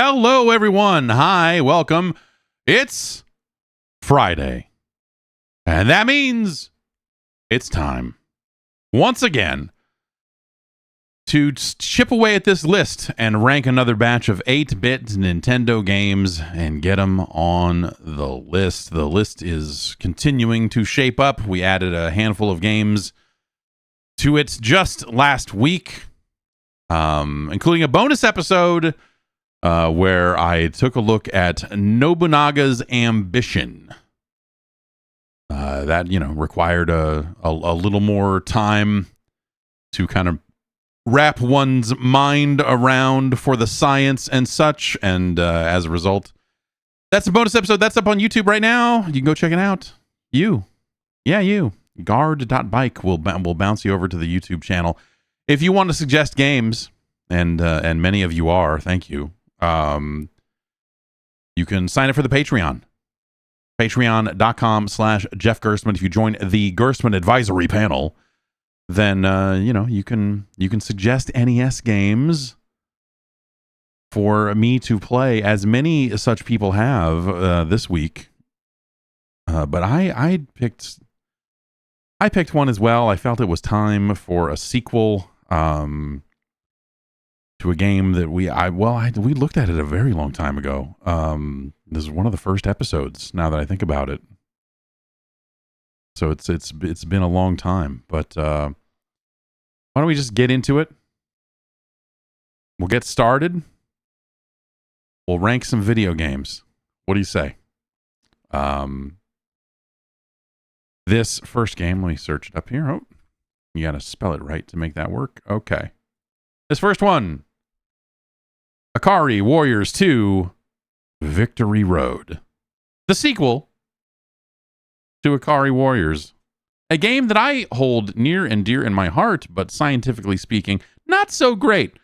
Hello, everyone. Hi, welcome. It's Friday, and that means it's time once again to chip away at this list and rank another batch of 8-bit Nintendo games and get them on the list. The list is continuing to shape up. We added a handful of games to it just last week, including a bonus episode where I took a look at Nobunaga's Ambition. That, required a little more time to kind of wrap one's mind around for the science and such. And as a result, that's a bonus episode. That's up on YouTube right now. You can go check it out. You. Guard.bike will bounce you over to the YouTube channel. If you want to suggest games, and many of you are, thank you. You can sign up for the Patreon. Patreon.com/Jeff Gerstmann. If you join the Gerstmann advisory panel, then you can suggest NES games for me to play, as many such people have this week. But I picked one as well. I felt it was time for a sequel to a game that we looked at it a very long time ago. This is one of the first episodes, now that I think about it. So it's been a long time, but why don't we just get into it? We'll get started. We'll rank some video games. What do you say? This first game, let me search it up here. Oh, you got to spell it right to make that work. Okay. This first one, Ikari Warriors II, Victory Road. The sequel to Ikari Warriors. A game that I hold near and dear in my heart, but scientifically speaking, not so great.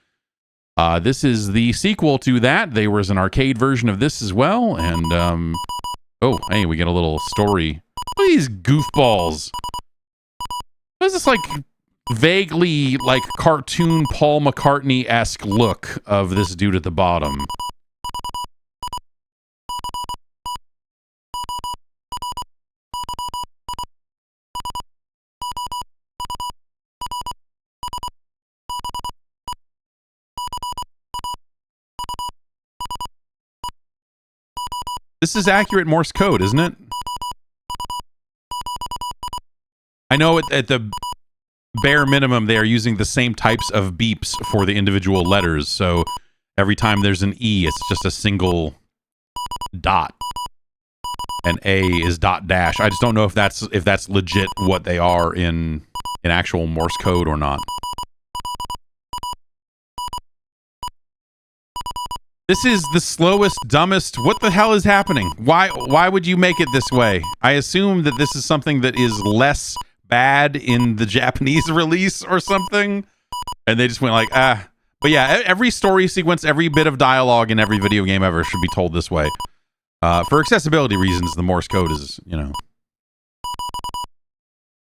This is the sequel to that. There was an arcade version of this as well. And, oh, hey, we get a little story. Look at these goofballs. What is this, like, vaguely, like, cartoon Paul McCartney-esque look of this dude at the bottom? This is accurate Morse code, isn't it? I know at the bare minimum they are using the same types of beeps for the individual letters, so every time there's an E, it's just a single dot. And A is dot dash. I just don't know if that's legit what they are in actual Morse code or not. This is the slowest, dumbest. What the hell is happening? Why would you make it this way? I assume that this is something that is less bad in the Japanese release or something, and they just went like, ah. But yeah, every story sequence, every bit of dialogue in every video game ever should be told this way. For accessibility reasons, the Morse code is,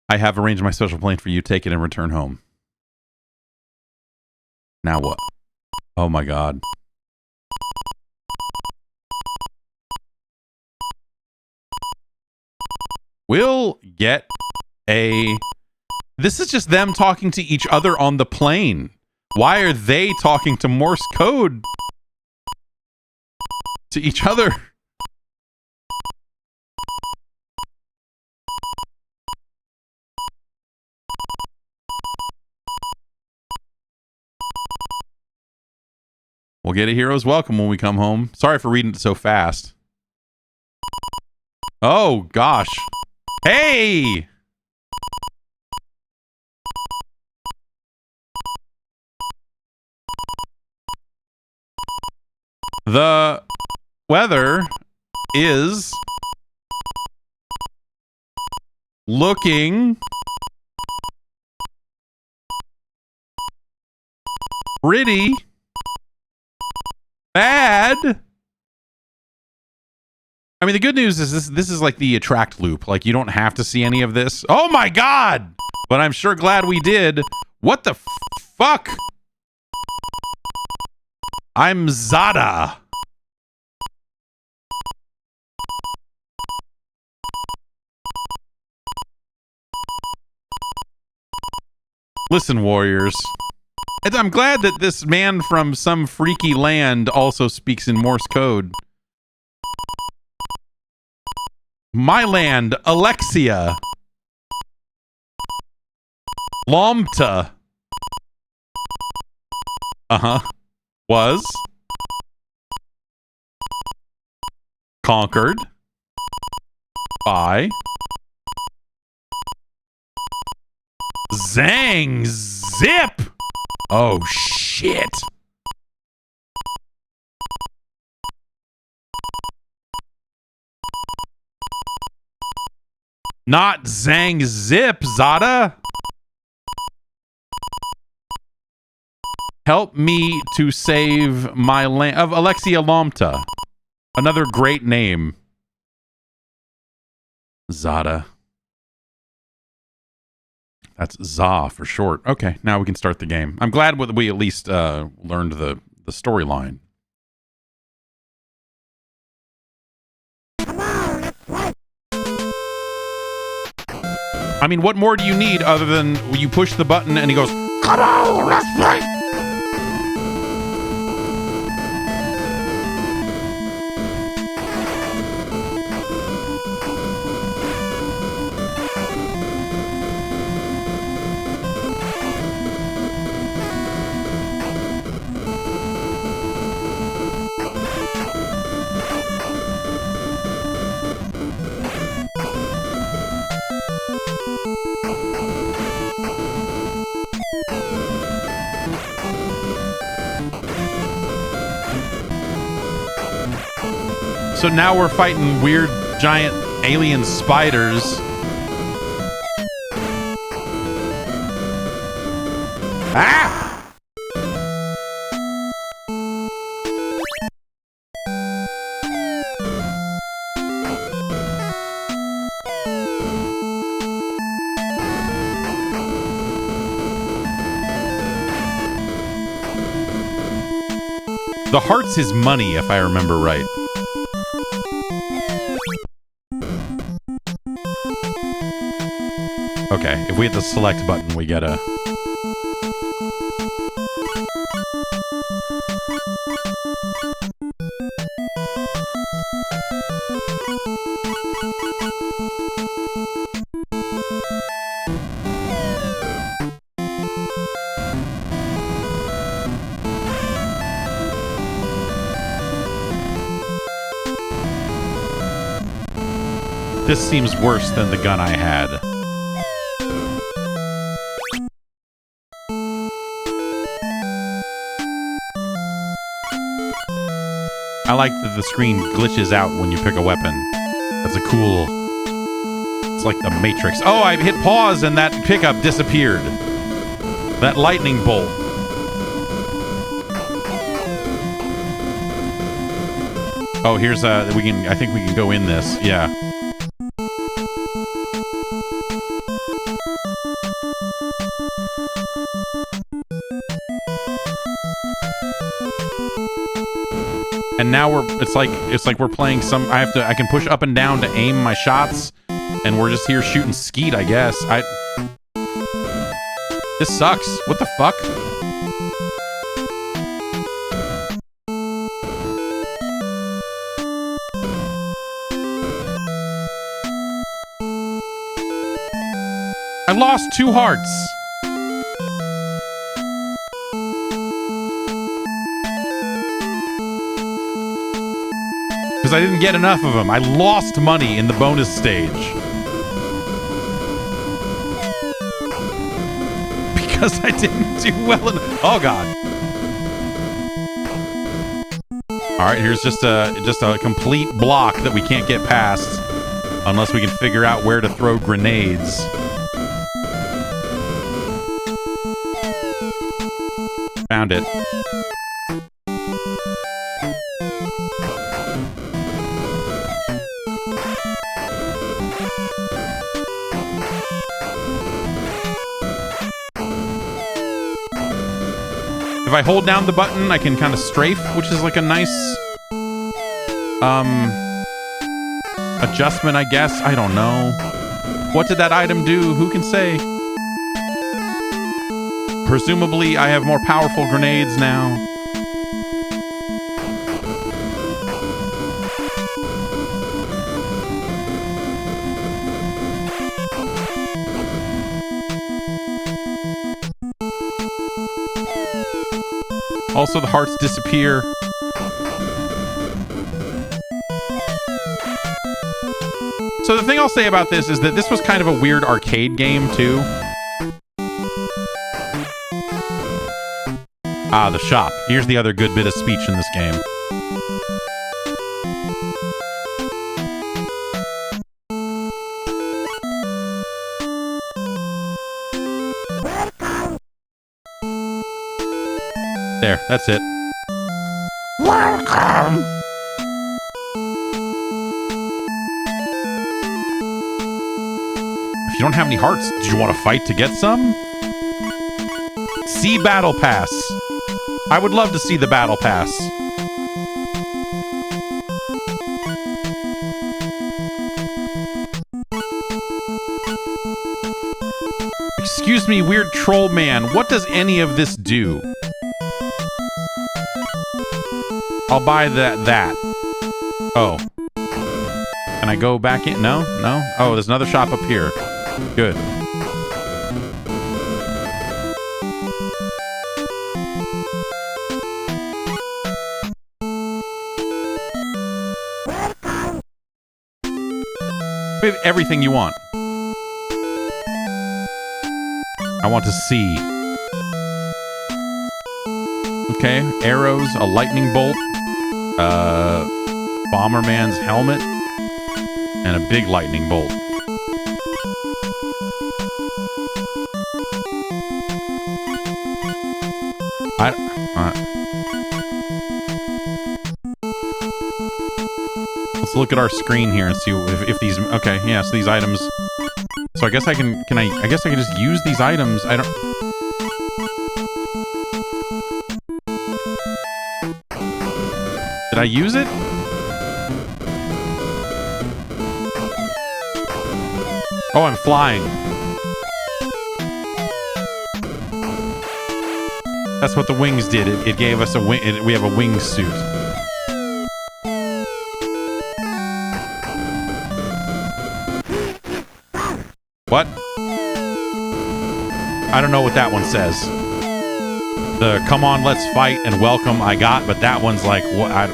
I have arranged my special plane for you. Take it and return home. Now what? Oh my god. We'll get this is just them talking to each other on the plane. Why are they talking to Morse code to each other? We'll get a hero's welcome when we come home. Sorry for reading it so fast. Oh, gosh. Hey! The weather is looking pretty bad. I mean, the good news is this is like the attract loop. Like, you don't have to see any of this. Oh my god! But I'm sure glad we did. What the fuck? I'm Zada. Listen, warriors. I'm glad that this man from some freaky land also speaks in Morse code. My land, Alexia. Lomta. Was conquered by Zang Zip. Oh shit. Not Zang Zip, Zada. Help me to save my land of Alexia Lomta. Another great name. Zada. That's Za for short. Okay, now we can start the game. I'm glad we at least learned the storyline. I mean, what more do you need other than you push the button and he goes, "Come on, let's play." So now we're fighting weird giant alien spiders. Ah! The heart's his money, if I remember right. Okay, if we hit the select button, we get a... This seems worse than the gun I had. I like that the screen glitches out when you pick a weapon. That's a cool... It's like the Matrix. Oh, I hit pause and that pickup disappeared. That lightning bolt. Oh, here's a... I think we can go in this. Yeah. And now it's like we're playing some... I can push up and down to aim my shots, and we're just here shooting skeet, I guess. This sucks. What the fuck? I lost 2 hearts. Because I didn't get enough of them. I lost money in the bonus stage. Because I didn't do well enough. Oh, God. All right, here's just a complete block that we can't get past unless we can figure out where to throw grenades. Found it. If I hold down the button, I can kind of strafe, which is like a nice adjustment, I guess. I don't know. What did that item do? Who can say? Presumably, I have more powerful grenades now. Also, the hearts disappear. So the thing I'll say about this is that this was kind of a weird arcade game, too. Ah, the shop. Here's the other good bit of speech in this game. There, that's it. Welcome. If you don't have any hearts, do you want to fight to get some? See Battle Pass. I would love to see the Battle Pass. Excuse me, weird troll man. What does any of this do? I'll buy that. Oh. Can I go back in? No? No? Oh, there's another shop up here. Good. We have everything you want. I want to see. Okay, arrows, a lightning bolt, Bomberman's helmet, and a big lightning bolt. Let's look at our screen here and see if these. Okay, yeah. So these items. So I guess I can. I guess I can just use these items. I don't. Did I use it? Oh, I'm flying. That's what the wings did. It gave us a wing. We have a wingsuit. What? I don't know what that one says. The come on, let's fight and welcome I got, but that one's like what?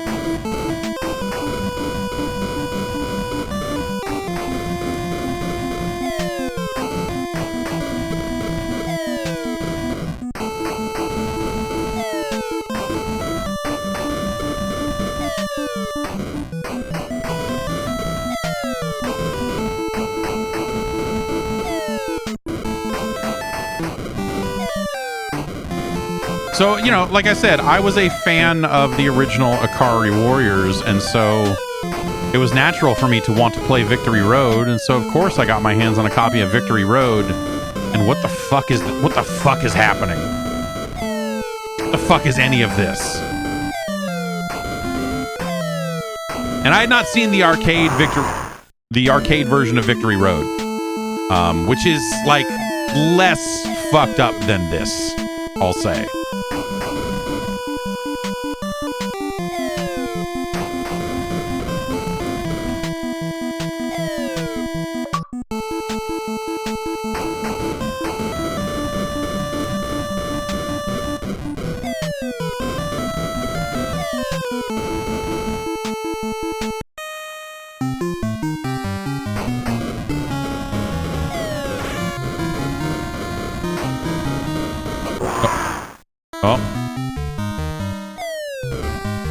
So, you know, like I said, I was a fan of the original Ikari Warriors, and so it was natural for me to want to play Victory Road, and so of course I got my hands on a copy of Victory Road. And what the fuck is happening? What the fuck is any of this? And I had not seen the arcade version of Victory Road, which is like less fucked up than this, I'll say.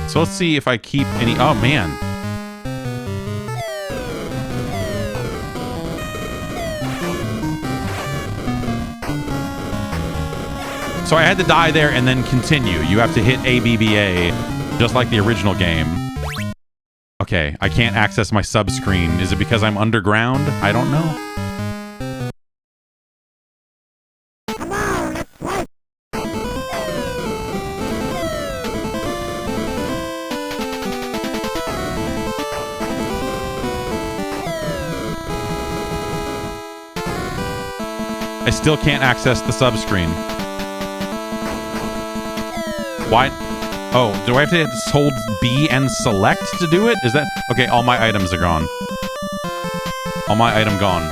So let's see if I keep any. Oh man. So I had to die there and then continue. You have to hit ABBA, just like the original game. Okay, I can't access my sub-screen. Is it because I'm underground? I don't know. I still can't access the sub-screen. Why? Oh, do I have to hold B and select to do it? Is that... Okay, all my items are gone. All my item gone.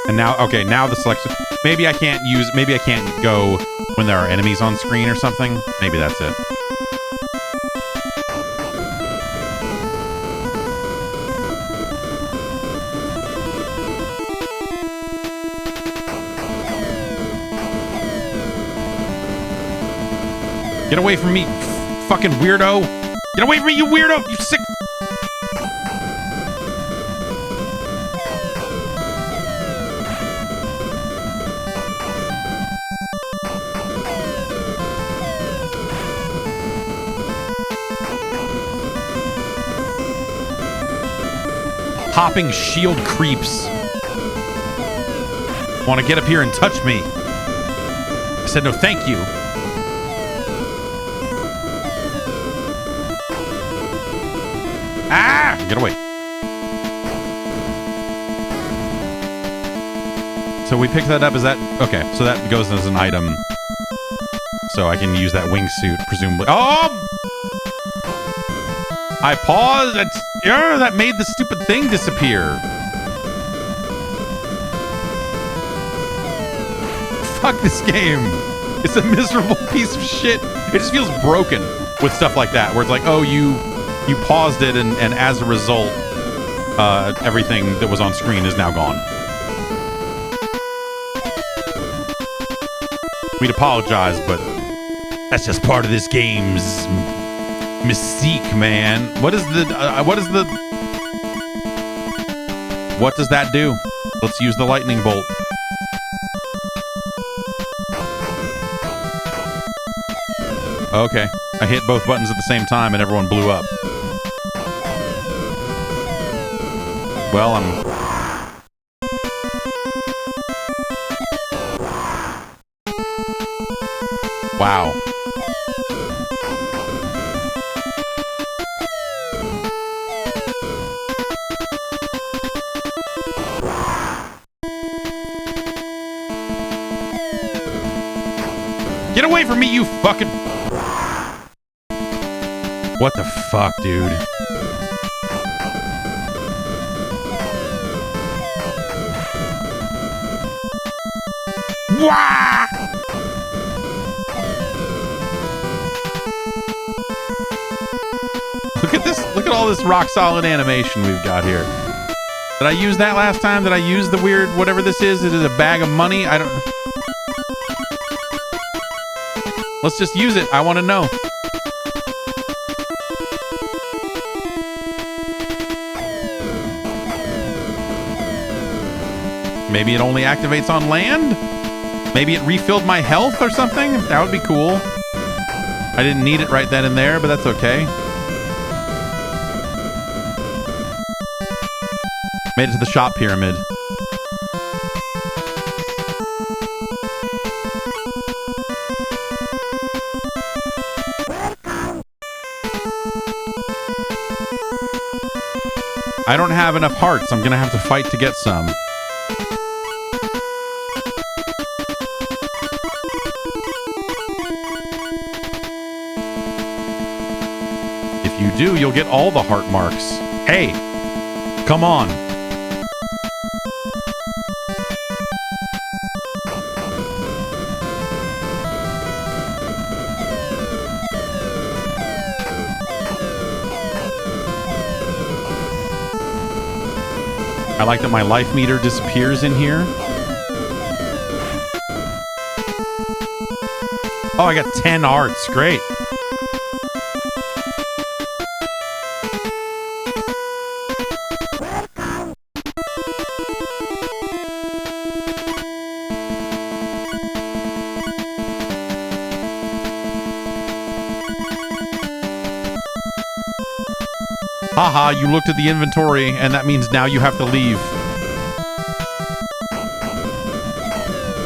And now, okay, now the selection... Maybe I can't go when there are enemies on screen or something. Maybe that's it. Get away from me, fucking weirdo! Get away from me, you weirdo! You sick... Hopping shield creeps. Want to get up here and touch me? I said no thank you. Ah! Get away. So we pick that up. Is that... Okay, so that goes as an item. So I can use that wingsuit, presumably. Oh! I paused. That made the stupid thing disappear. Fuck this game. It's a miserable piece of shit. It just feels broken with stuff like that, where it's like, oh, you paused it, and as a result, everything that was on screen is now gone. We'd apologize, but that's just part of this game's mystique, man. What does that do? Let's use the lightning bolt. Okay. I hit both buttons at the same time and everyone blew up. Well, wow. Get away from me, you fucking... What the fuck, dude? Wah! Look at this. Look at all this rock solid animation we've got here. Did I use that last time? Did I use the weird whatever this is? Is it a bag of money? I don't... Let's just use it. I want to know. Maybe it only activates on land? Maybe it refilled my health or something? That would be cool. I didn't need it right then and there, but that's okay. Made it to the shop pyramid. I don't have enough hearts. I'm gonna have to fight to get some. If you do, you'll get all the heart marks. Hey, come on. I like that my life meter disappears in here. Oh, I got 10 hearts. Great. Haha, you looked at the inventory, and that means now you have to leave.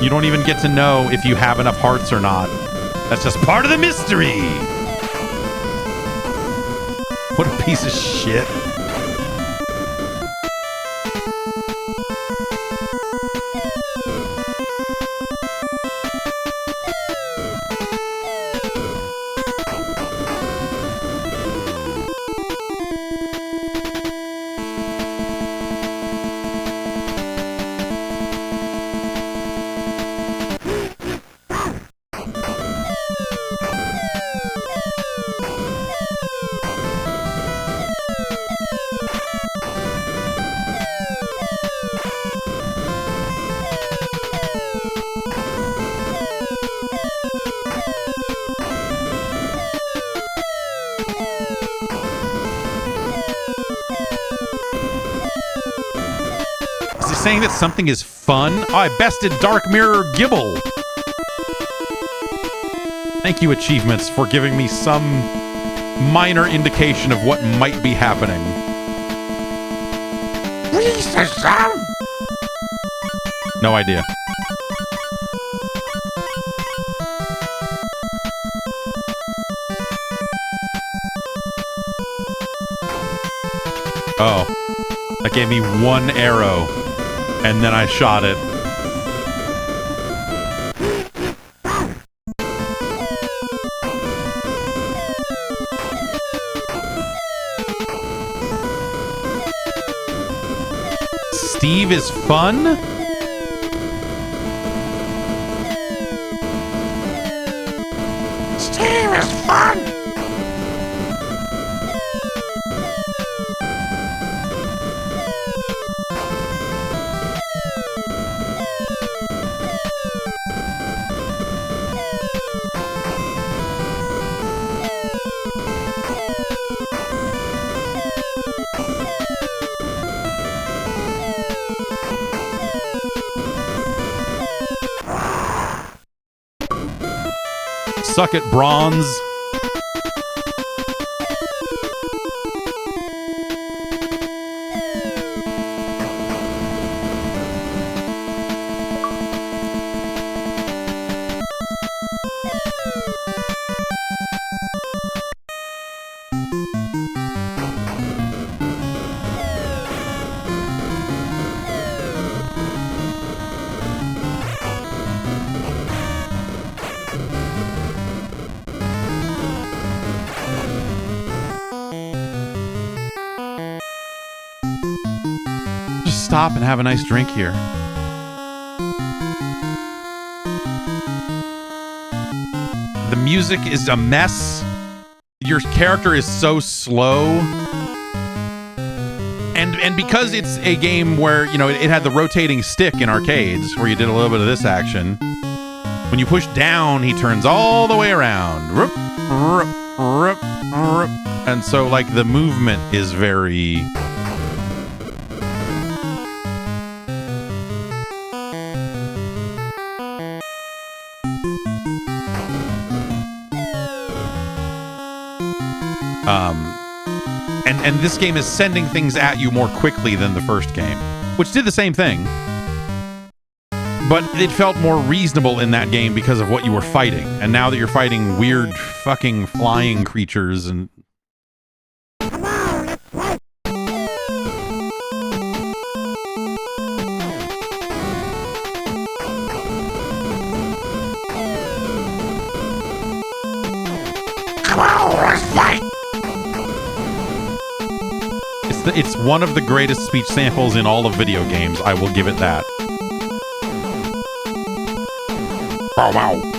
You don't even get to know if you have enough hearts or not. That's just part of the mystery! What a piece of shit. saying that something is fun? Oh, I bested Dark Mirror Gibble. Thank you, Achievements, for giving me some minor indication of what might be happening. No idea. Oh, that gave me one arrow, and then I shot it. Steve is fun? Steve is fun! Suck it, Bronze. Stop and have a nice drink here. The music is a mess. Your character is so slow. And because it's a game where, you know, it had the rotating stick in arcades where you did a little bit of this action. When you push down, he turns all the way around. And so, like, the movement is very... And this game is sending things at you more quickly than the first game, which did the same thing. But it felt more reasonable in that game because of what you were fighting. And now that you're fighting weird fucking flying creatures and... Come on, let's fight! It's one of the greatest speech samples in all of video games. I will give it that. Bow wow.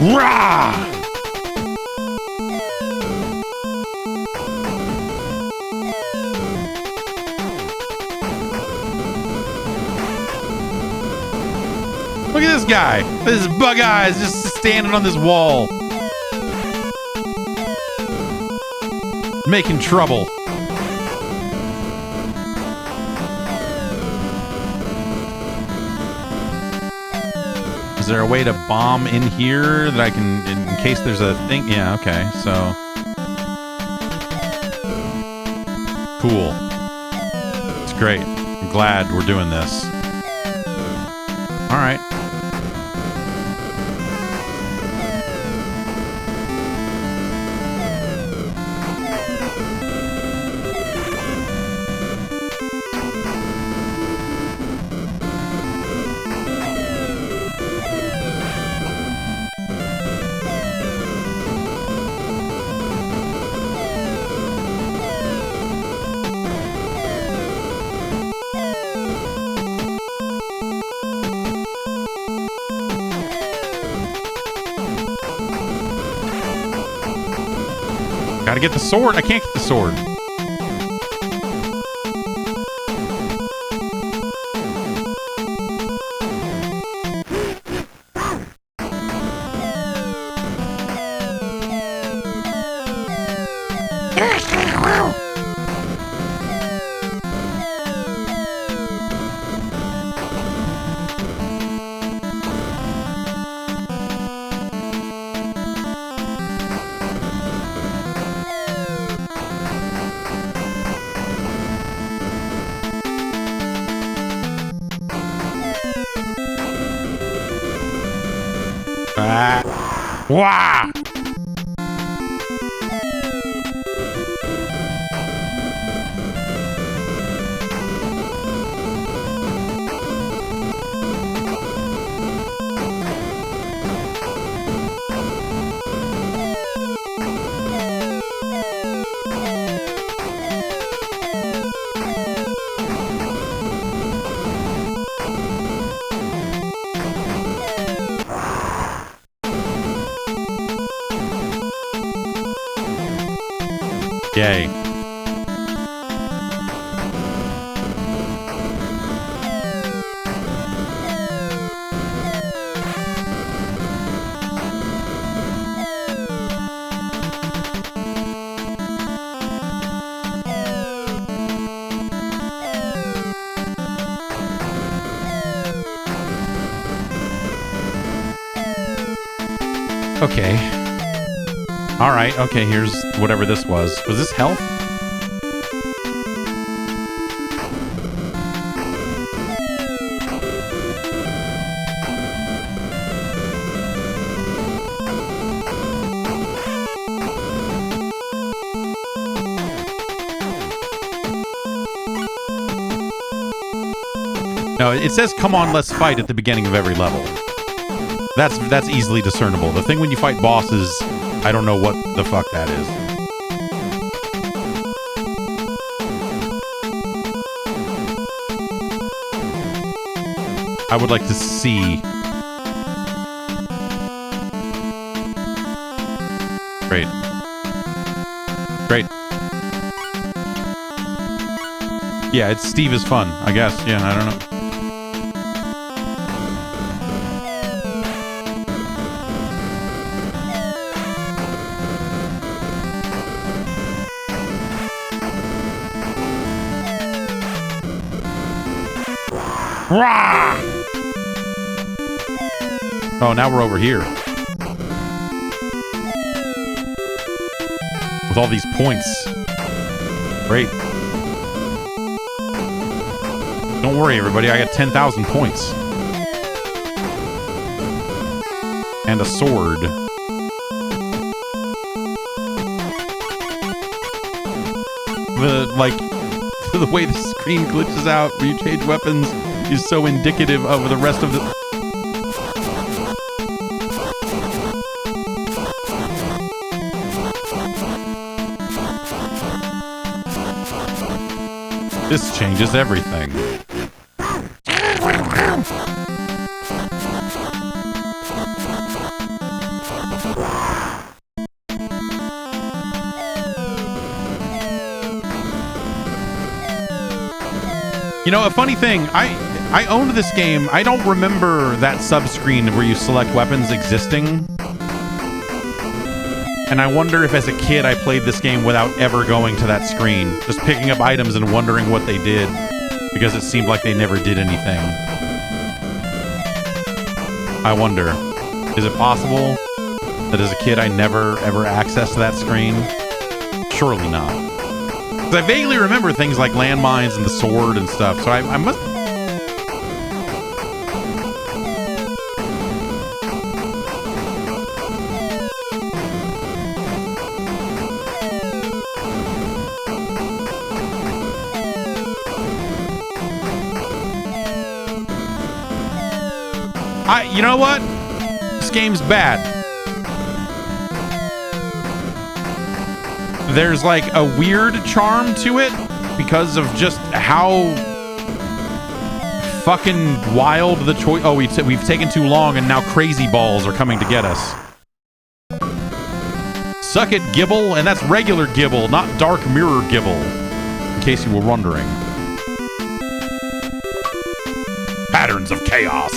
Rah! Look at this guy. This bug eye is just standing on this wall. Making trouble. Is there a way to bomb in here that I can, in case there's a thing? Yeah, okay, so. Cool. It's great. I'm glad we're doing this. All right. Gotta get the sword. I can't get the sword. Wah! Yay. Okay. All right. Okay, here's whatever this was. Was this health? No, it says "Come on, let's fight" at the beginning of every level. That's easily discernible. The thing when you fight bosses, I don't know what the fuck that is. I would like to see. Great. Great. Yeah, it's Steve is fun, I guess. Yeah, I don't know. Rah! Oh, now we're over here. With all these points. Great. Don't worry, everybody. I got 10,000 points. And a sword. The way the screen glitches out when you change weapons is so indicative of the rest of the... This changes everything. You know, a funny thing, I owned this game. I don't remember that sub-screen where you select weapons existing. And I wonder if as a kid I played this game without ever going to that screen. Just picking up items and wondering what they did. Because it seemed like they never did anything. I wonder, is it possible that as a kid I never ever accessed that screen? Surely not. I vaguely remember things like landmines and the sword and stuff, so I must... You know what? This game's bad. There's like a weird charm to it because of just how fucking wild the choice. Oh, we've taken too long and now crazy balls are coming to get us. Suck it, Gibble, and that's regular Gibble, not Dark Mirror Gibble, in case you were wondering. Patterns of chaos.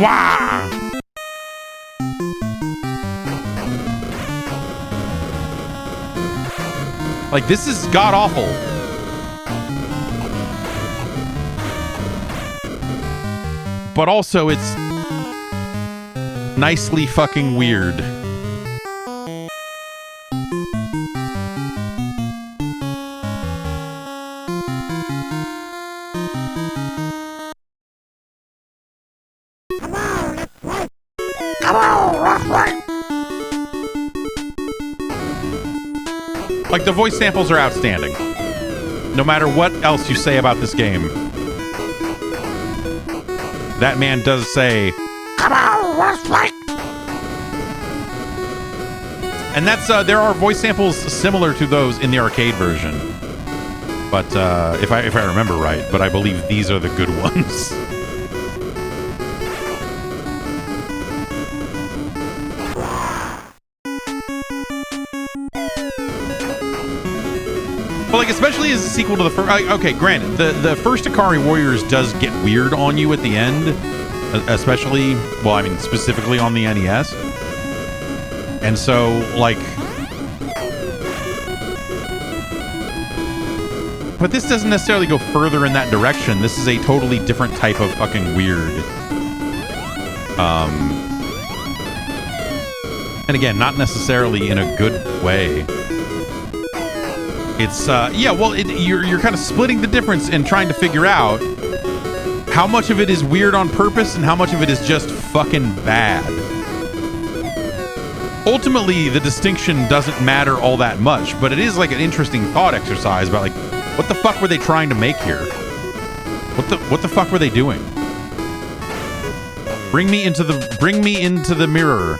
Wah! Like, this is god-awful. But also, it's nicely fucking weird. Like, the voice samples are outstanding. No matter what else you say about this game. That man does say, "Come on, Westlake!" And that's, there are voice samples similar to those in the arcade version. But, if I remember right, but I believe these are the good ones. But, like, especially as a sequel to the first... Okay, granted, the first Ikari Warriors does get weird on you at the end. Especially... Well, I mean, specifically on the NES. And so, like... But this doesn't necessarily go further in that direction. This is a totally different type of fucking weird. And again, not necessarily in a good way. It's, yeah, well, you're kind of splitting the difference and trying to figure out how much of it is weird on purpose and how much of it is just fucking bad. Ultimately, the distinction doesn't matter all that much, but it is like an interesting thought exercise about, like, what the fuck were they trying to make here? What the fuck were they doing? Bring me into the mirror.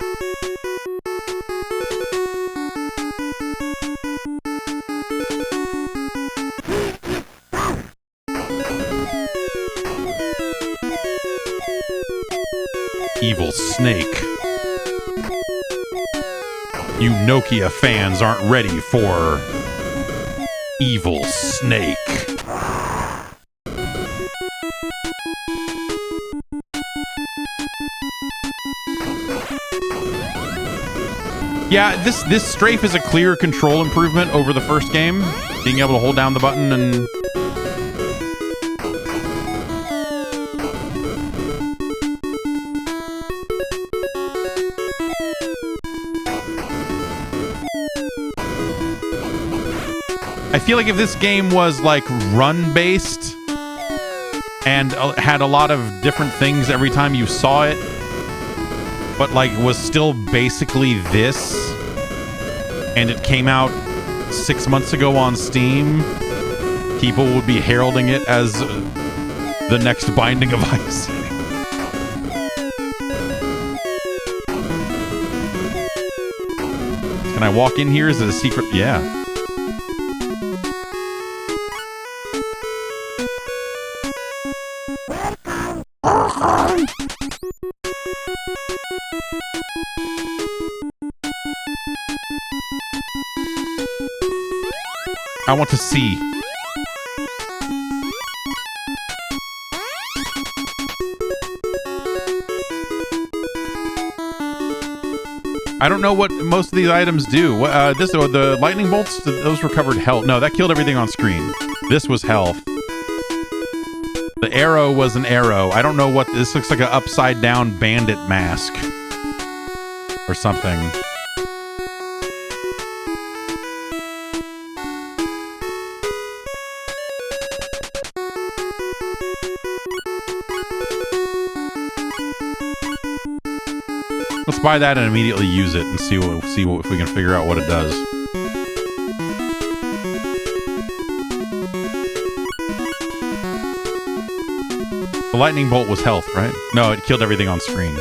Evil Snake. You Nokia fans aren't ready for Evil Snake. Yeah, this strafe is a clear control improvement over the first game. Being able to hold down the button and... I feel like if this game was, like, run-based and had a lot of different things every time you saw it, but, like, was still basically this, and it came out 6 months ago on Steam, people would be heralding it as the next Binding of Isaac. Can I walk in here? Is it a secret? Yeah. I want to see. I don't know what most of these items do. The lightning bolts, those recovered health. No, that killed everything on screen. This was health. The arrow was an arrow. I don't know what this looks like. An upside down bandit mask or something. Let's buy that and immediately use it and see if we can figure out what it does. The lightning bolt was health, right? No, it killed everything on screen.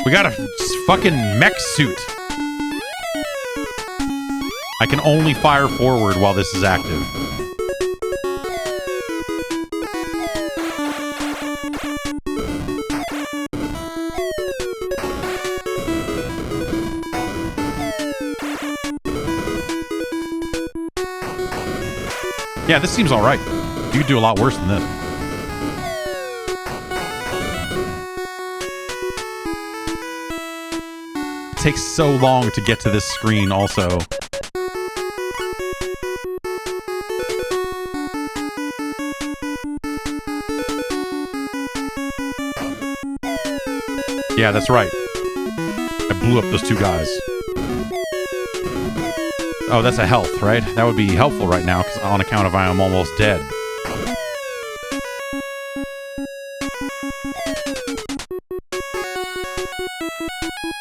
We got a fucking mech suit. I can only fire forward while this is active. Yeah, this seems all right. You could do a lot worse than this. It takes so long to get to this screen also. Yeah, that's right. I blew up those two guys. Oh, that's a health, right? That would be helpful right now, because on account of I am almost dead.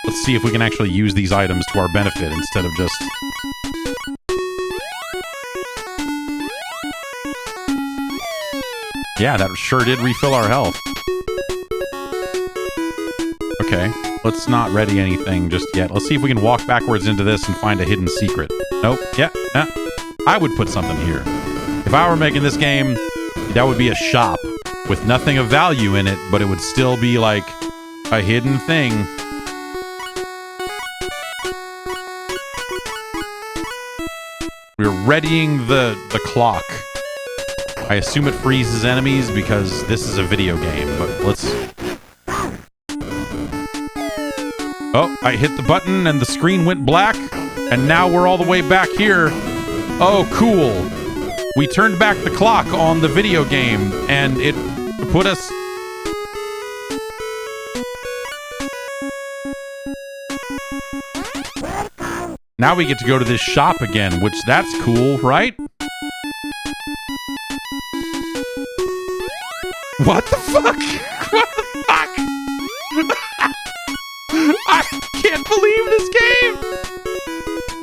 Let's see if we can actually use these items to our benefit instead of just... Yeah, that sure did refill our health. Okay, let's not ready anything just yet. Let's see if we can walk backwards into this and find a hidden secret. Nope. Yeah. I would put something here. If I were making this game, that would be a shop with nothing of value in it, but it would still be like a hidden thing. We're readying the clock. I assume it freezes enemies because this is a video game, but let's... Oh, I hit the button and the screen went black, and now we're all the way back here. Oh, cool. We turned back the clock on the video game, and it put us... Now we get to go to this shop again, which that's cool, right? What the fuck? What the fuck? I can't believe this game!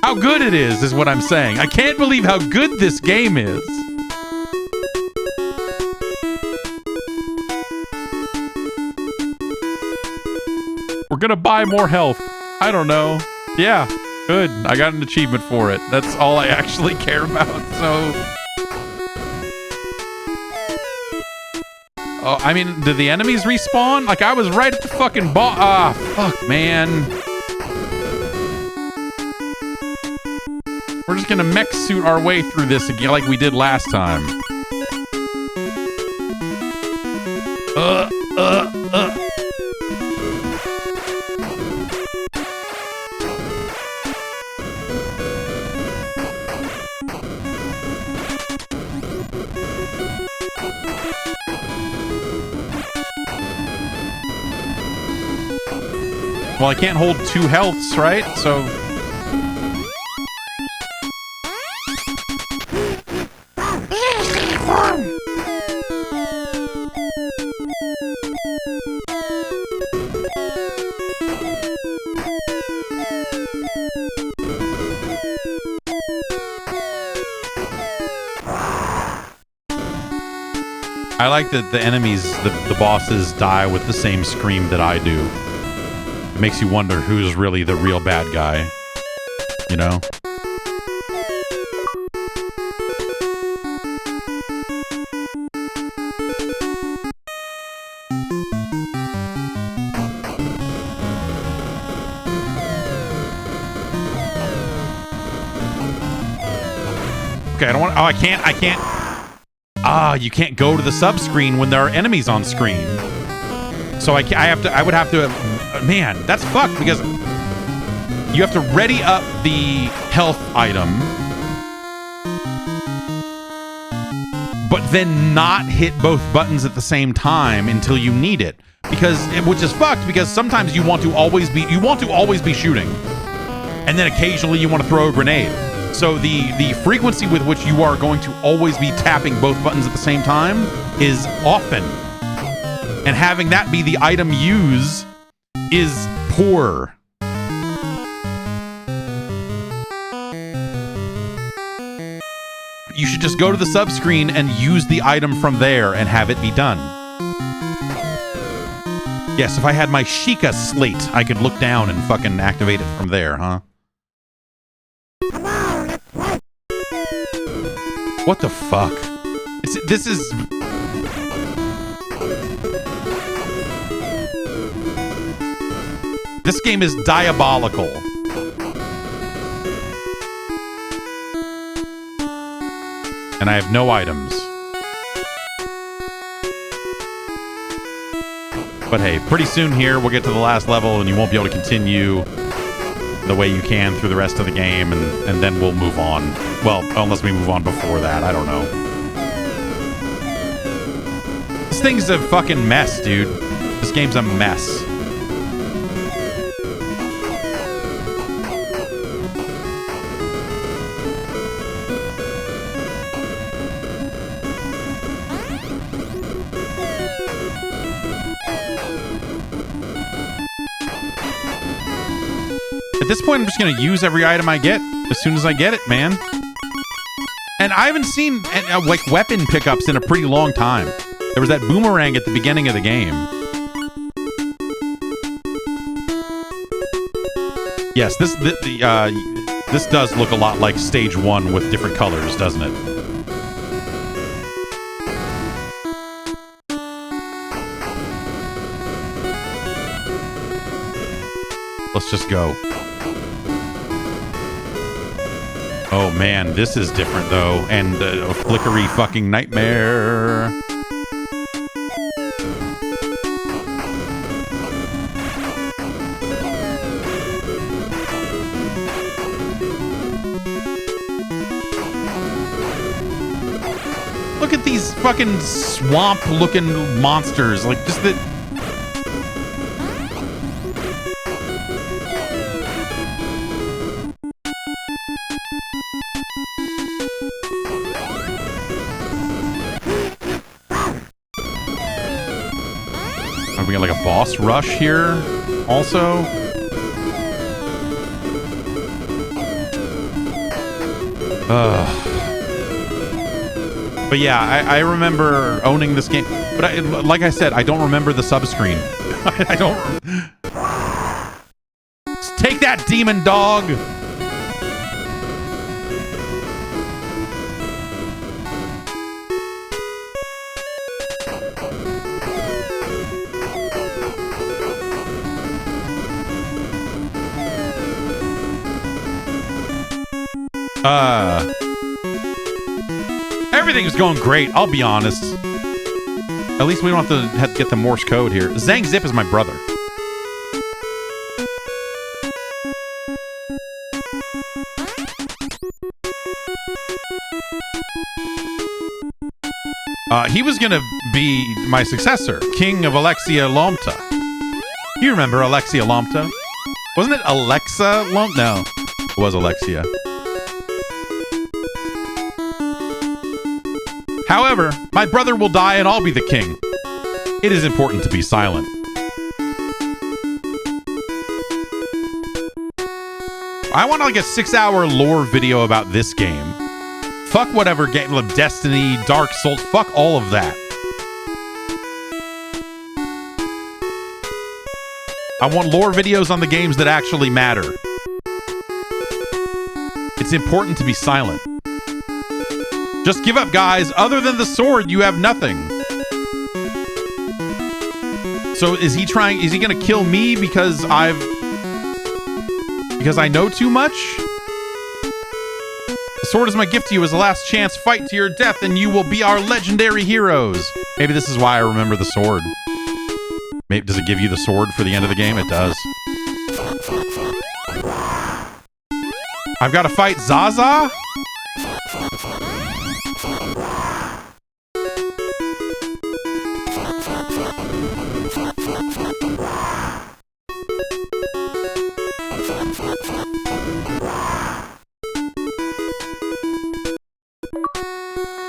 How good it is what I'm saying. I can't believe how good this game is. We're gonna buy more health. I don't know. Yeah, good. I got an achievement for it. That's all I actually care about, so... Oh, I mean, did the enemies respawn? Like, I was right at the fucking boss. Ah, fuck, man. We're just gonna mech suit our way through this again like we did last time. Well, I can't hold 2 healths, right? So... I like that the enemies, the bosses, die with the same scream that I do. It makes you wonder who's really the real bad guy, you know? Okay, I don't want... Oh, I can't... Ah, you can't go to the sub-screen when there are enemies on screen. So I would have to... Man, that's fucked because you have to ready up the health item, but then not hit both buttons at the same time until you need it. Which is fucked because sometimes you want to always be shooting, and then occasionally you want to throw a grenade. So the frequency with which you are going to always be tapping both buttons at the same time is often. And having that be the item use is poor. You should just go to the sub-screen and use the item from there and have it be done. Yes, if I had my Sheikah slate, I could look down and fucking activate it from there, huh? What the fuck? This is... This game is diabolical. And I have no items. But hey, pretty soon here, we'll get to the last level and you won't be able to continue the way you can through the rest of the game, and then we'll move on. Well, unless we move on before that. I don't know. This thing's a fucking mess, dude. This game's a mess. At this point, I'm just going to use every item I get as soon as I get it, man. And I haven't seen like weapon pickups in a pretty long time. There was that boomerang at the beginning of the game. Yes, this does look a lot like Stage 1 with different colors, doesn't it? Let's just go. Oh man, this is different though, and a flickery fucking nightmare. Look at these fucking swamp-looking monsters, like just the... Are we got like a boss rush here also? But yeah, I remember owning this game. But like I said, I don't remember the sub-screen. I don't... Take that, demon dog! Everything's going great, I'll be honest. At least we don't have to get the Morse code here. Zang Zip is my brother. He was gonna be my successor, King of Alexia Lomta. You remember Alexia Lomta? Wasn't it Alexa Lomta? No, it was Alexia. However, my brother will die and I'll be the king. It is important to be silent. I want like a 6-hour lore video about this game. Fuck whatever game, Destiny, Dark Souls, fuck all of that. I want lore videos on the games that actually matter. It's important to be silent. Just give up, guys. Other than the sword, you have nothing. So is he gonna kill me because I know too much? The sword is my gift to you as a last chance. Fight to your death and you will be our legendary heroes. Maybe this is why I remember the sword. Maybe, does it give you the sword for the end of the game? It does. I've got to fight Zaza?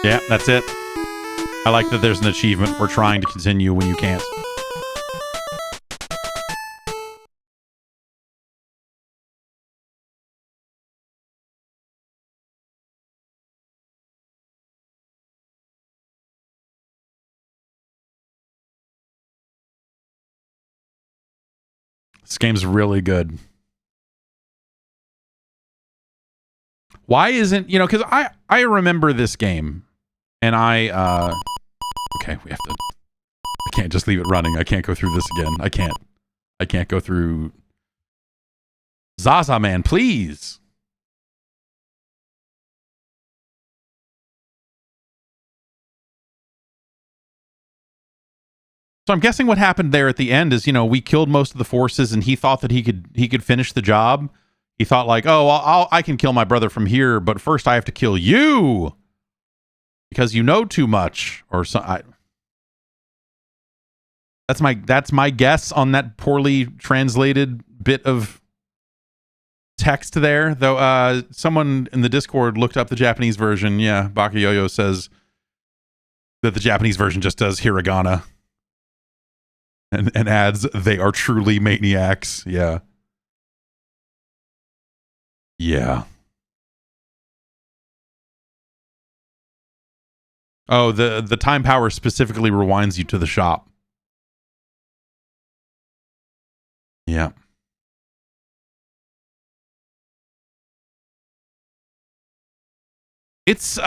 Yeah, that's it. I like that there's an achievement for trying to continue when you can't. This game's really good. Why isn't, because I remember this game and okay, we have to, I can't just leave it running. I can't go through this again. I can't go through Zaza Man, please. So I'm guessing what happened there at the end is, we killed most of the forces, and he thought that he could finish the job. He thought like, oh, I can kill my brother from here, but first I have to kill you because you know too much, or so. That's my guess on that poorly translated bit of text there. Though someone in the Discord looked up the Japanese version. Yeah, Bakayoyo says that the Japanese version just does hiragana. And adds, they are truly maniacs. Yeah. Yeah. Oh, the time power specifically rewinds you to the shop. Yeah. It's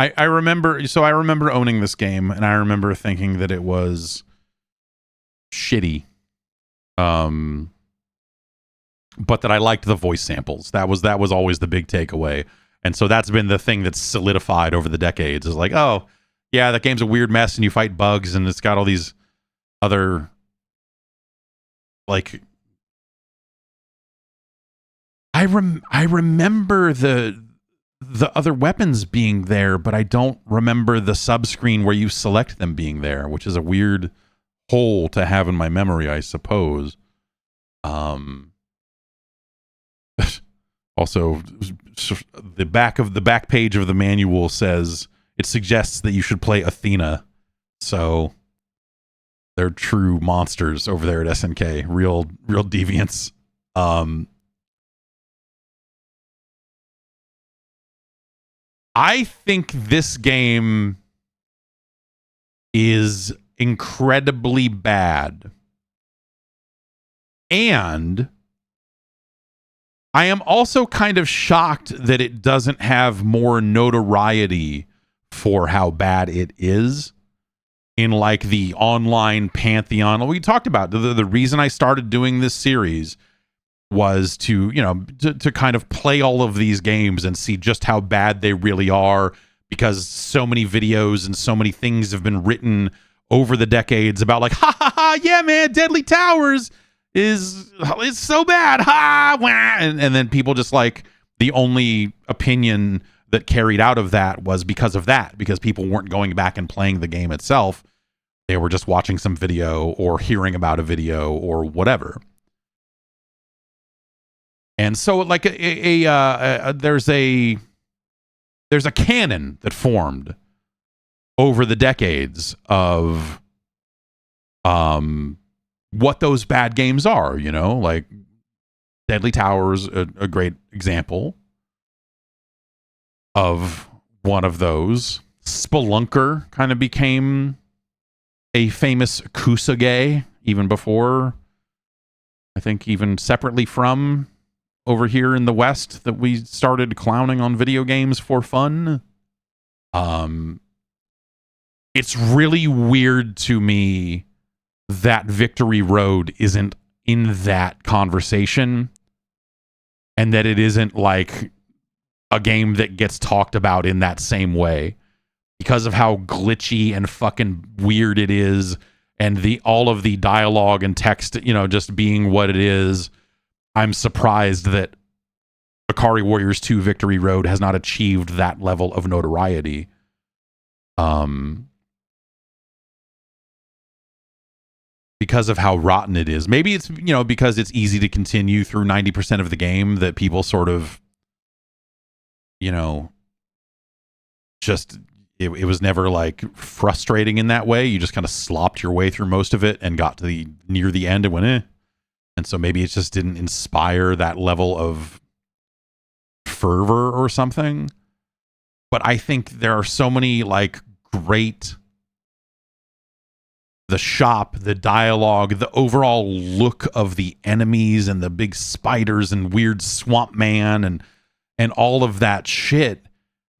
I remember owning this game, and I remember thinking that it was shitty. But that I liked the voice samples. That was always the big takeaway. And so that's been the thing that's solidified over the decades, is like, oh, yeah, that game's a weird mess and you fight bugs and it's got all these other, like, I remember the other weapons being there, but I don't remember the sub-screen where you select them being there, which is a weird hole to have in my memory, I suppose. Also, the back page of the manual says it suggests that you should play Athena. So they're true monsters over there at SNK, real deviants. I think this game is incredibly bad. And I am also kind of shocked that it doesn't have more notoriety for how bad it is in like the online pantheon. We talked about the reason I started doing this series was to kind of play all of these games and see just how bad they really are, because so many videos and so many things have been written over the decades about like, yeah, man, Deadly Towers is so bad, and then people just like, the only opinion that carried out of that was because of that, because people weren't going back and playing the game itself. They were just watching some video or hearing about a video or whatever. And so like there's a canon that formed over the decades of what those bad games are, like Deadly Towers, a great example of one of those. Spelunker kind of became a famous kusage even before, I think even separately from over here in the West, that we started clowning on video games for fun. It's really weird to me that Victory Road isn't in that conversation, and that it isn't like a game that gets talked about in that same way, because of how glitchy and fucking weird it is, and all of the dialogue and text, just being what it is. I'm surprised that Ikari Warriors 2 Victory Road has not achieved that level of notoriety. Because of how rotten it is. Maybe it's, because it's easy to continue through 90% of the game, that people sort of, just, it was never like frustrating in that way. You just kind of slopped your way through most of it and got to near the end and went, eh. And so maybe it just didn't inspire that level of fervor or something. But I think there are so many like great, the shop, the dialogue, the overall look of the enemies and the big spiders and weird swamp man and all of that shit,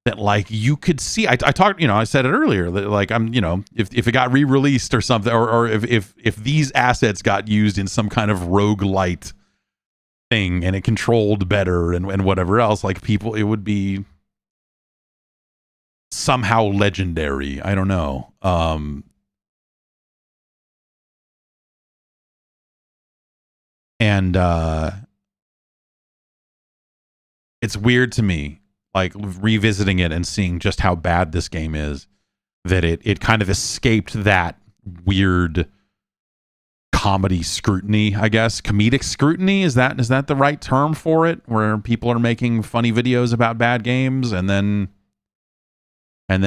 that like you could see. I talked, I said it earlier that like I'm, if it got re-released or something, or if these assets got used in some kind of roguelite thing and it controlled better and whatever else, like people, it would be somehow legendary. I don't know. And it's weird to me, like revisiting it and seeing just how bad this game is, that it kind of escaped that weird comedy scrutiny, I guess. Comedic scrutiny, is that the right term for it, where people are making funny videos about bad games and then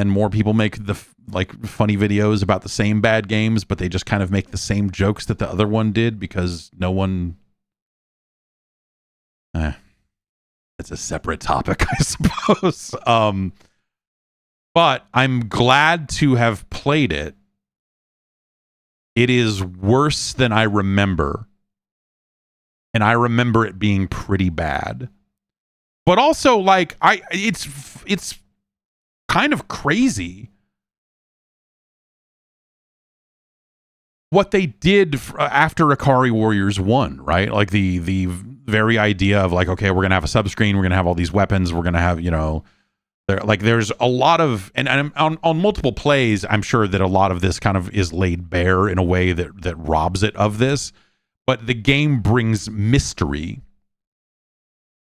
more people make the like funny videos about the same bad games, but they just kind of make the same jokes that the other one did because no one it's a separate topic, I suppose. But I'm glad to have played it. It is worse than I remember. And I remember it being pretty bad. But also, like, it's kind of crazy what they did after Ikari Warriors 1, right? Like the very idea of like, okay, we're going to have a subscreen, we're going to have all these weapons, we're going to have, there's a lot of, and on multiple plays, I'm sure that a lot of this kind of is laid bare in a way that robs it of this, but the game brings mystery,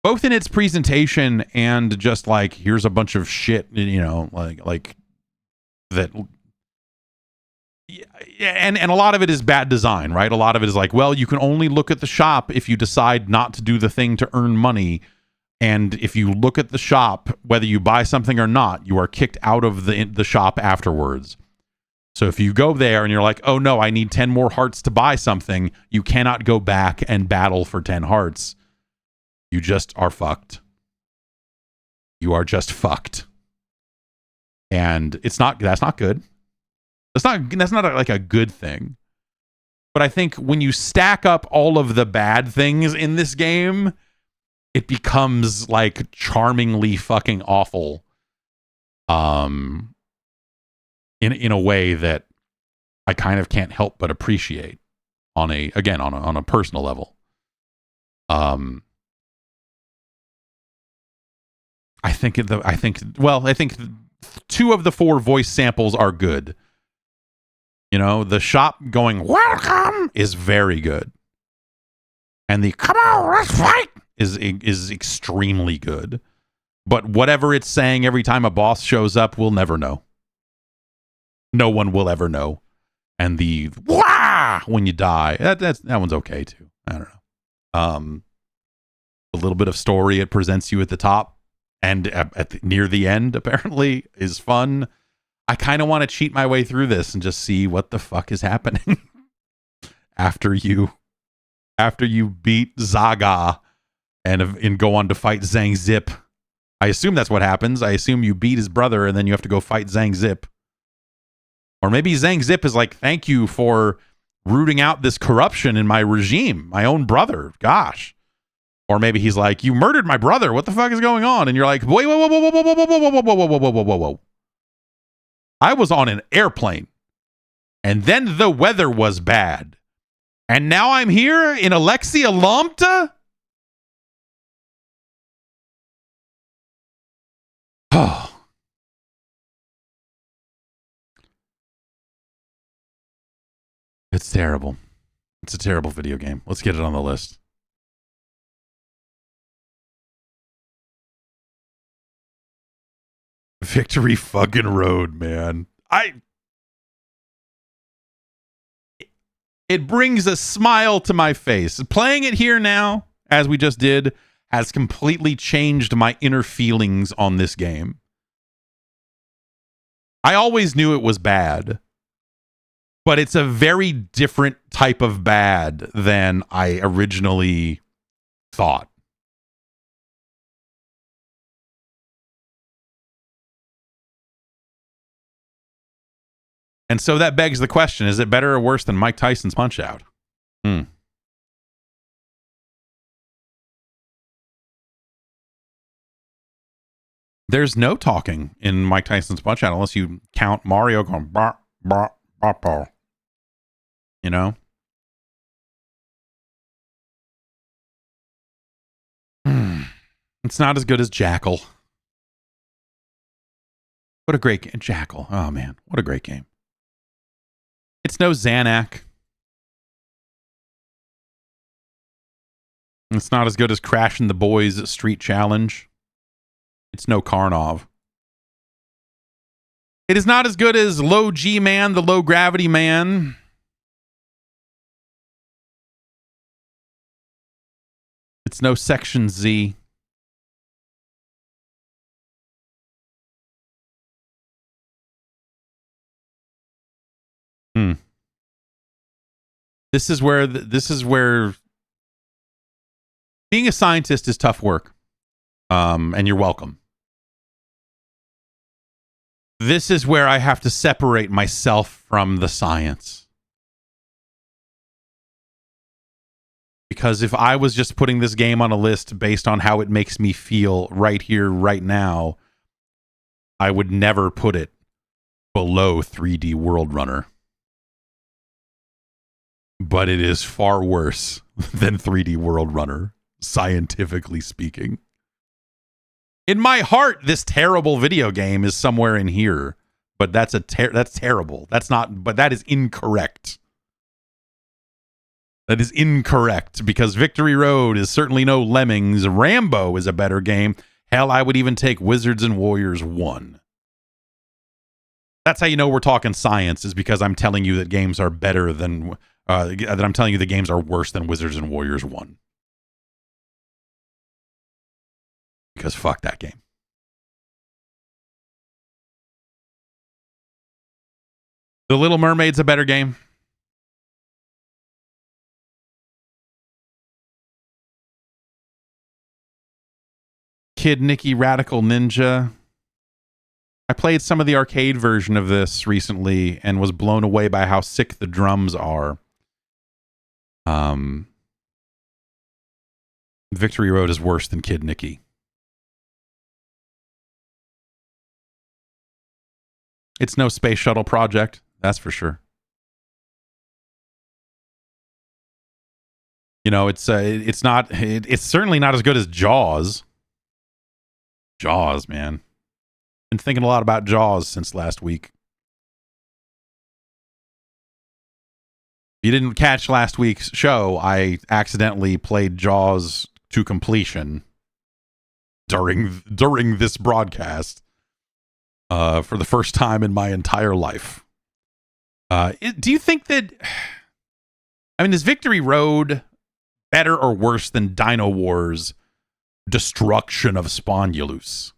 both in its presentation and just like, here's a bunch of shit, like that. And a lot of it is bad design, right? A lot of it is like, well, you can only look at the shop if you decide not to do the thing to earn money. And if you look at the shop, whether you buy something or not, you are kicked out of the shop afterwards. So if you go there and you're like, oh no, I need 10 more hearts to buy something, you cannot go back and battle for 10 hearts. You just are fucked. You are just fucked. And that's not good. That's not like a good thing. But I think when you stack up all of the bad things in this game, it becomes like charmingly fucking awful. In a way that I kind of can't help but appreciate on a personal level. I think two of the four voice samples are good. The shop going, welcome, is very good. And the come on, let's fight is extremely good. But whatever it's saying every time a boss shows up, we'll never know. No one will ever know. And the wah when you die, that one's okay too. I don't know. A little bit of story it presents you at the top and near the end apparently is fun. I kind of want to cheat my way through this and just see what the fuck is happening after you beat Zaga and go on to fight Zhang Zip. I assume that's what happens. I assume you beat his brother and then you have to go fight Zhang Zip. Or maybe Zhang Zip is like, thank you for rooting out this corruption in my regime, my own brother. Gosh. Or maybe he's like, you murdered my brother. What the fuck is going on? And you're like, wait, whoa, whoa, whoa, whoa, whoa, whoa, whoa, whoa, whoa, whoa, whoa, whoa, whoa, whoa. I was on an airplane, and then the weather was bad, and now I'm here in Alexia Lambda? Oh. It's terrible. It's a terrible video game. Let's get it on the list. Victory fucking Road, man. It brings a smile to my face. Playing it here now, as we just did, has completely changed my inner feelings on this game. I always knew it was bad, but it's a very different type of bad than I originally thought. And so that begs the question, is it better or worse than Mike Tyson's Punch-Out? There's no talking in Mike Tyson's Punch Out unless you count Mario going bah, bah, bah, bah. You know? It's not as good as Jackal. What a great game. Jackal. Oh, man. What a great game. It's no Xanac. It's not as good as Crashing the Boys Street Challenge. It's no Karnov. It is not as good as Low G Man, the Low Gravity Man. It's no Section Z. This is where being a scientist is tough work. And you're welcome. This is where I have to separate myself from the science. Because if I was just putting this game on a list based on how it makes me feel right here, right now, I would never put it below 3D World Runner. But it is far worse than 3D World Runner, scientifically speaking. In my heart, this terrible video game is somewhere in here, but that's terrible. That's not, but that is incorrect. That is incorrect because Victory Road is certainly no Lemmings. Rambo is a better game. Hell, I would even take Wizards and Warriors 1. That's how you know we're talking science, is because I'm telling you that games are better than, that I'm telling you the games are worse than Wizards and Warriors 1. Because fuck that game. The Little Mermaid's a better game. Kid Nicky Radical Ninja. I played some of the arcade version of this recently and was blown away by how sick the drums are. Victory Road is worse than Kid Nicky. It's no Space Shuttle Project, that's for sure. You know, it's certainly not as good as Jaws. Jaws, man. Been thinking a lot about Jaws since last week. If you didn't catch last week's show, I accidentally played Jaws to completion during this broadcast for the first time in my entire life. Do you think that, I mean, is Victory Road better or worse than Dino Wars Destruction of Spongulus?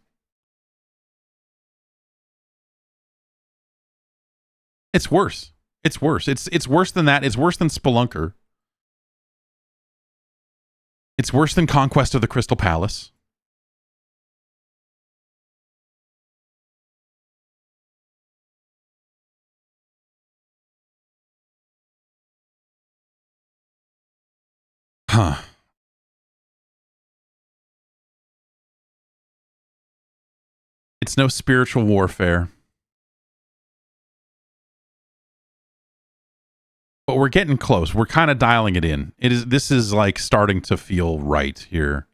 It's worse. It's worse. It's worse than that. It's worse than Spelunker. It's worse than Conquest of the Crystal Palace. Huh. It's no Spiritual Warfare. But we're getting close. We're kind of dialing it in. This is like starting to feel right here.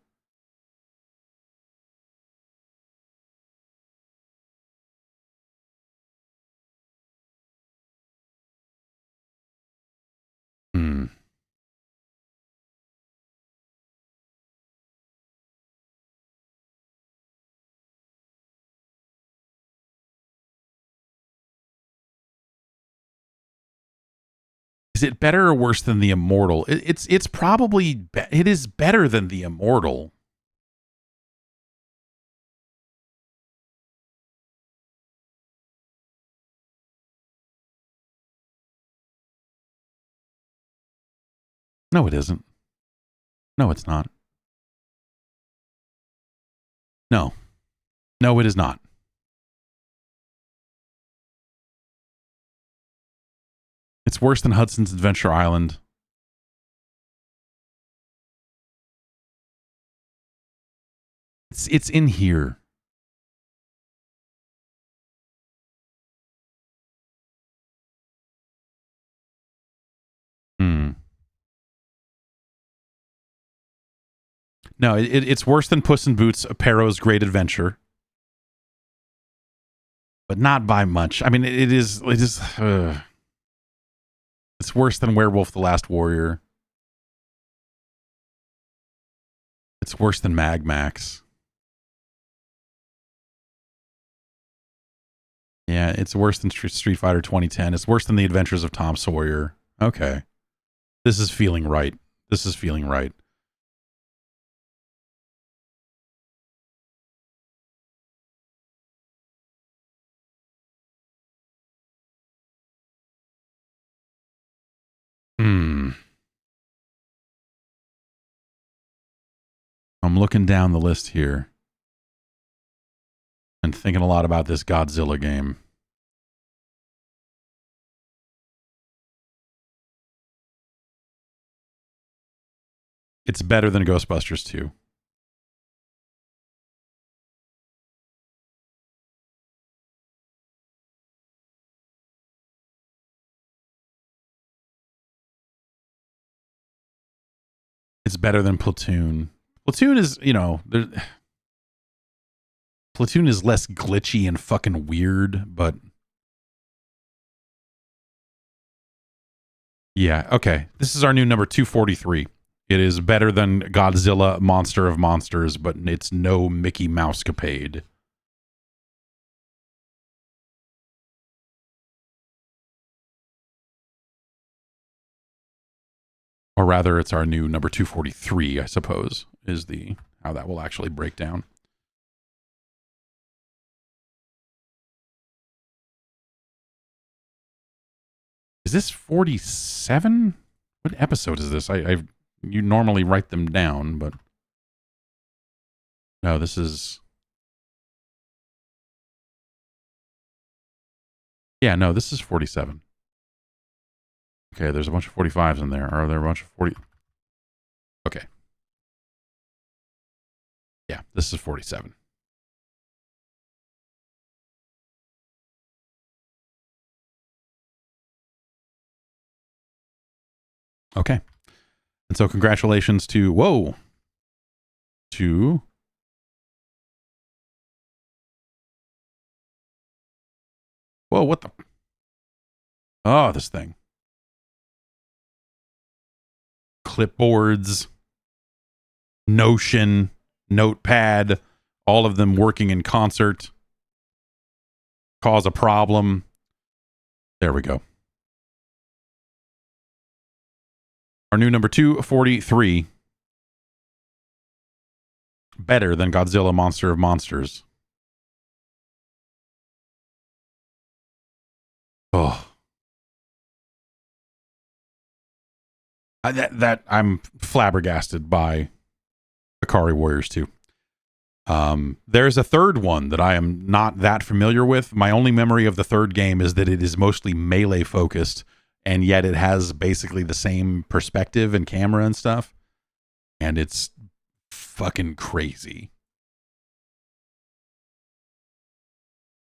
Is it better or worse than the Immortal? It's probably it is better than the Immortal. No, it isn't. No, it's not. No. No, it is not. It's worse than Hudson's Adventure Island. It's in here. No, it's worse than Puss in Boots: A Perro's Great Adventure, but not by much. I mean, it is. It's worse than Werewolf: The Last Warrior. It's worse than Mag Max. Yeah, it's worse than Street Fighter 2010. It's worse than The Adventures of Tom Sawyer. Okay. This is feeling right. This is feeling right. I'm looking down the list here and thinking a lot about this Godzilla game. It's better than Ghostbusters 2. It's better than Platoon. Platoon is, Platoon is less glitchy and fucking weird, but yeah, okay. This is our new number 243. It is better than Godzilla Monster of Monsters, but it's no Mickey Mouse-capade. Or rather, it's our new number 243, I suppose, is how that will actually break down. Is this 47? What episode is this? You normally write them down, but no, this is. Yeah, no, this is 47. Okay, there's a bunch of 45s in there. Are there a bunch of 40? Okay. Yeah, this is 47. Okay. And so congratulations to, whoa, what the, oh, this thing. Clipboards, Notion, Notepad, all of them working in concert, cause a problem. There we go. Our new number 243. Better than Godzilla Monster of Monsters. Oh. I'm flabbergasted by Ikari Warriors 2. There's a third one that I am not that familiar with. My only memory of the third game is that it is mostly melee focused, and yet it has basically the same perspective and camera and stuff. And it's fucking crazy.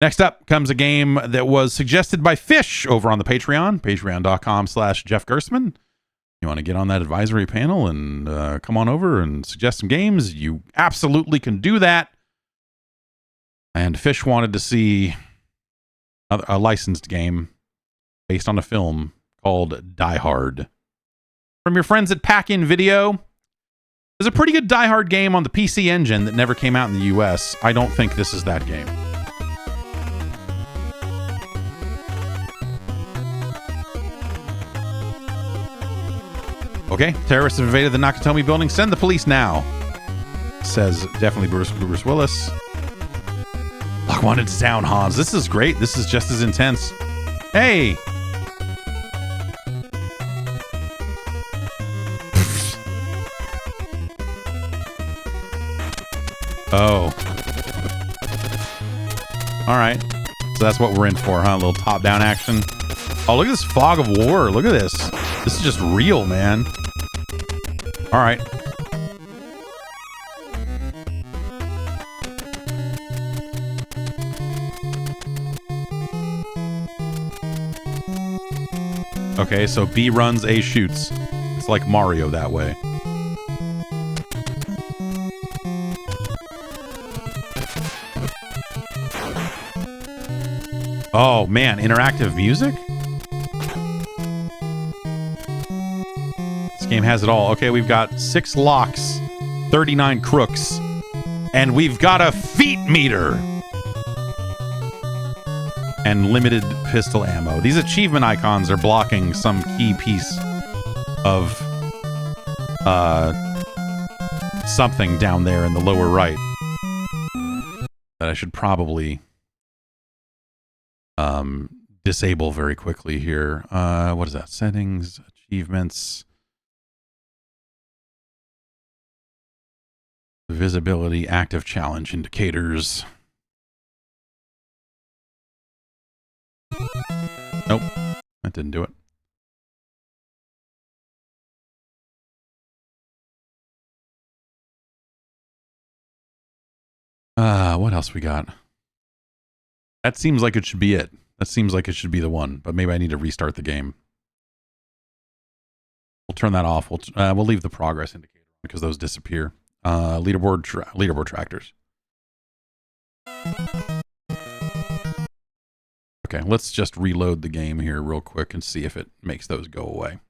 Next up comes a game that was suggested by Fish over on the Patreon, patreon.com/Jeff Gerstmann. You want to get on that advisory panel and come on over and suggest some games, you absolutely can do that. And Fish wanted to see a licensed game based on a film called Die Hard. From your friends at Pack-In Video. There's a pretty good Die Hard game on the PC Engine that never came out in the US. I don't think this is that game. Okay, terrorists have invaded the Nakatomi building. Send the police now. Says definitely Bruce Willis. Lock wanted to town, Hans. This is great. This is just as intense. Hey! Oh. Alright. So that's what we're in for, huh? A little top-down action. Oh, look at this fog of war. Look at this. This is just real, man. Alright. Okay, so B runs, A shoots. It's like Mario that way. Oh, man. Interactive music? This game has it all. Okay, we've got 6 locks, 39 crooks, and we've got a feet meter. And limited pistol ammo. These achievement icons are blocking some key piece of something down there in the lower right that I should probably disable very quickly here. What is that? Settings, achievements, visibility, active challenge indicators. Nope, that didn't do it. What else we got? That seems like it should be it. That seems like it should be the one, but maybe I need to restart the game. We'll turn that off. We'll leave the progress indicator because those disappear. Leaderboard tractors. Okay, let's just reload the game here real quick and see if it makes those go away.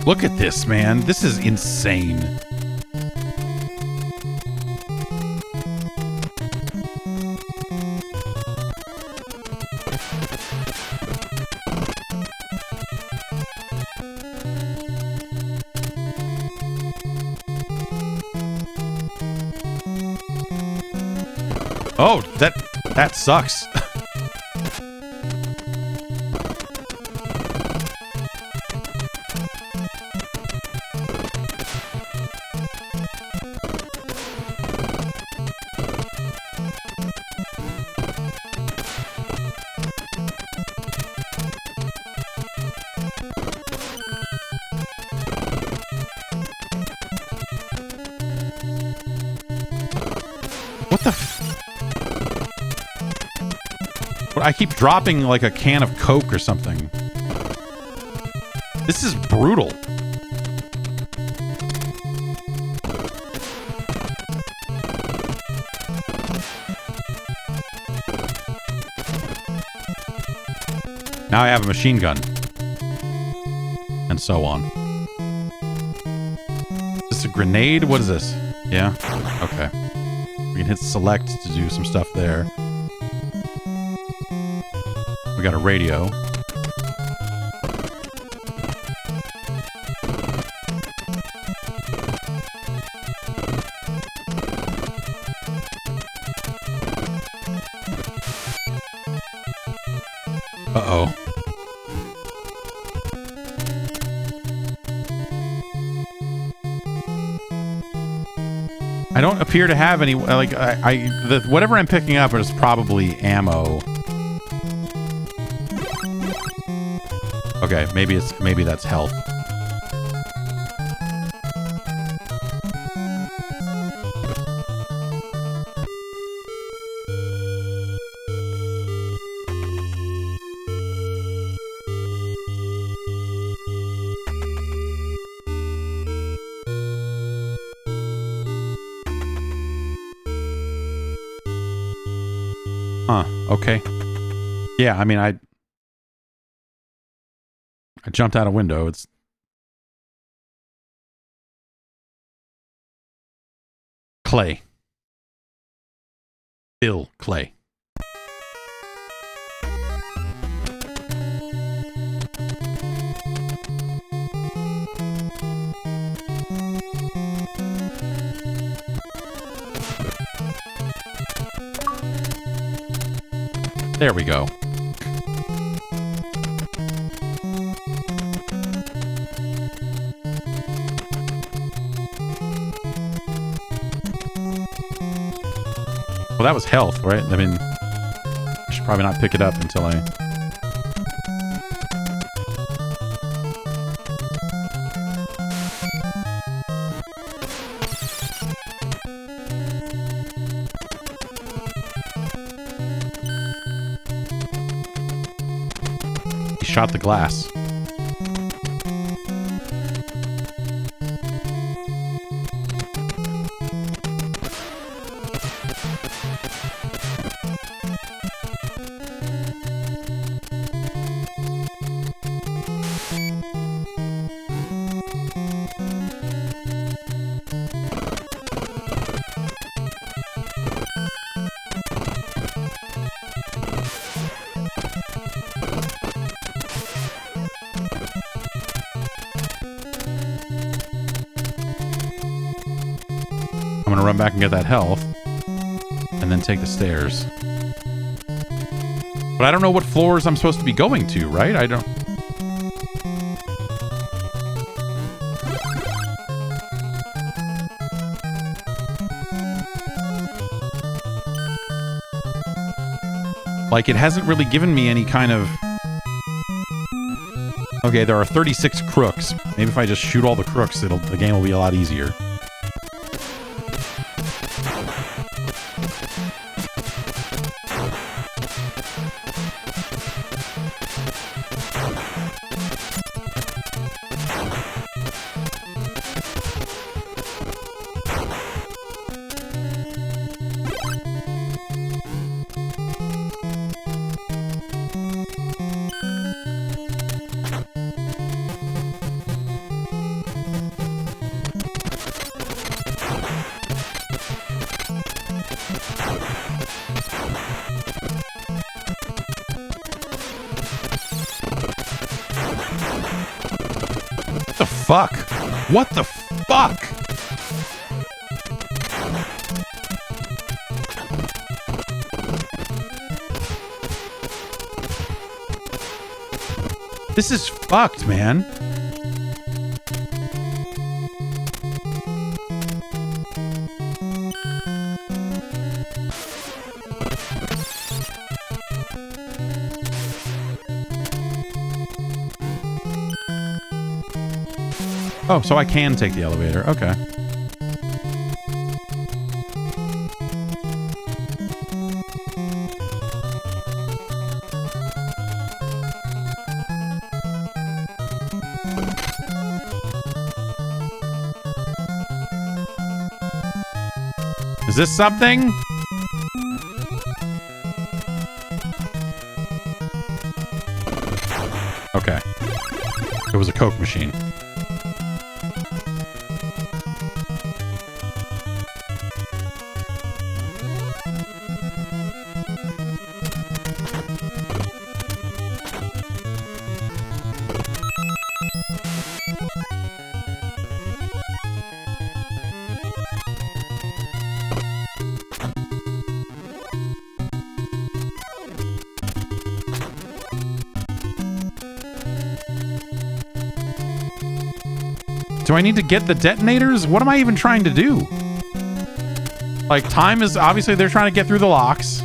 Look at this, man. This is insane. Oh, that sucks. I keep dropping like a can of Coke or something. This is brutal. Now I have a machine gun. And so on. Is this a grenade? What is this? Yeah? Okay. We can hit select to do some stuff there. We got a radio. Uh-oh. I don't appear to have any, like, whatever I'm picking up is probably ammo. Okay, maybe that's health. Huh, okay. Yeah, I mean, I jumped out a window. It's Clay. Bill Clay. There we go. Well, that was health, right? I mean, I should probably not pick it up until I... shot the glass. I'm gonna run back and get that health, and then take the stairs. But I don't know what floors I'm supposed to be going to, right? I don't... Like, it hasn't really given me any kind of... Okay, there are 36 crooks. Maybe if I just shoot all the crooks, the game will be a lot easier. Fuck? What the fuck? This is fucked, man. Oh, so I can take the elevator. Okay. Is this something? Okay. It was a Coke machine. Do I need to get the detonators? What am I even trying to do? Like, time is... Obviously, they're trying to get through the locks.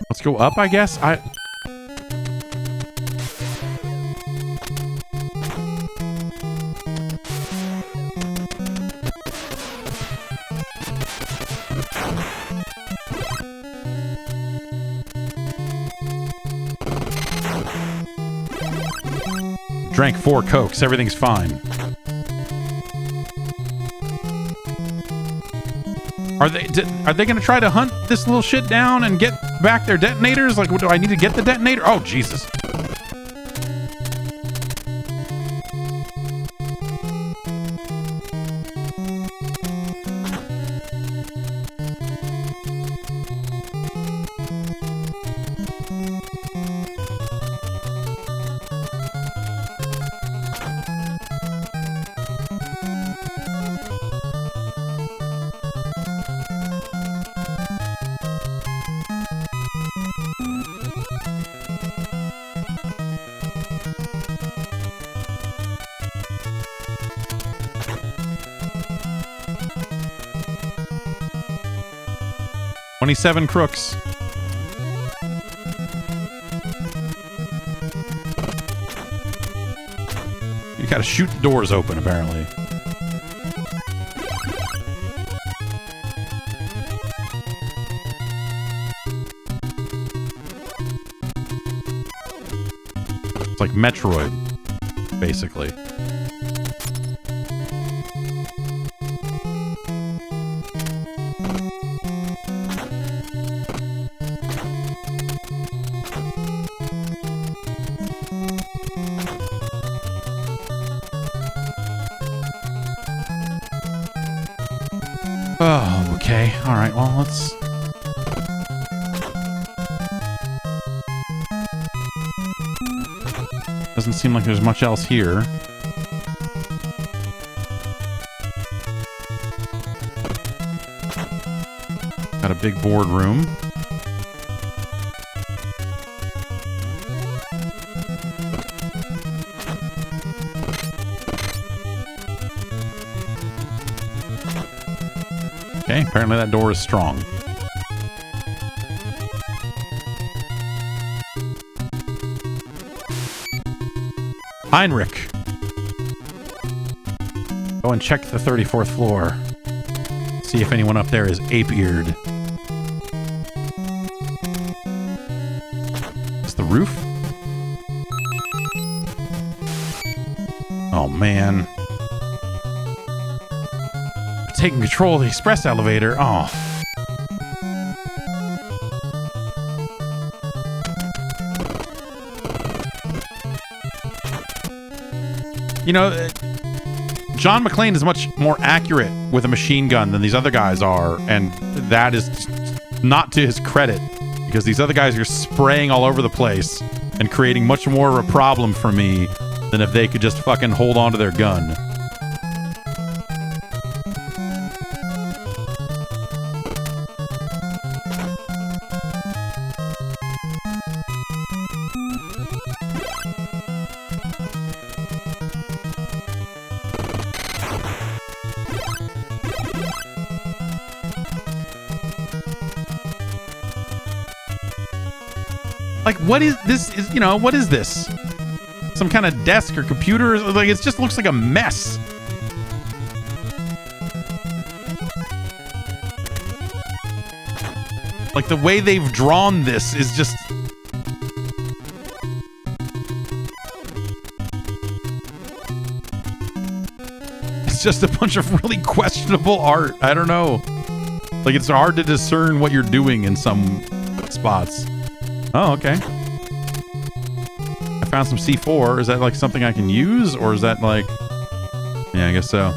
Let's go up, I guess. Drank 4 Cokes. Everything's fine. Are they going to try to hunt this little shit down and get back their detonators? Like, do I need to get the detonator? Oh, Jesus. 27 crooks. You gotta shoot the doors open, apparently. It's like Metroid, basically. Oh, okay. All right. Well, let's... Doesn't seem like there's much else here. Got a big boardroom. Okay, apparently that door is strong. Heinrich. Go and check the 34th floor. See if anyone up there is ape-eared. Is the roof? Oh, man. Taking control of the express elevator. Oh. You know, John McClane is much more accurate with a machine gun than these other guys are, and that is not to his credit, because these other guys are spraying all over the place and creating much more of a problem for me than if they could just fucking hold on to their gun. Like, what is this? You know, what is this? Some kind of desk or computer? Like, it just looks like a mess. Like, the way they've drawn this is just... It's just a bunch of really questionable art. I don't know. Like, it's hard to discern what you're doing in some spots. Oh, okay. I found some C4. Is that like something I can use? Or is that like... Yeah, I guess so.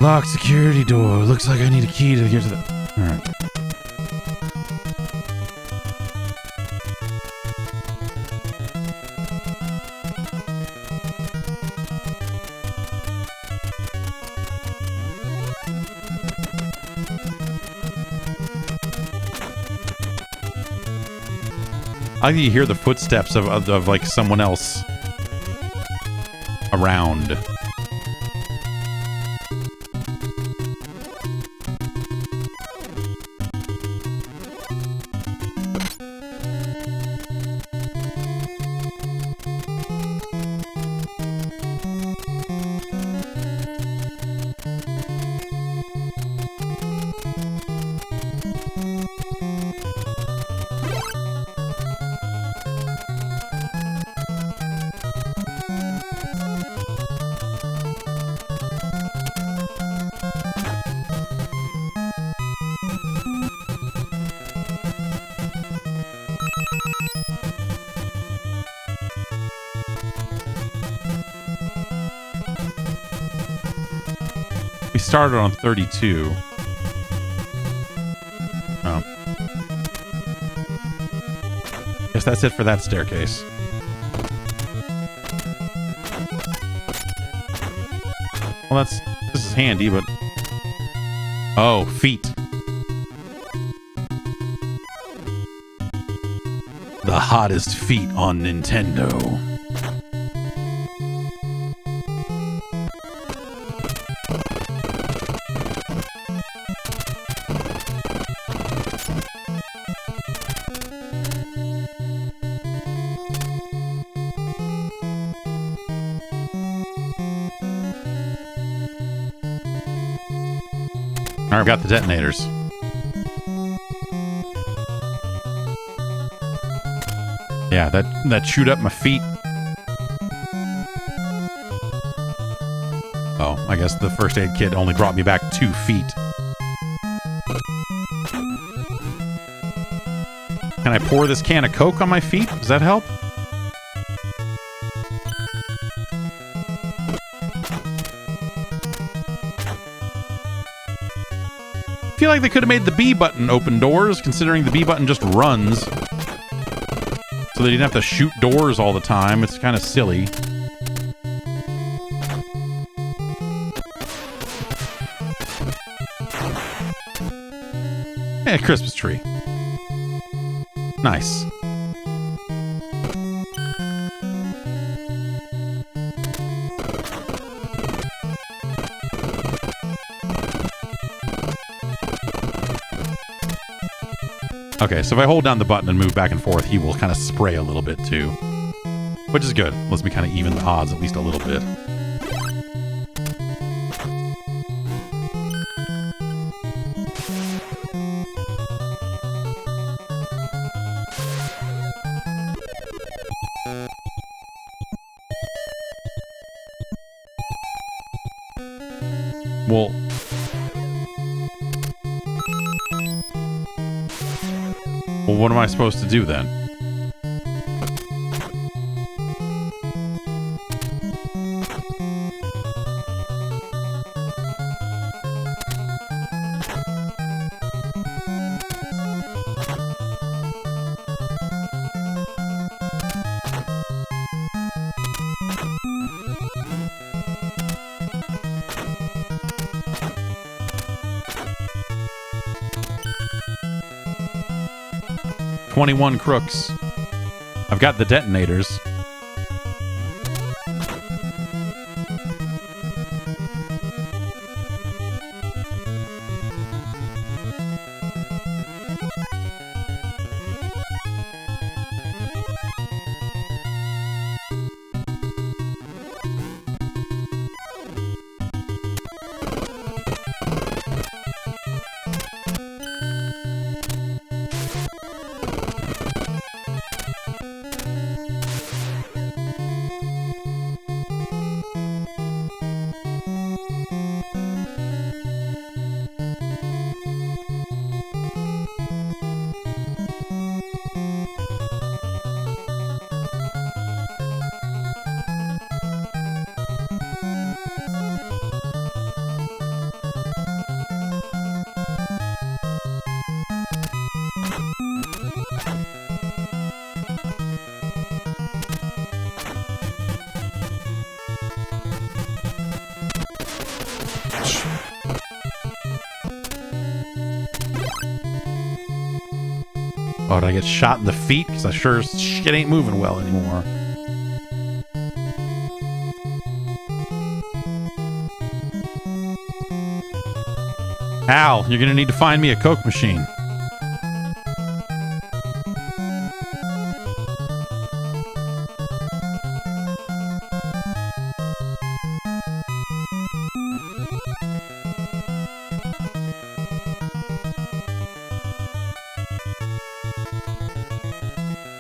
Locked security door. Looks like I need a key to get to the... Alright. I think you hear the footsteps of like someone else around. Started on 32. Oh. Guess that's it for that staircase. Well, this is handy, but... Oh, feet. The hottest feet on Nintendo. All right, I've got the detonators. Yeah, that chewed up my feet. Oh, I guess the first aid kit only brought me back 2 feet. Can I pour this can of Coke on my feet? Does that help? I feel like they could have made the B button open doors, considering the B button just runs. So they didn't have to shoot doors all the time. It's kind of silly. Hey, Christmas tree. Nice. Okay, so if I hold down the button and move back and forth, he will kind of spray a little bit too. Which is good. Lets me kind of even the odds at least a little bit. Well, what am I supposed to do then? "21 crooks. I've got the detonators. Oh, did I get shot in the feet? Because I sure as shit ain't moving well anymore. Al, you're gonna need to find me a Coke machine.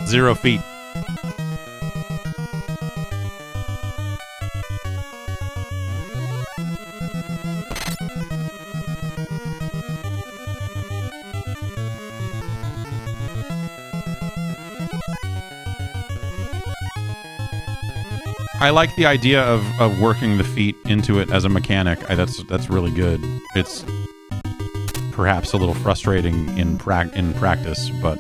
Zero feet. I like the idea of working the feet into it as a mechanic. That's really good. It's perhaps a little frustrating in practice, but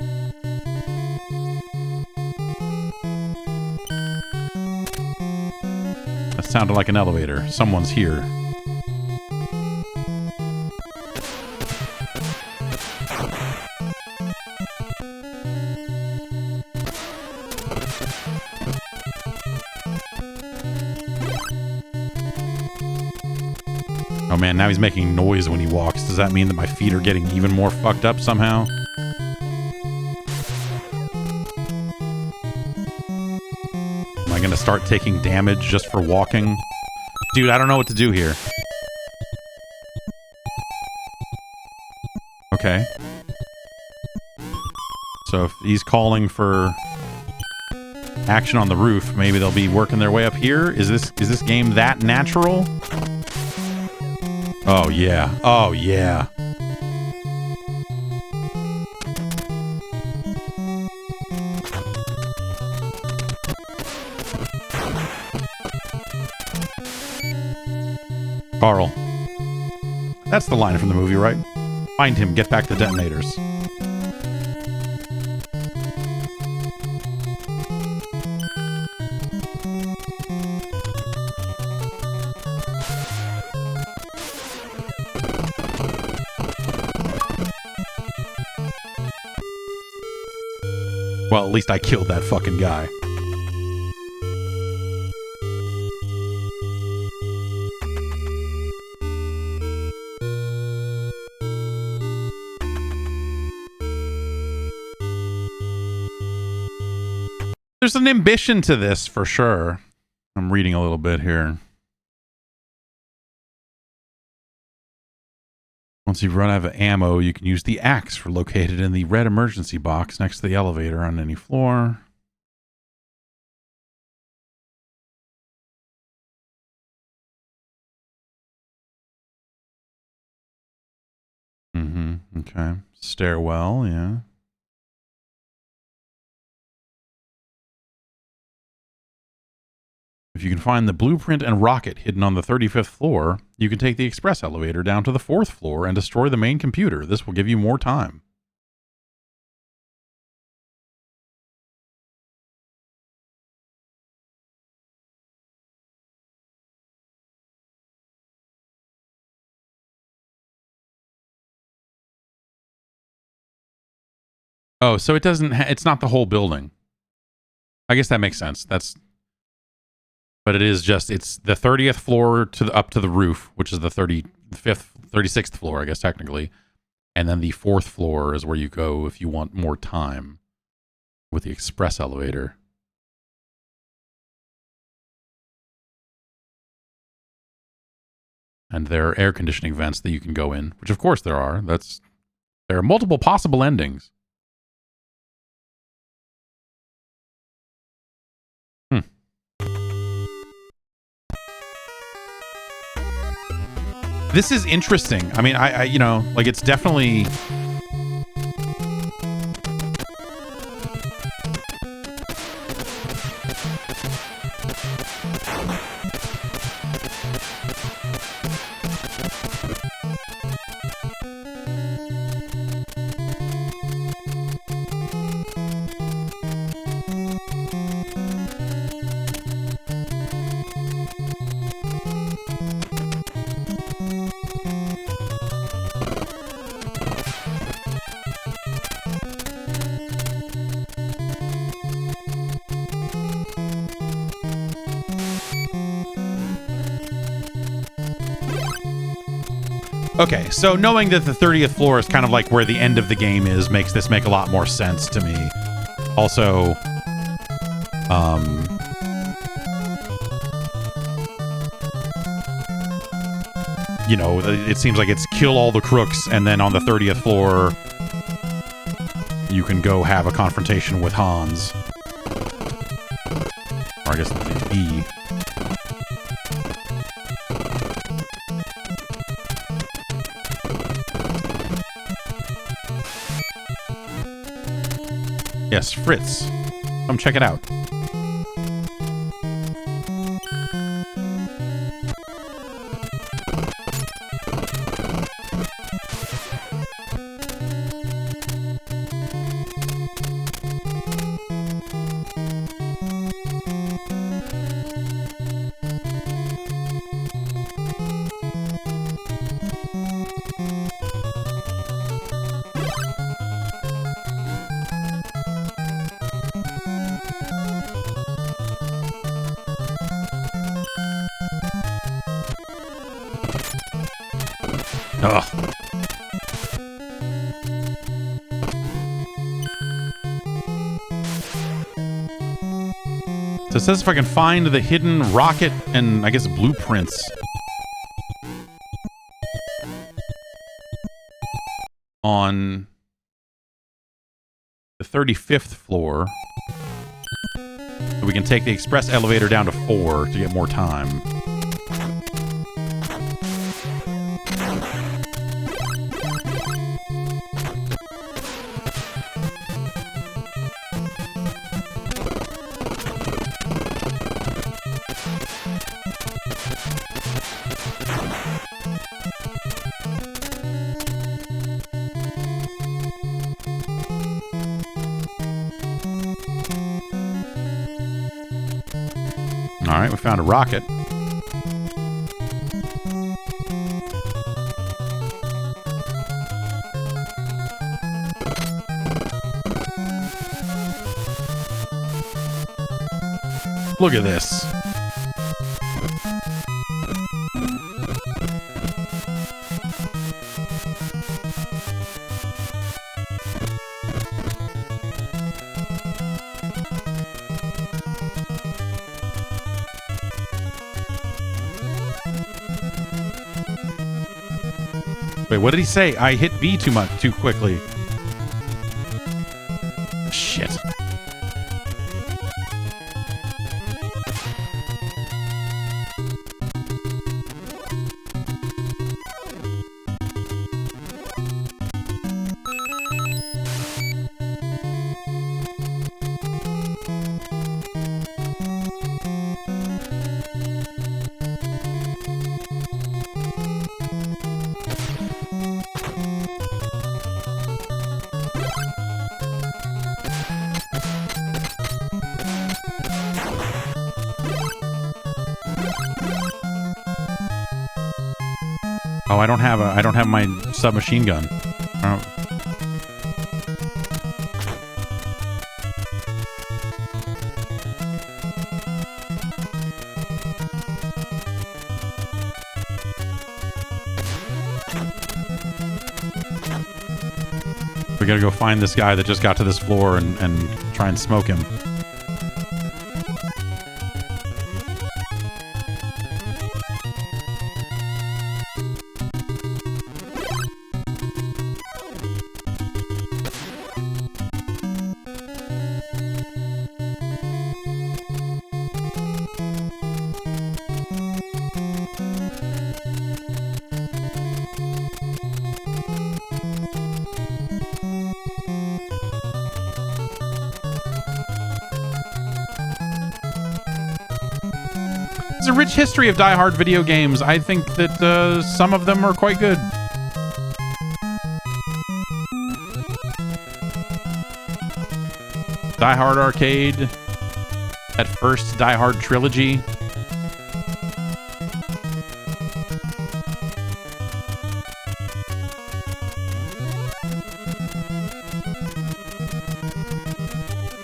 that sounded like an elevator. Someone's here. Oh man, now he's making noise when he walks. Does that mean that my feet are getting even more fucked up somehow? Am I gonna start taking damage just for walking? Dude, I don't know what to do here. Okay. So if he's calling for action on the roof, maybe they'll be working their way up here. Is this game that natural? Oh yeah. Oh yeah. Carl. That's the line from the movie, right? Find him, get back the detonators. Well, at least I killed that fucking guy. There's an ambition to this, for sure. I'm reading a little bit here. Once you run out of ammo, you can use the axe located in the red emergency box next to the elevator on any floor. Okay. Stairwell, yeah. If you can find the blueprint and rocket hidden on the 35th floor, you can take the express elevator down to the 4th floor and destroy the main computer. This will give you more time. Oh, so it doesn't it's not the whole building. I guess that makes sense. But it is just, it's the 30th floor up to the roof, which is the 35th, 36th floor, I guess, technically. And then the 4th floor is where you go if you want more time with the express elevator. And there are air conditioning vents that you can go in, which of course there are. There are multiple possible endings. This is interesting. I mean, I you know, like, it's definitely... Okay, so knowing that the 30th floor is kind of like where the end of the game is makes this make a lot more sense to me. Also, you know, it seems like it's kill all the crooks, and then on the 30th floor, you can go have a confrontation with Hans. Or I guess it's E. Yes, Fritz. Come check it out. Ugh. So it says if I can find the hidden rocket and, I guess, blueprints on the 35th floor, we can take the express elevator down to 4 to get more time. All right, we found a rocket. Look at this. Wait, what did he say? I hit B too quickly. Shit. Oh, I don't have my submachine gun. We gotta go find this guy that just got to this floor and try and smoke him. It's a rich history of Die Hard video games. I think that some of them are quite good. Die Hard Arcade. That first Die Hard trilogy.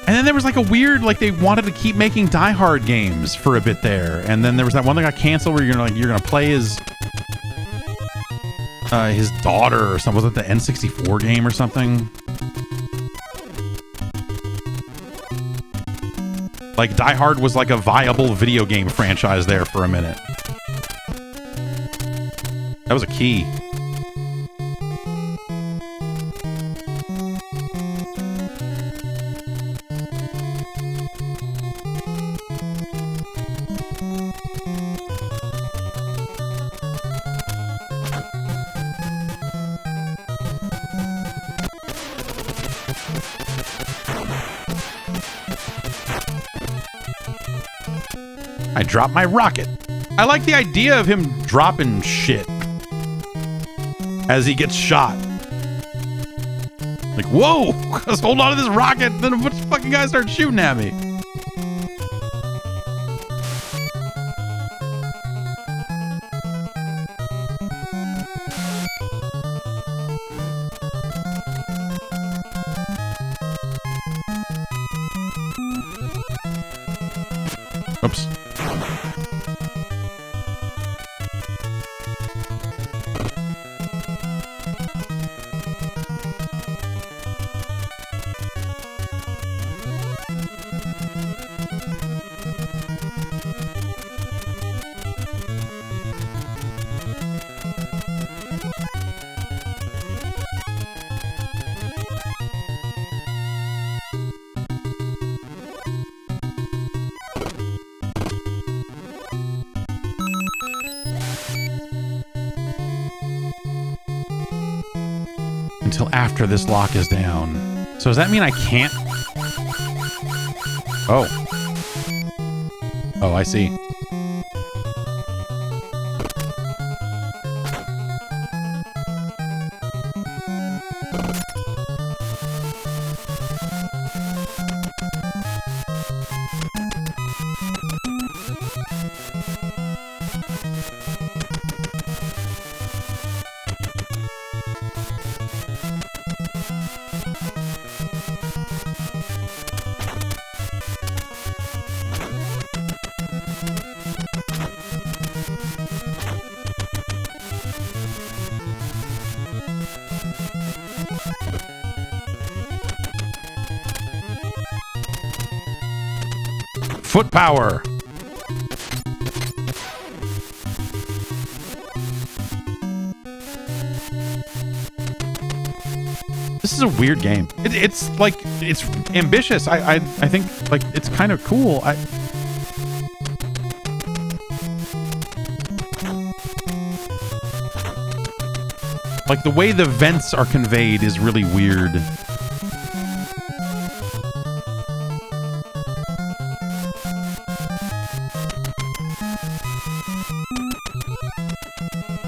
And then there was like a weird, like they wanted to keep making Die Hard games for a bit there, and then there was that one that got canceled where you're gonna play his daughter or something. Was it the N64 game or something? Like Die Hard was like a viable video game franchise there for a minute. That was a key. I dropped my rocket. I like the idea of him dropping shit as he gets shot. Like, whoa, let's hold on to this rocket. Then a bunch of fucking guys start shooting at me. Oops. Until after this lock is down. So does that mean I can't? Oh. Oh, I see. Foot power. This is a weird game. It's like, it's ambitious. I think like it's kind of cool. Like the way the vents are conveyed is really weird.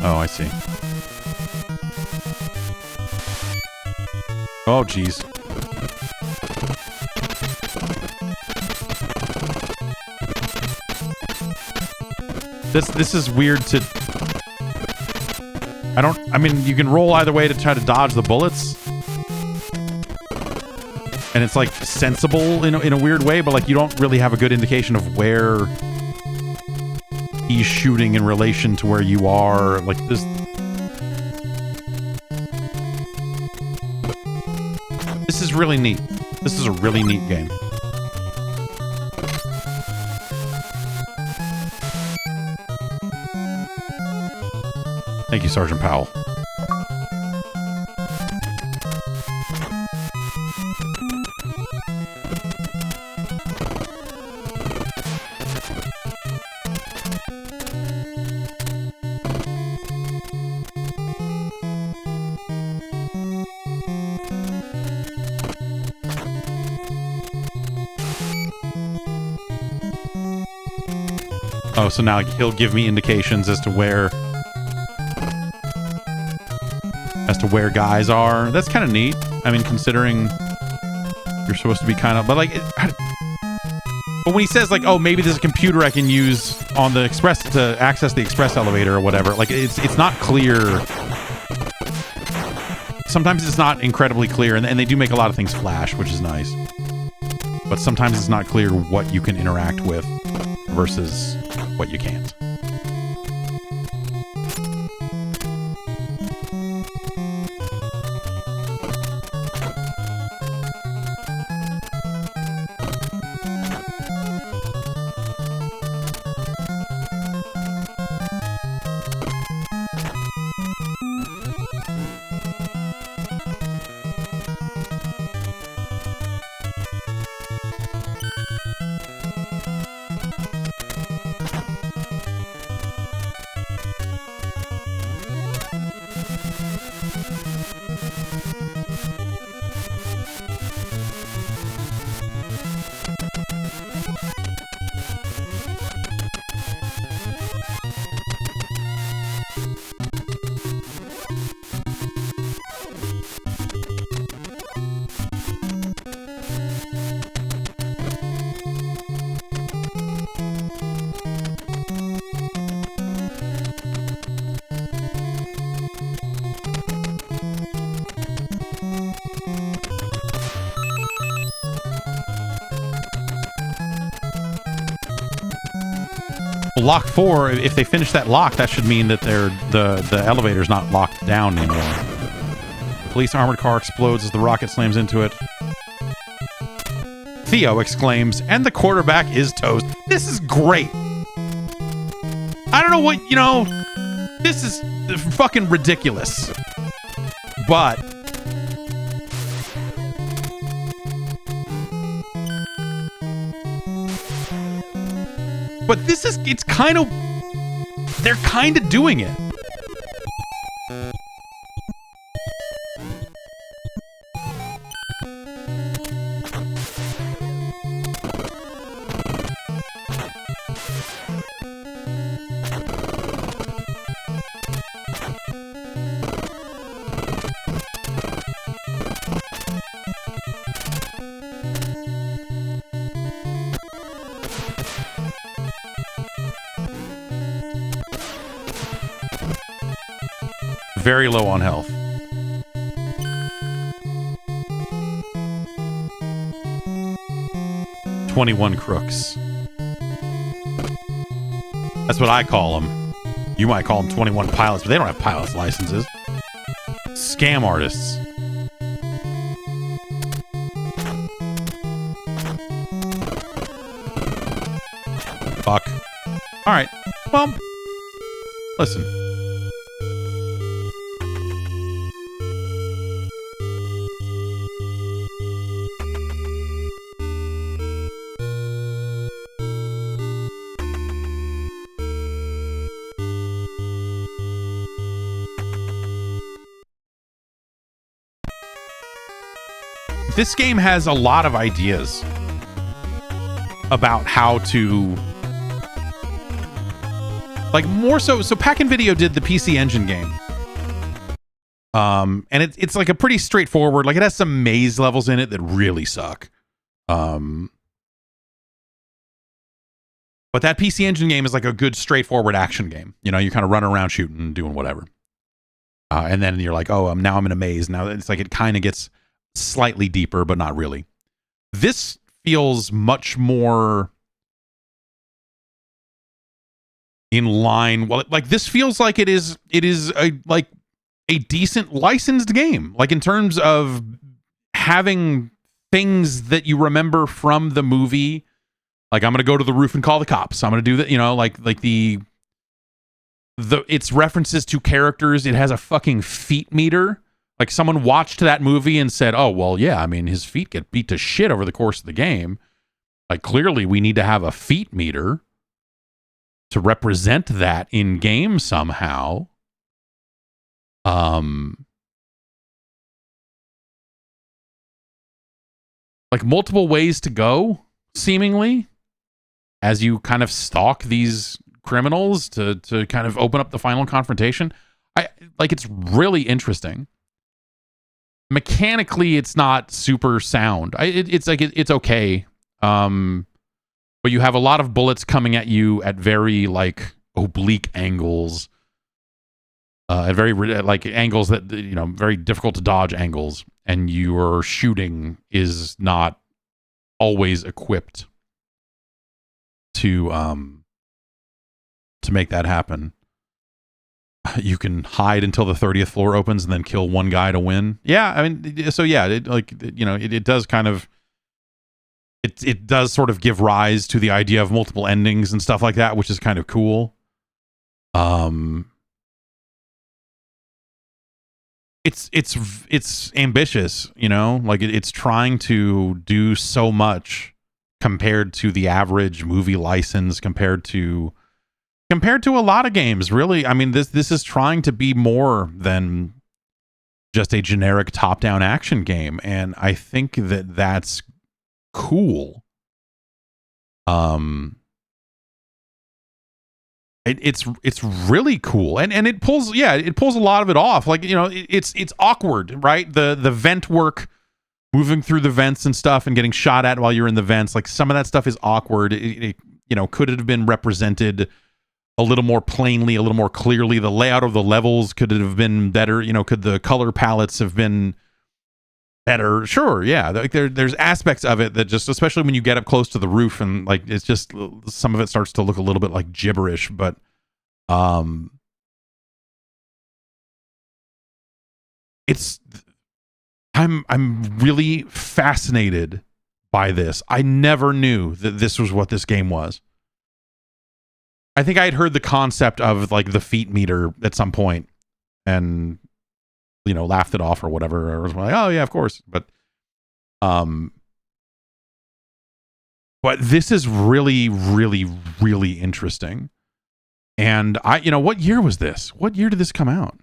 Oh, I see. Oh, geez. This is weird to... I mean, you can roll either way to try to dodge the bullets. And it's, like, sensible in a weird way, but, like, you don't really have a good indication of where he's shooting in relation to where you are. Like, this... This is really neat. This is a really neat game. Thank you, Sergeant Powell. Oh, so now he'll give me indications as to where guys are. That's kind of neat. I mean, considering you're supposed to be kind of, but like, but when he says like, oh, maybe there's a computer I can use on the express to access the express elevator or whatever, like it's not clear. Sometimes it's not incredibly clear, and they do make a lot of things flash, which is nice. But sometimes it's not clear what you can interact with versus what you can't. Lock 4, if they finish that lock, that should mean that the elevator's not locked down anymore. The police armored car explodes as the rocket slams into it. Theo exclaims, and the quarterback is toast. This is great. I don't know what, this is fucking ridiculous. But they're kind of doing it. Very low on health. "21 crooks." That's what I call them. You might call them 21 pilots, but they don't have pilot's licenses. Scam artists. Fuck. All right. Well, listen. This game has a lot of ideas about how to, like, more so. So Pack and Video did the PC Engine game, and it's like a pretty straightforward. Like, it has some maze levels in it that really suck. But that PC Engine game is like a good straightforward action game. You kind of run around shooting and doing whatever, and then you're like, oh, now I'm in a maze. Now it's like it kind of gets slightly deeper, but not really. This feels much more in line. Well, like, this feels like it is a decent licensed game, like in terms of having things that you remember from the movie. Like, I'm gonna go to the roof and call the cops. I'm gonna do that. Like the its references to characters. It has a fucking feet meter. Like, someone watched that movie and said, oh, well, yeah, I mean, his feet get beat to shit over the course of the game. Like, clearly we need to have a feet meter to represent that in game somehow. Like, multiple ways to go, seemingly, as you kind of stalk these criminals to kind of open up the final confrontation. It's really interesting. Mechanically, it's not super sound. It's okay. But you have a lot of bullets coming at you at very, like, oblique angles, at very, like, angles that, very difficult to dodge angles, and your shooting is not always equipped to make that happen. You can hide until the 30th floor opens and then kill one guy to win. Yeah, I mean, so yeah, it does kind of, it does sort of give rise to the idea of multiple endings and stuff like that, which is kind of cool. It's ambitious, like it's trying to do so much compared to the average movie license, compared to a lot of games, really. I mean, this is trying to be more than just a generic top-down action game, and I think that that's cool. It's really cool, and it pulls a lot of it off. Like, it's awkward, right? The vent work, moving through the vents and stuff, and getting shot at while you're in the vents. Like, some of that stuff is awkward. Could it have been represented a little more plainly, a little more clearly? The layout of the levels, could it have been better? Could the color palettes have been better? Sure, yeah. Like, there's aspects of it that just, especially when you get up close to the roof, and like, it's just, some of it starts to look a little bit like gibberish. But I'm really fascinated by this. I never knew that this was what this game was. I think I had heard the concept of like the feet meter at some point and, you know, laughed it off or whatever. Or was like, oh yeah, of course. But this is really, really, really interesting. And what year was this? What year did this come out?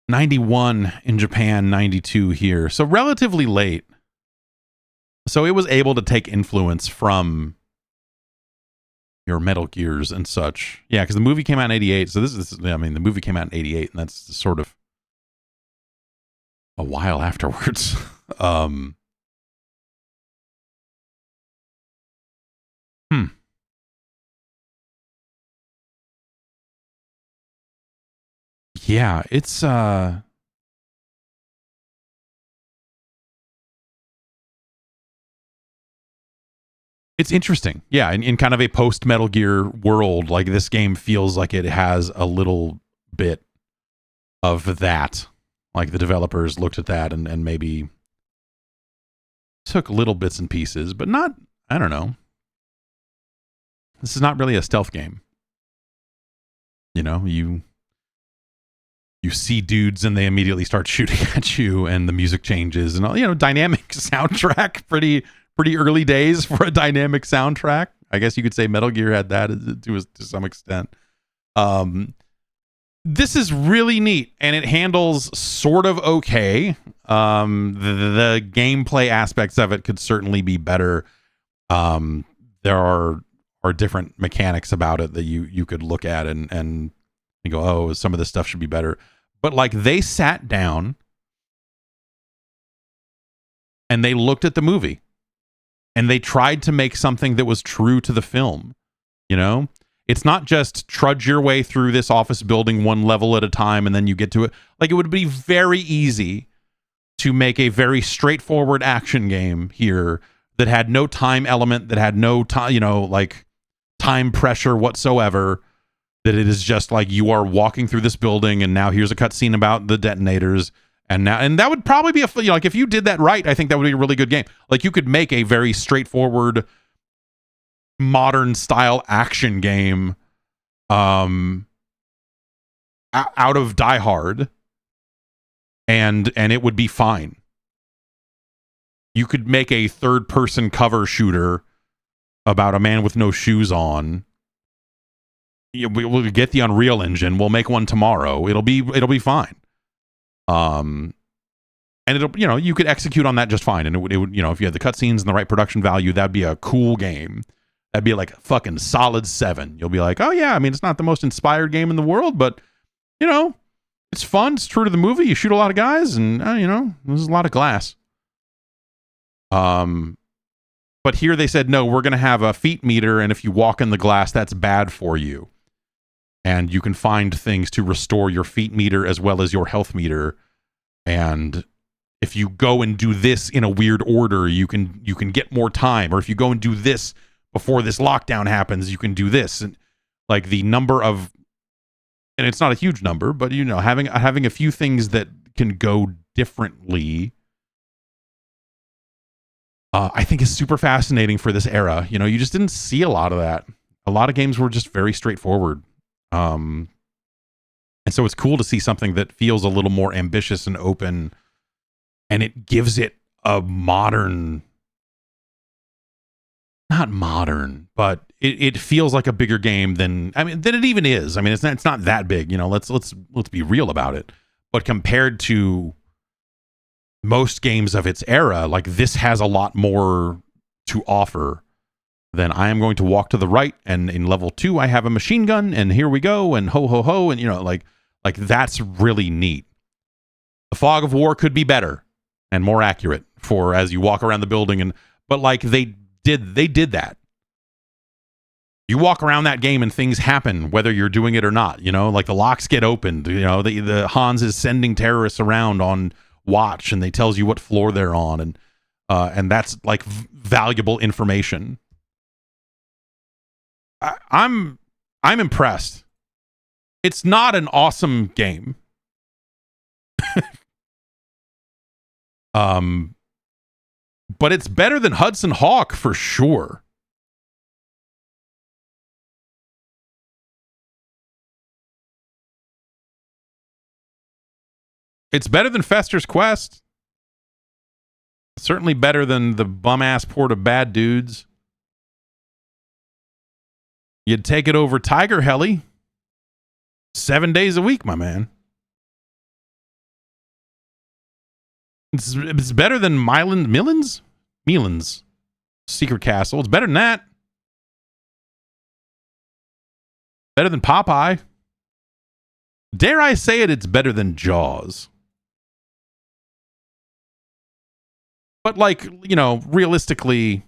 91 in Japan, 92 here. So relatively late. So it was able to take influence from your Metal Gears and such. Yeah, because the movie came out in 88. So the movie came out in 88, and that's sort of a while afterwards. Yeah, it's interesting. Yeah, in kind of a post Metal Gear world, like this game feels like it has a little bit of that. Like the developers looked at that and maybe took little bits and pieces, but not, I don't know. This is not really a stealth game. You know, you see dudes and they immediately start shooting at you and the music changes and all, dynamic soundtrack, pretty early days for a dynamic soundtrack. I guess you could say Metal Gear had that to some extent. This is really neat and it handles sort of okay. The gameplay aspects of it could certainly be better. There are different mechanics about it that you could look at and you go, oh, some of this stuff should be better. But like they sat down and they looked at the movie and they tried to make something that was true to the film. You know, it's not just trudge your way through this office building one level at a time and then you get to it. Like it would be very easy to make a very straightforward action game here that had no time element, that had no time, like time pressure whatsoever. That it is just like you are walking through this building and now here's a cutscene about the detonators and that would probably be like if you did that right, I think that would be a really good game. Like you could make a very straightforward modern style action game out of Die Hard and it would be fine. You could make a third person cover shooter about a man with no shoes on. We'll get the Unreal Engine. We'll make one tomorrow. It'll be fine. And it'll, you could execute on that just fine. And it would, if you had the cutscenes and the right production value, that'd be a cool game. That'd be like a fucking solid 7. You'll be like, oh yeah, I mean, it's not the most inspired game in the world, but it's fun. It's true to the movie. You shoot a lot of guys, and there's a lot of glass. But here they said, no, we're going to have a feet meter, and if you walk in the glass, that's bad for you. And you can find things to restore your feet meter as well as your health meter. And if you go and do this in a weird order, you can get more time. Or if you go and do this before this lockdown happens, you can do this. And like the number of, and it's not a huge number, but having a few things that can go differently, I think is super fascinating for this era. You just didn't see a lot of that. A lot of games were just very straightforward. And so it's cool to see something that feels a little more ambitious and open, and it gives it a modern, not modern, but it feels like a bigger game than it even is. I mean, it's not that big, let's be real about it. But compared to most games of its era, like this has a lot more to offer. Then I am going to walk to the right, and in level 2 I have a machine gun, and here we go, and ho ho ho, and like that's really neat. The fog of war could be better and more accurate for as you walk around the building, but like they did that. You walk around that game and things happen whether you're doing it or not. Like the locks get opened. The Hans is sending terrorists around on watch, and they tells you what floor they're on, and that's like valuable information. I'm impressed. It's not an awesome game. But it's better than Hudson Hawk for sure. It's better than Fester's Quest. Certainly better than the bum-ass port of Bad Dudes. You'd take it over Tiger Heli 7 days a week, my man. It's better than Milan's Secret Castle. It's better than that. Better than Popeye. Dare I say it, it's better than Jaws. But like, you know, realistically,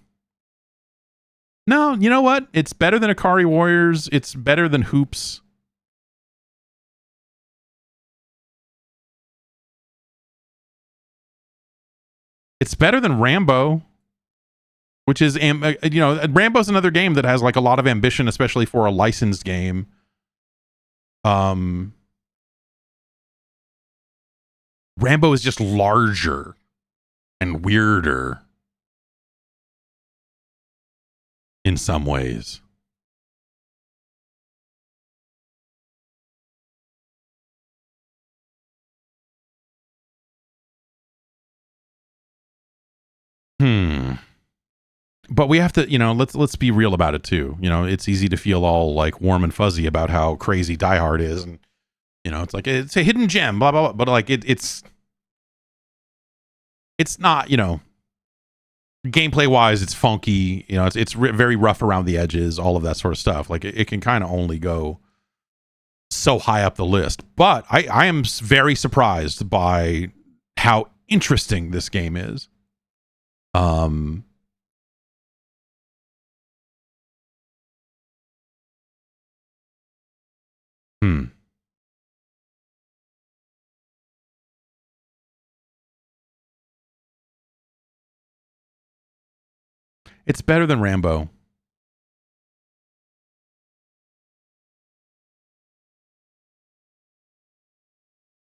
no, you know what? It's better than Ikari Warriors. It's better than Hoops. It's better than Rambo, which is, you know, Rambo's another game that has like a lot of ambition, especially for a licensed game. Rambo is just larger and weirder in some ways. But we have to, you know, let's be real about it too. You know, it's easy to feel all like warm and fuzzy about how crazy Die Hard is, and you know, it's like it's a hidden gem, blah blah blah. But like it's not, you know, gameplay wise, it's funky. You know, it's very rough around the edges, all of that sort of stuff. Like it can kind of only go so high up the list. But I am very surprised by how interesting this game is. It's better than Rambo.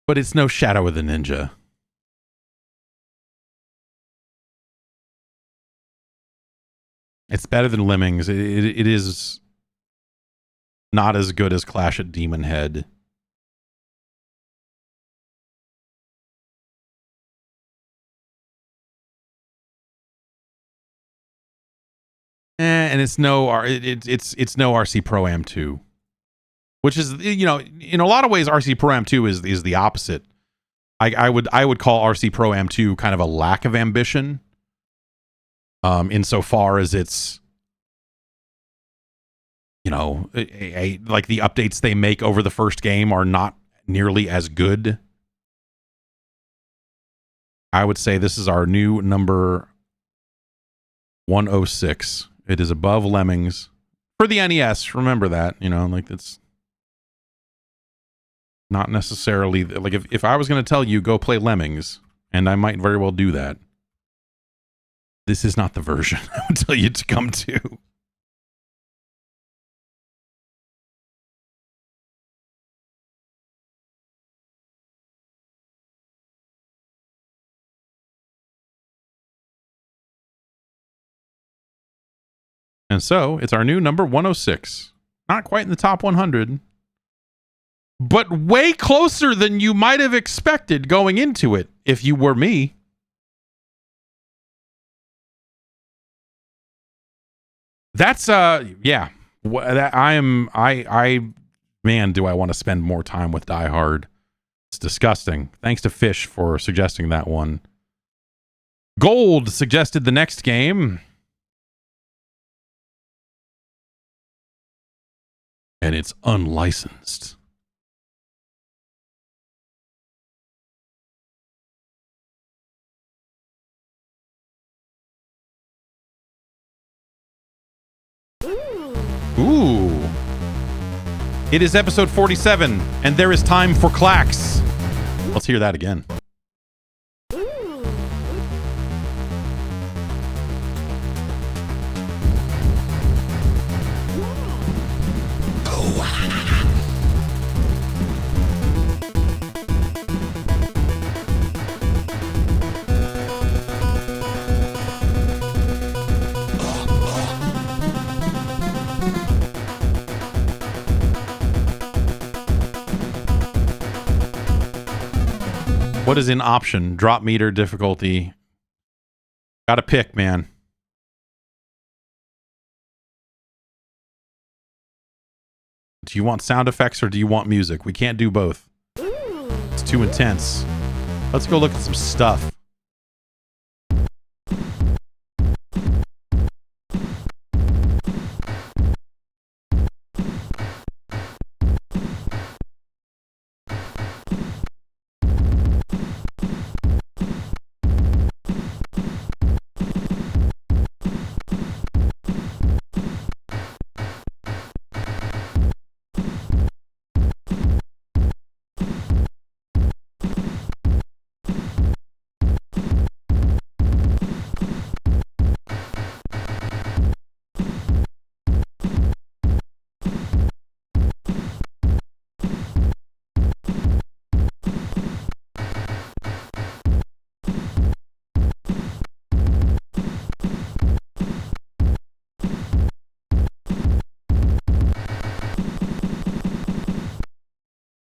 But it's no Shadow of the Ninja. It's better than Lemmings. It is not as good as Clash at Demon Head. And it's no RC Pro Am 2, which is, you know, in a lot of ways RC Pro Am 2 is the opposite. I would call RC Pro Am 2 kind of a lack of ambition, insofar as it's, you know, like the updates they make over the first game are not nearly as good. I would say this is our new number 106. It is above Lemmings for the NES. Remember that, you know, like it's not necessarily like if I was going to tell you go play Lemmings, and I might very well do that, this is not the version I would tell you to come to. And so it's our new number 106. Not quite in the top 100, but way closer than you might have expected going into it if you were me. That's yeah. Man, do I want to spend more time with Die Hard. It's disgusting. Thanks to Fish for suggesting that one. Gold suggested the next game. And it's unlicensed. Ooh. It is episode 47, and there is time for Klax. Let's hear that again. What is in option? Drop meter, difficulty. Gotta pick, man. Do you want sound effects or do you want music? We can't do both. It's too intense. Let's go look at some stuff.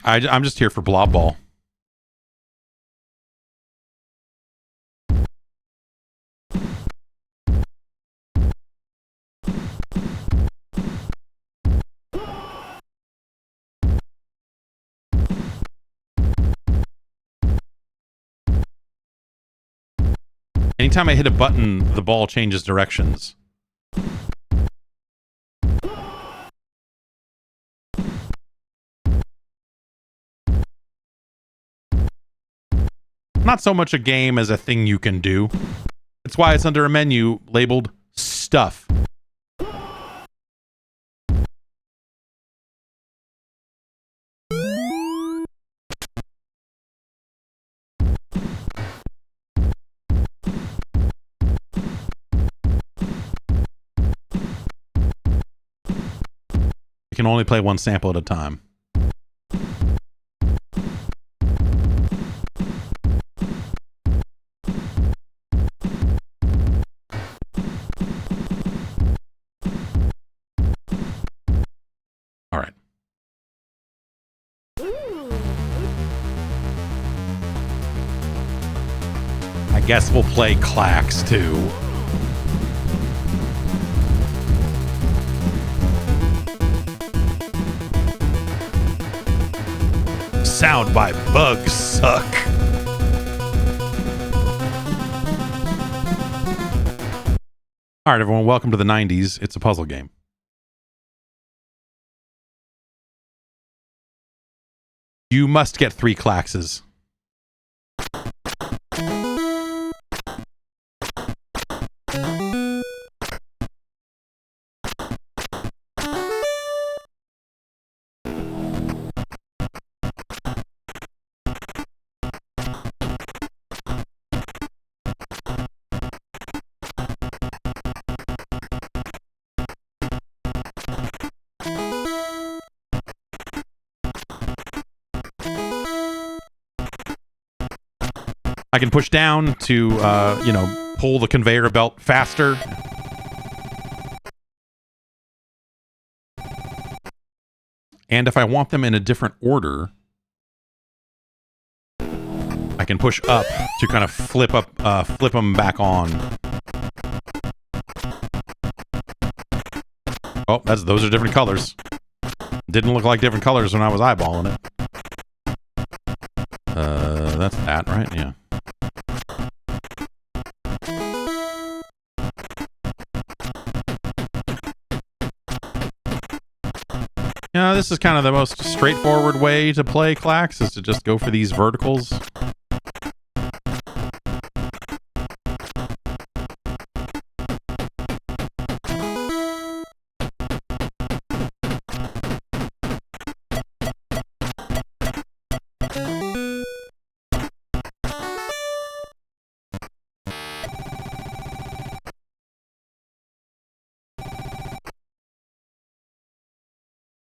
I'm just here for Blob Ball. Anytime I hit a button, the ball changes directions. Not so much a game as a thing you can do. It's why it's under a menu labeled Stuff. You can only play one sample at a time. All right. I guess we'll play Klax too. Sound by bugs suck. All right, everyone, welcome to the 90s. It's a puzzle game. You must get 3 Klaxes. I can push down to, pull the conveyor belt faster. And if I want them in a different order, I can push up to kind of flip them back on. Oh, those are different colors. Didn't look like different colors when I was eyeballing it. That's that, right? Yeah. Yeah, this is kind of the most straightforward way to play Klax, is to just go for these verticals.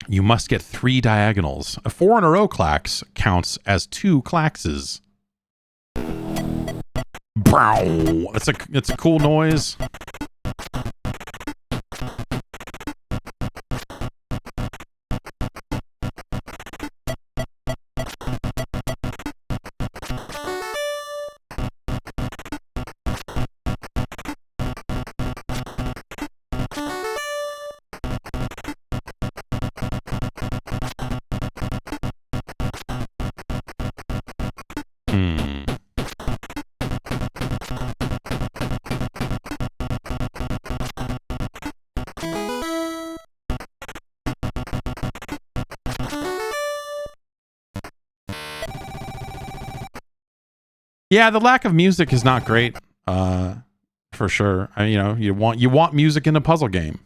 You must get 3 diagonals. A 4 in a row Klax counts as 2 Klaxes. Brow. It's a cool noise. Yeah, the lack of music is not great, for sure. You want music in a puzzle game.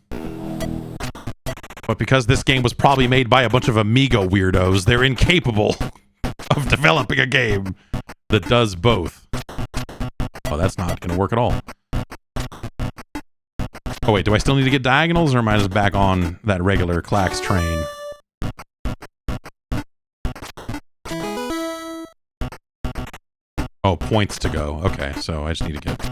But because this game was probably made by a bunch of Amiga weirdos, they're incapable of developing a game that does both. Oh, that's not going to work at all. Oh, wait, do I still need to get diagonals, or am I just back on that regular Klax train? Oh, points to go. Okay, so I just need to get...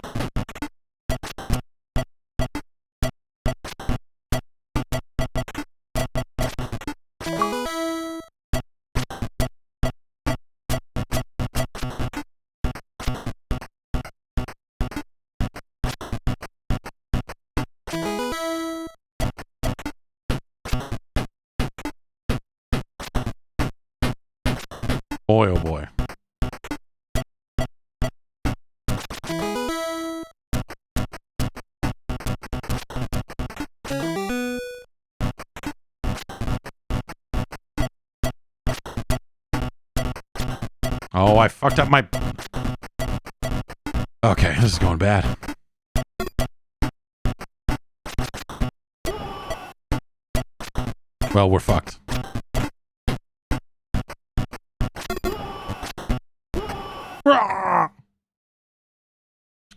Boy, oh boy. Oh, I fucked up my... Okay, this is going bad. Well, we're fucked.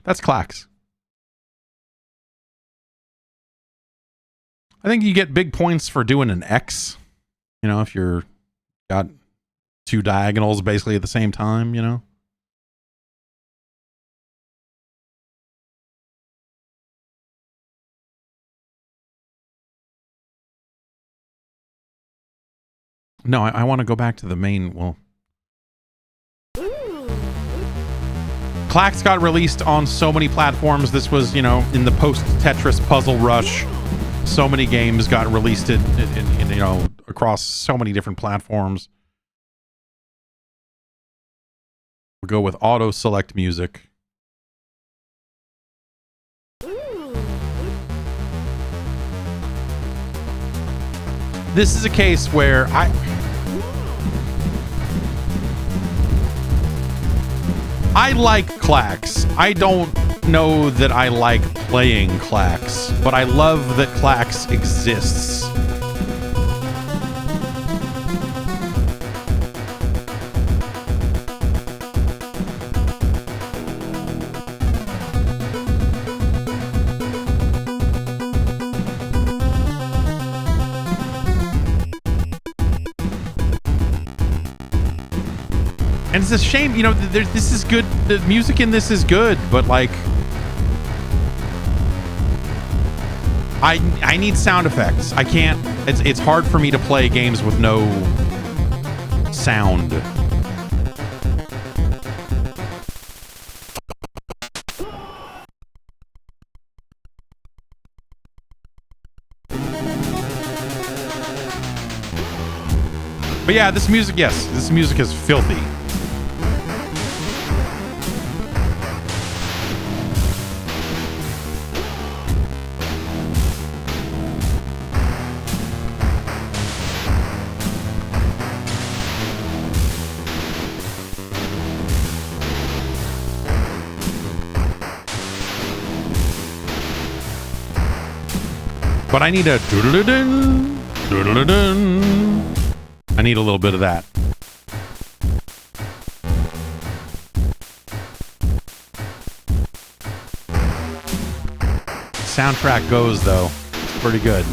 That's Klax. I think you get big points for doing an X. You know, if you're got two diagonals basically at the same time, you know? No, I want to go back to the main, well... Klax got released on so many platforms. This was, you know, in the post-Tetris puzzle rush. So many games got released in, you know, across so many different platforms. We'll go with auto-select music. This is a case where I like Klax. I don't know that I like playing Klax, but I love that Klax exists. And it's a shame, you know, this is good. The music in this is good, but like, I need sound effects. I can't. It's hard for me to play games with no sound. But yeah, this music, yes, this music is filthy. But I need a doodle-doo-doo, doodle-doo-doo. I need a little bit of that. Soundtrack goes though. It's pretty good.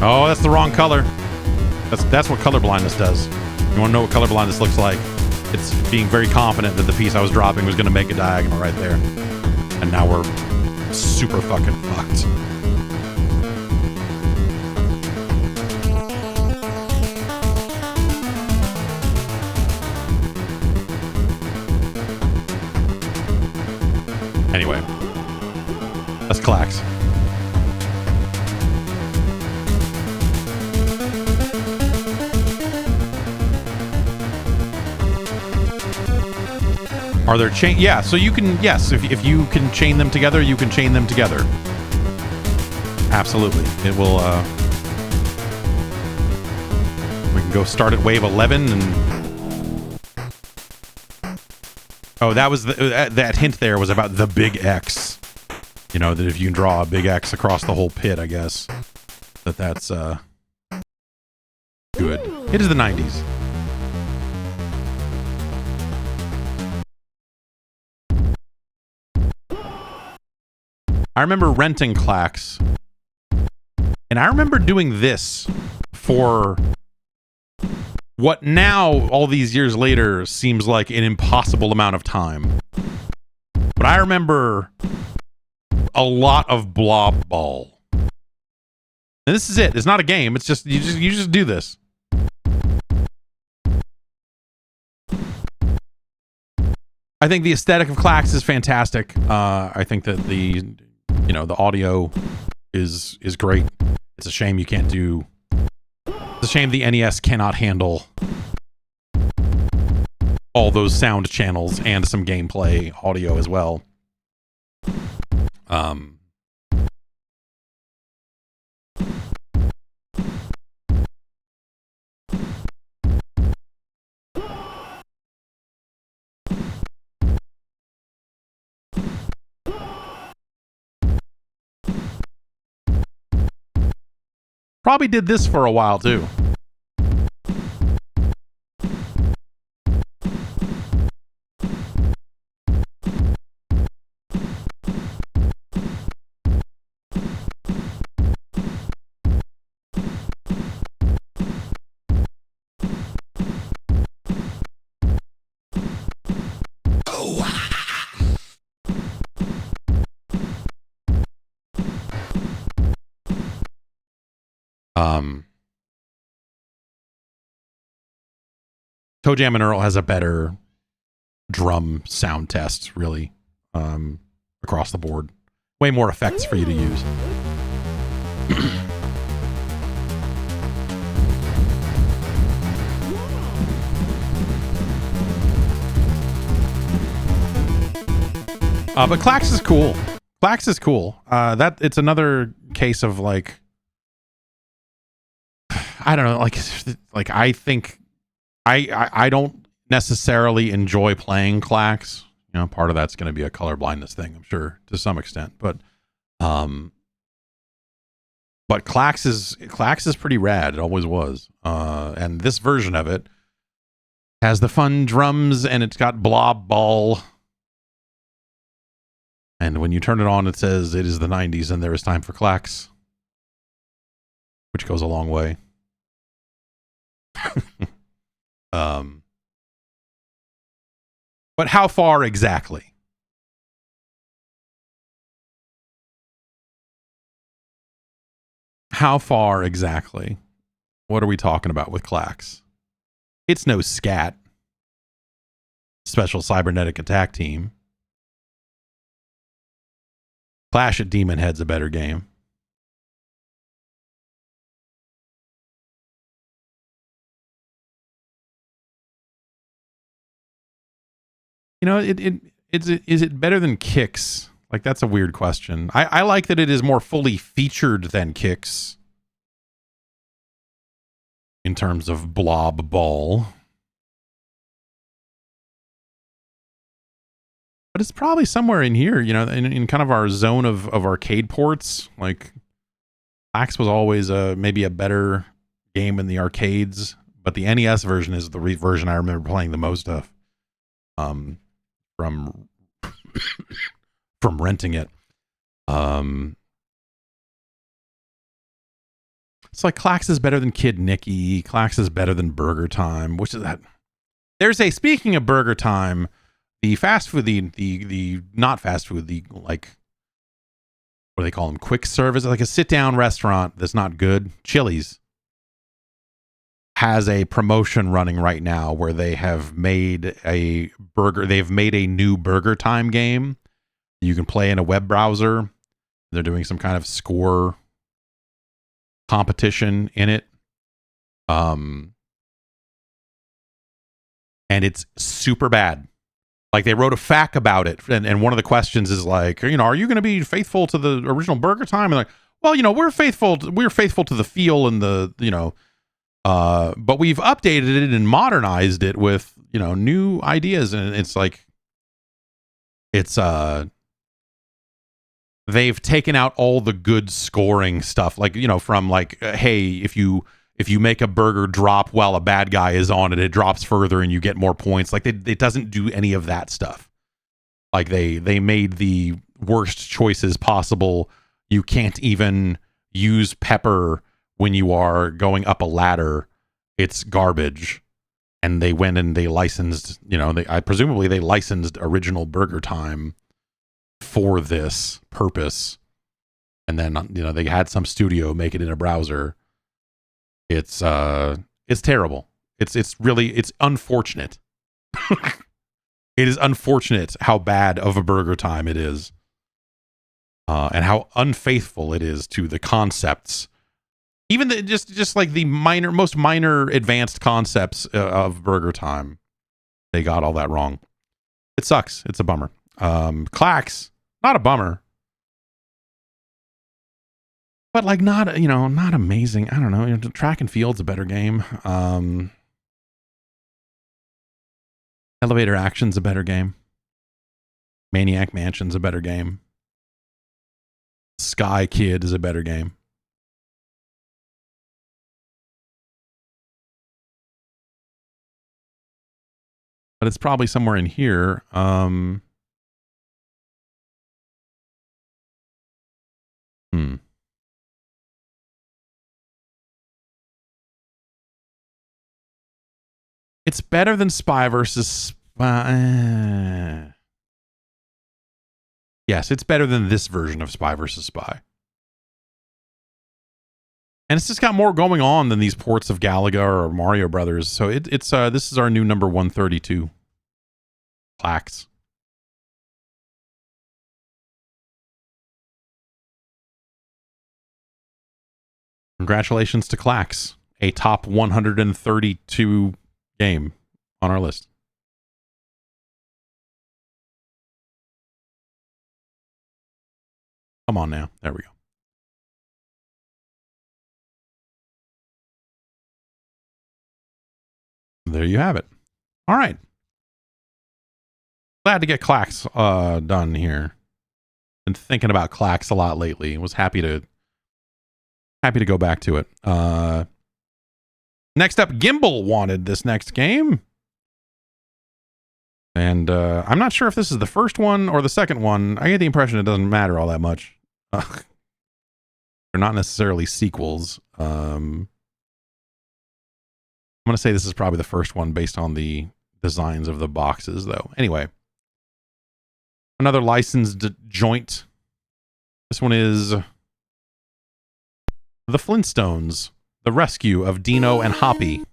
Oh, that's the wrong color. That's what color blindness does. You want to know what color blindness looks like? It's being very confident that the piece I was dropping was going to make a diagonal right there. And now we're super fucking fucked. Anyway, that's Klax. Are there chain? Yeah, so you can, yes, if you can chain them together, you can chain them together. Absolutely. It will, we can go start at wave 11 and... Oh, that was that hint there was about the big X. You know, that if you can draw a big X across the whole pit, I guess, that's, good. It is the 90s. I remember renting Klax, and I remember doing this for what now, all these years later, seems like an impossible amount of time. But I remember a lot of blob ball. And this is it. It's not a game. It's just you just do this. I think the aesthetic of Klax is fantastic. I think that the audio is great. It's a shame you can't do... It's a shame the NES cannot handle all those sound channels and some gameplay audio as well. Probably did this for a while, too. Toe Jam and Earl has a better drum sound test, really, across the board. Way more effects for you to use. But Klax is cool. Klax is cool. That it's another case of like, I don't know, like I think I don't necessarily enjoy playing Klax. You know, part of that's going to be a color blindness thing, I'm sure, to some extent. But Klax is pretty rad. It always was. And this version of it has the fun drums, and it's got blob ball. And when you turn it on, it says it is the 90s and there is time for Klax, which goes a long way. But how far exactly? How far exactly? What are we talking about with Klax? It's no scat. Special Cybernetic Attack Team. Clash at Demon Head's a better game. You know, is it better than Kicks? Like, that's a weird question. I like that it is more fully featured than Kicks in terms of blob ball. But it's probably somewhere in here, you know, in kind of our zone of arcade ports. Like, Klax was always maybe a better game in the arcades, but the NES version is the version I remember playing the most of. From renting it. It's like Klax is better than Kid Nicky. Klax is better than Burger Time. Which is that? There's a, speaking of Burger Time, the fast food, the not fast food, the like, what do they call them? Quick service, like a sit down restaurant that's not good. Chili's has a promotion running right now where they have made a burger. They've made a new Burger Time game you can play in a web browser. They're doing some kind of score competition in it. And it's super bad. Like they wrote a FAQ about it. And one of the questions is like, you know, are you going to be faithful to the original Burger Time? And like, well, you know, we're faithful to the feel and the, you know, but we've updated it and modernized it with, you know, new ideas. And it's like, it's, they've taken out all the good scoring stuff. Like, you know, from like, hey, if you make a burger drop while a bad guy is on it, it drops further and you get more points. Like it doesn't do any of that stuff. Like they made the worst choices possible. You can't even use pepper when you are going up a ladder. It's garbage. And they went and they licensed, you know, presumably they licensed original Burger Time for this purpose. And then, you know, they had some studio make it in a browser. It's terrible. It's really unfortunate. It is unfortunate how bad of a Burger Time it is. And how unfaithful it is to the concepts. Even just like the most minor advanced concepts of Burger Time. They got all that wrong. It sucks. It's a bummer. Klax, not a bummer. But like not, you know, not amazing. I don't know. You know, Track and Field's a better game. Elevator Action's a better game. Maniac Mansion's a better game. Sky Kid is a better game. But it's probably somewhere in here. It's better than Spy versus Spy. Yes, it's better than this version of Spy versus Spy. And it's just got more going on than these ports of Galaga or Mario Brothers. So it's this is our new number 132. Klax. Congratulations to Klax, a top 132 game on our list. Come on now. There we go. There you have it. All right. Glad to get Klax done here. Been thinking about Klax a lot lately. Was happy to go back to it. Next up, Gimbal wanted this next game. And I'm not sure if this is the first one or the second one. I get the impression it doesn't matter all that much. They're not necessarily sequels. I'm going to say this is probably the first one based on the designs of the boxes, though. Anyway. Another licensed joint. This one is The Flintstones, The Rescue of Dino and Hoppy.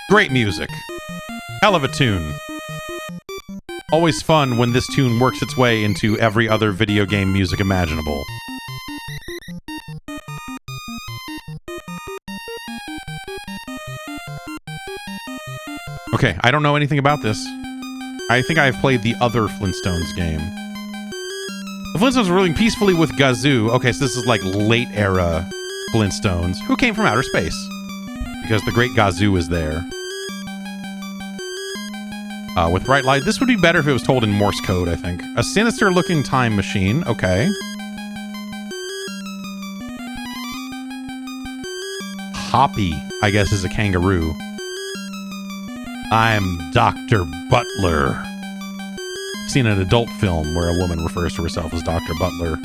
Great music. Hell of a tune. Always fun when this tune works its way into every other video game music imaginable. Okay, I don't know anything about this. I think I've played the other Flintstones game. The Flintstones were living peacefully with Gazoo. Okay, so this is like late era Flintstones, who came from outer space. Because the great Gazoo is there. With bright light. This would be better if it was told in Morse code, I think. A sinister looking time machine. Okay. Hoppy, I guess, is a kangaroo. I'm Dr. Butler. I've seen an adult film where a woman refers to herself as Dr. Butler.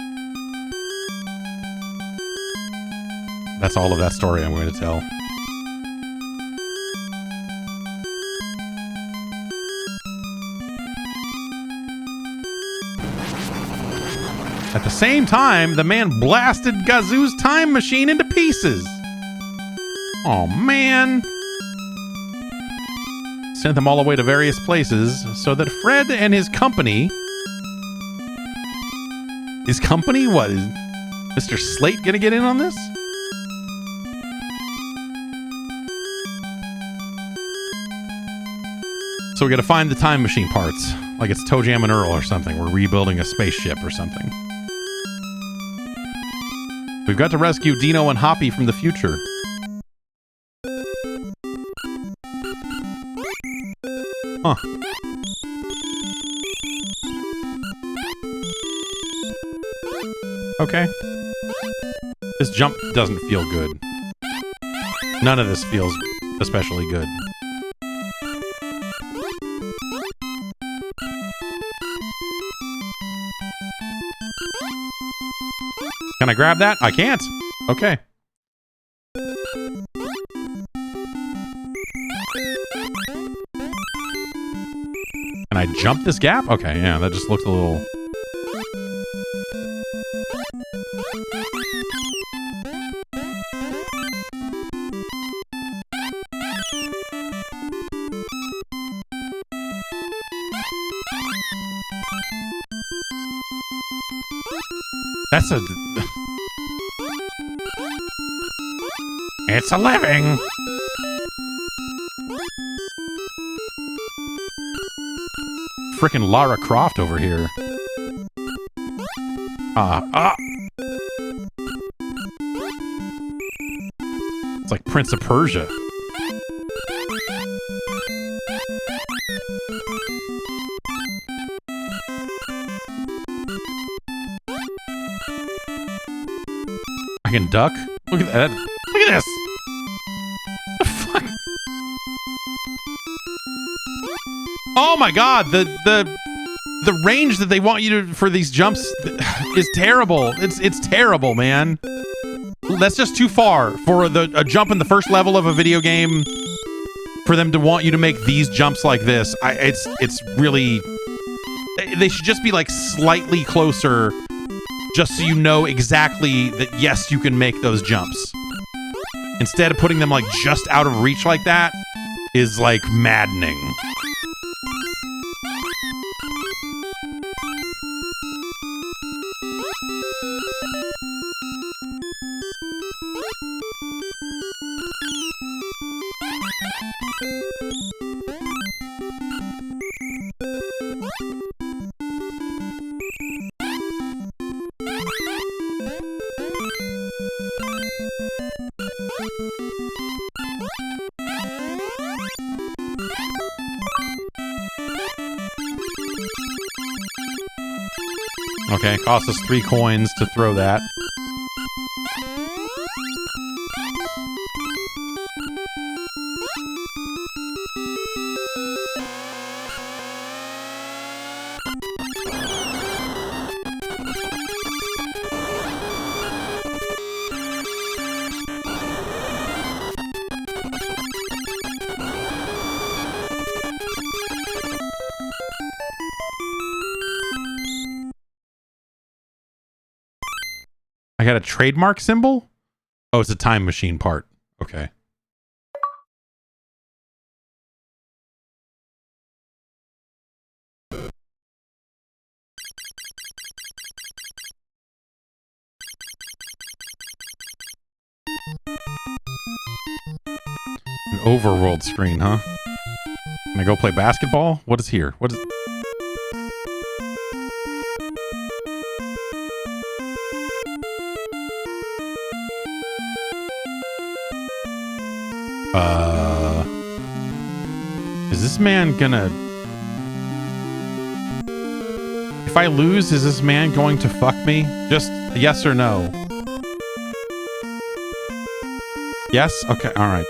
That's all of that story I'm going to tell. At the same time, the man blasted Gazoo's time machine into pieces. Oh, man. Sent them all away to various places so that Fred and his company... His company? What? Is Mr. Slate gonna get in on this? So we gotta find the time machine parts. Like it's Toe Jam and Earl or something. We're rebuilding a spaceship or something. We've got to rescue Dino and Hoppy from the future. Huh. Okay. This jump doesn't feel good. None of this feels especially good. Can I grab that? I can't. Okay. Can I jump this gap? Okay, yeah, that just looks a little... That's a... It's a living! Frickin' Lara Croft over here. It's like Prince of Persia. I can duck? Look at that. Look at this! What the fuck? Oh my god, the range that they want you to for these jumps is terrible. It's terrible, man. That's just too far for a jump in the first level of a video game. For them to want you to make these jumps like this, it's really... They should just be like slightly closer, just so you know exactly that yes, you can make those jumps. Instead of putting them like just out of reach like that is like maddening. Okay, cost us 3 coins to throw that. I got a trademark symbol? Oh, it's a time machine part. Okay. An overworld screen, huh? Can I go play basketball? What is here? What is... Is this man gonna... If I lose, is this man going to fuck me? Just yes or no. Yes? Okay, alright.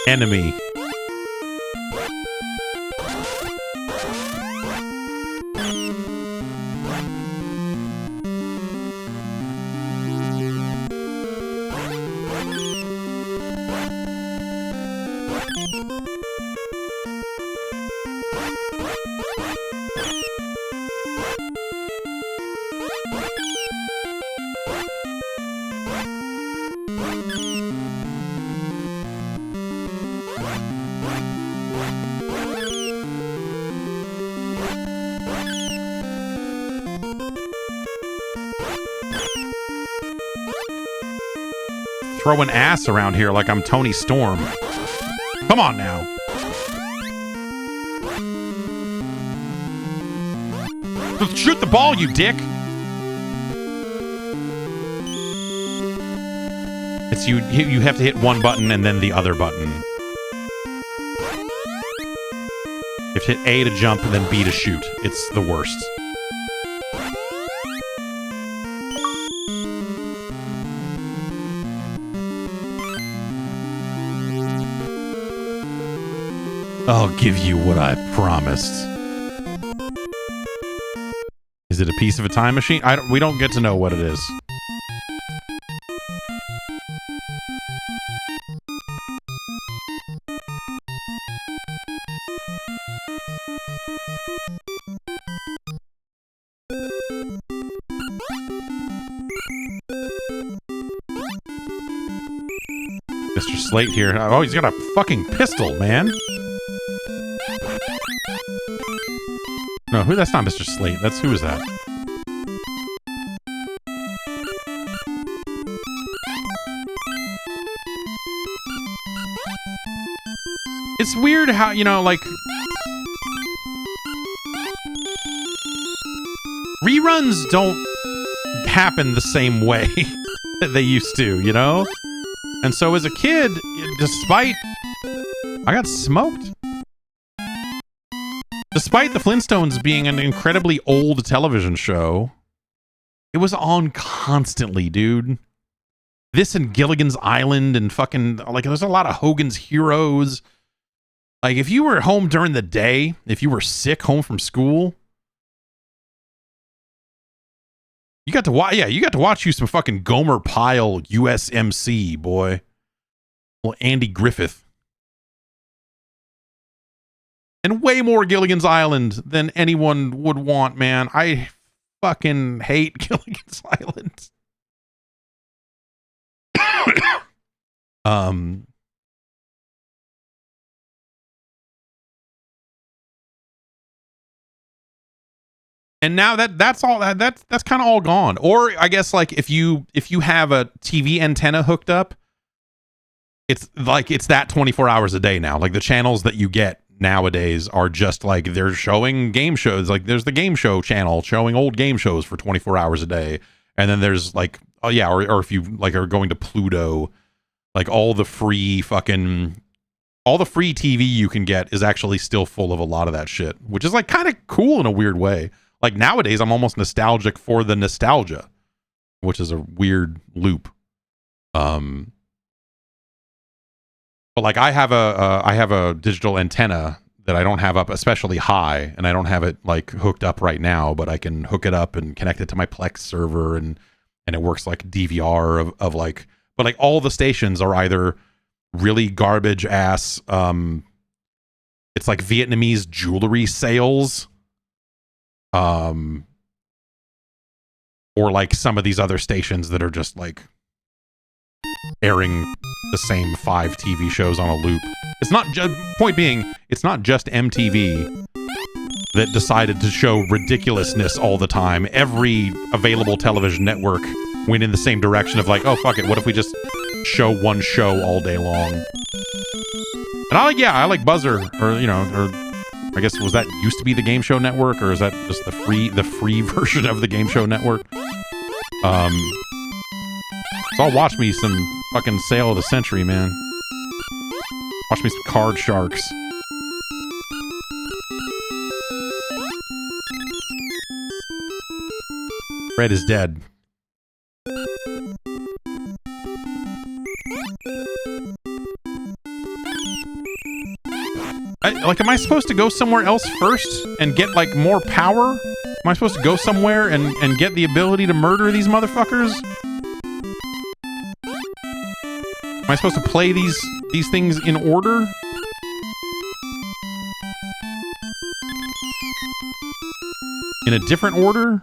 Enemy. Throwing ass around here like I'm Tony Storm. Come on now. Shoot the ball, you dick. It's you have to hit one button and then the other button. You have to hit A to jump and then B to shoot. It's the worst. I'll give you what I promised. Is it a piece of a time machine? We don't get to know what it is. Mr. Slate here. Oh, he's got a fucking pistol, man. No, that's not Mr. Slate. Who is that? It's weird how, like... reruns don't happen the same way that they used to, And so as a kid, despite... I got smoked. Despite the Flintstones being an incredibly old television show, it was on constantly, dude. This and Gilligan's Island and fucking, like, there's a lot of Hogan's Heroes. Like, if you were home during the day, if you were sick home from school, you got to watch you some fucking Gomer Pyle USMC, boy. Well, Andy Griffith. And way more Gilligan's Island than anyone would want, man. I fucking hate Gilligan's Island. And now that's all that's kind of all gone. Or I guess like if you have a TV antenna hooked up, it's that 24 hours a day now. Like the channels that you get nowadays are just like they're showing game shows. Like there's the game show channel showing old game shows for 24 hours a day, and then there's like or if you like are going to Pluto, like all the free TV you can get is actually still full of a lot of that shit, which is like kind of cool in a weird way. Like nowadays I'm almost nostalgic for the nostalgia, which is a weird loop. But like I have a digital antenna that I don't have up especially high, and I don't have it like hooked up right now, but I can hook it up and connect it to my Plex server, and it works like DVR of like, but like all the stations are either really garbage ass it's like Vietnamese jewelry sales, or like some of these other stations that are just like airing the same 5 TV shows on a loop. It's not just, point being, it's not just MTV that decided to show ridiculousness all the time. Every available television network went in the same direction of like, oh fuck it, what if we just show one show all day long? And I like Buzzer, or or I guess was that used to be the Game Show Network, or is that just the free version of the Game Show Network? So I'll watch me some fucking Sale of the Century, man. Watch me some Card Sharks. Red is dead. Like, am I supposed to go somewhere else first and get, like, more power? Am I supposed to go somewhere and get the ability to murder these motherfuckers? Am I supposed to play these things in order? In a different order?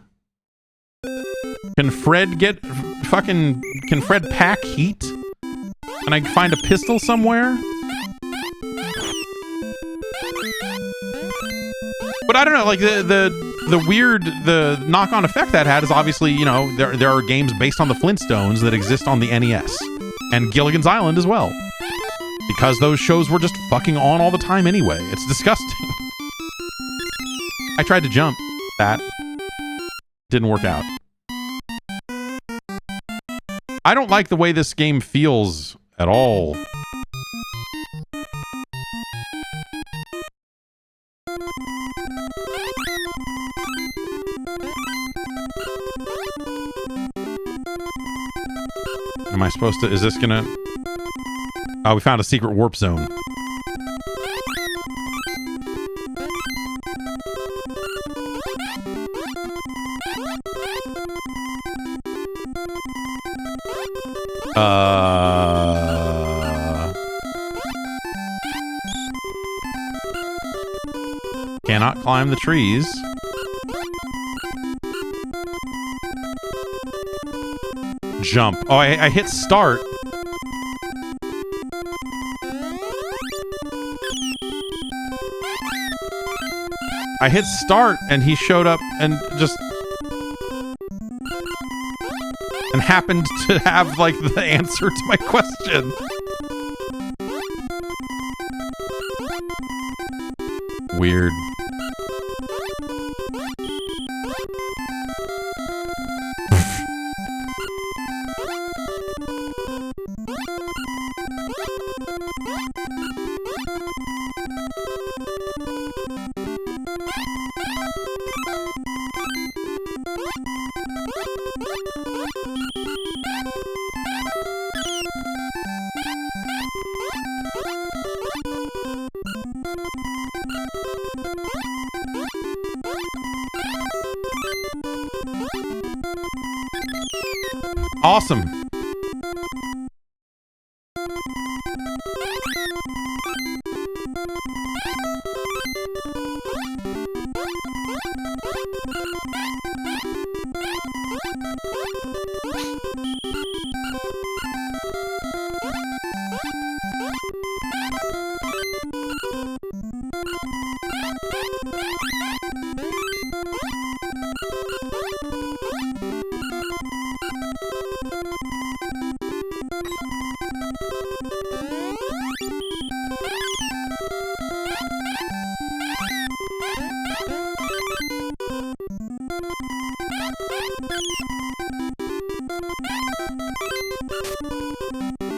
Can Fred get fucking... Can Fred pack heat? Can I find a pistol somewhere? But I don't know, like, the weird, the knock-on effect that had is obviously, you know, there are games based on the Flintstones that exist on the NES. And Gilligan's Island as well. Because those shows were just fucking on all the time anyway. It's disgusting. I tried to jump that. Didn't work out. I don't like the way this game feels at all. Am I supposed to... Is this gonna... Oh, we found a secret warp zone. Cannot climb the trees. Jump. Oh, I hit start. I hit start and he showed up and just... and happened to have, like, the answer to my question. Weird. Awesome.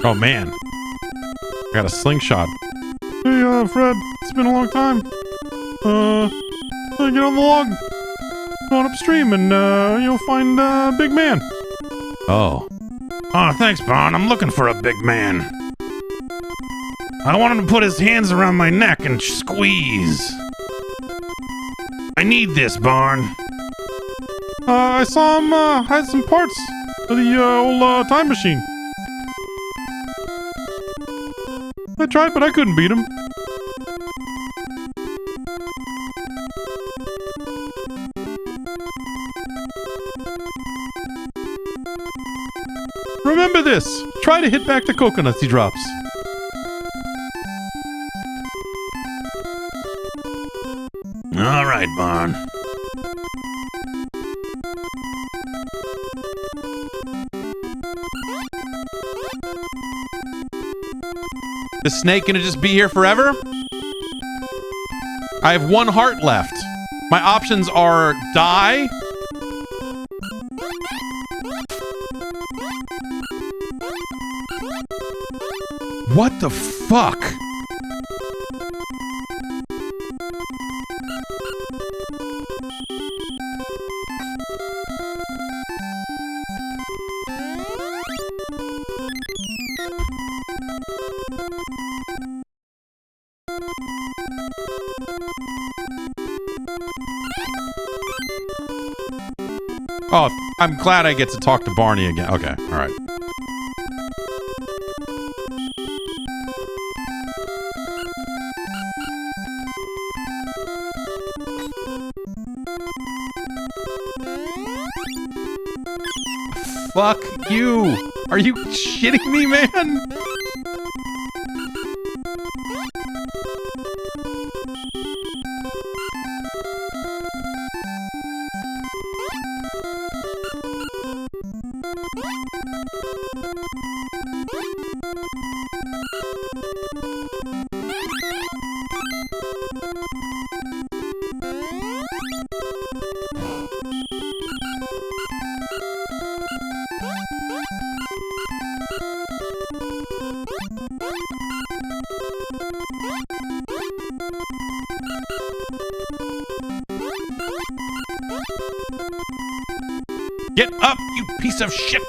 Oh, man. I got a slingshot. Hey, Fred. It's been a long time. Get on the log. Go on upstream and, you'll find a big man. Oh. Oh, thanks, Bon. I'm looking for a big man. I want him to put his hands around my neck and squeeze. I need this, Barn. I saw him, had some parts of the, old, time machine. I tried, but I couldn't beat him. Remember this. Try to hit back the coconuts he drops. All right, Barn. The snake gonna just be here forever? I have one heart left. My options are die. What the fuck? Oh, I'm glad I get to talk to Barney again. Okay, all right. Fuck you! Are you shitting me, man? Get up, you piece of shit!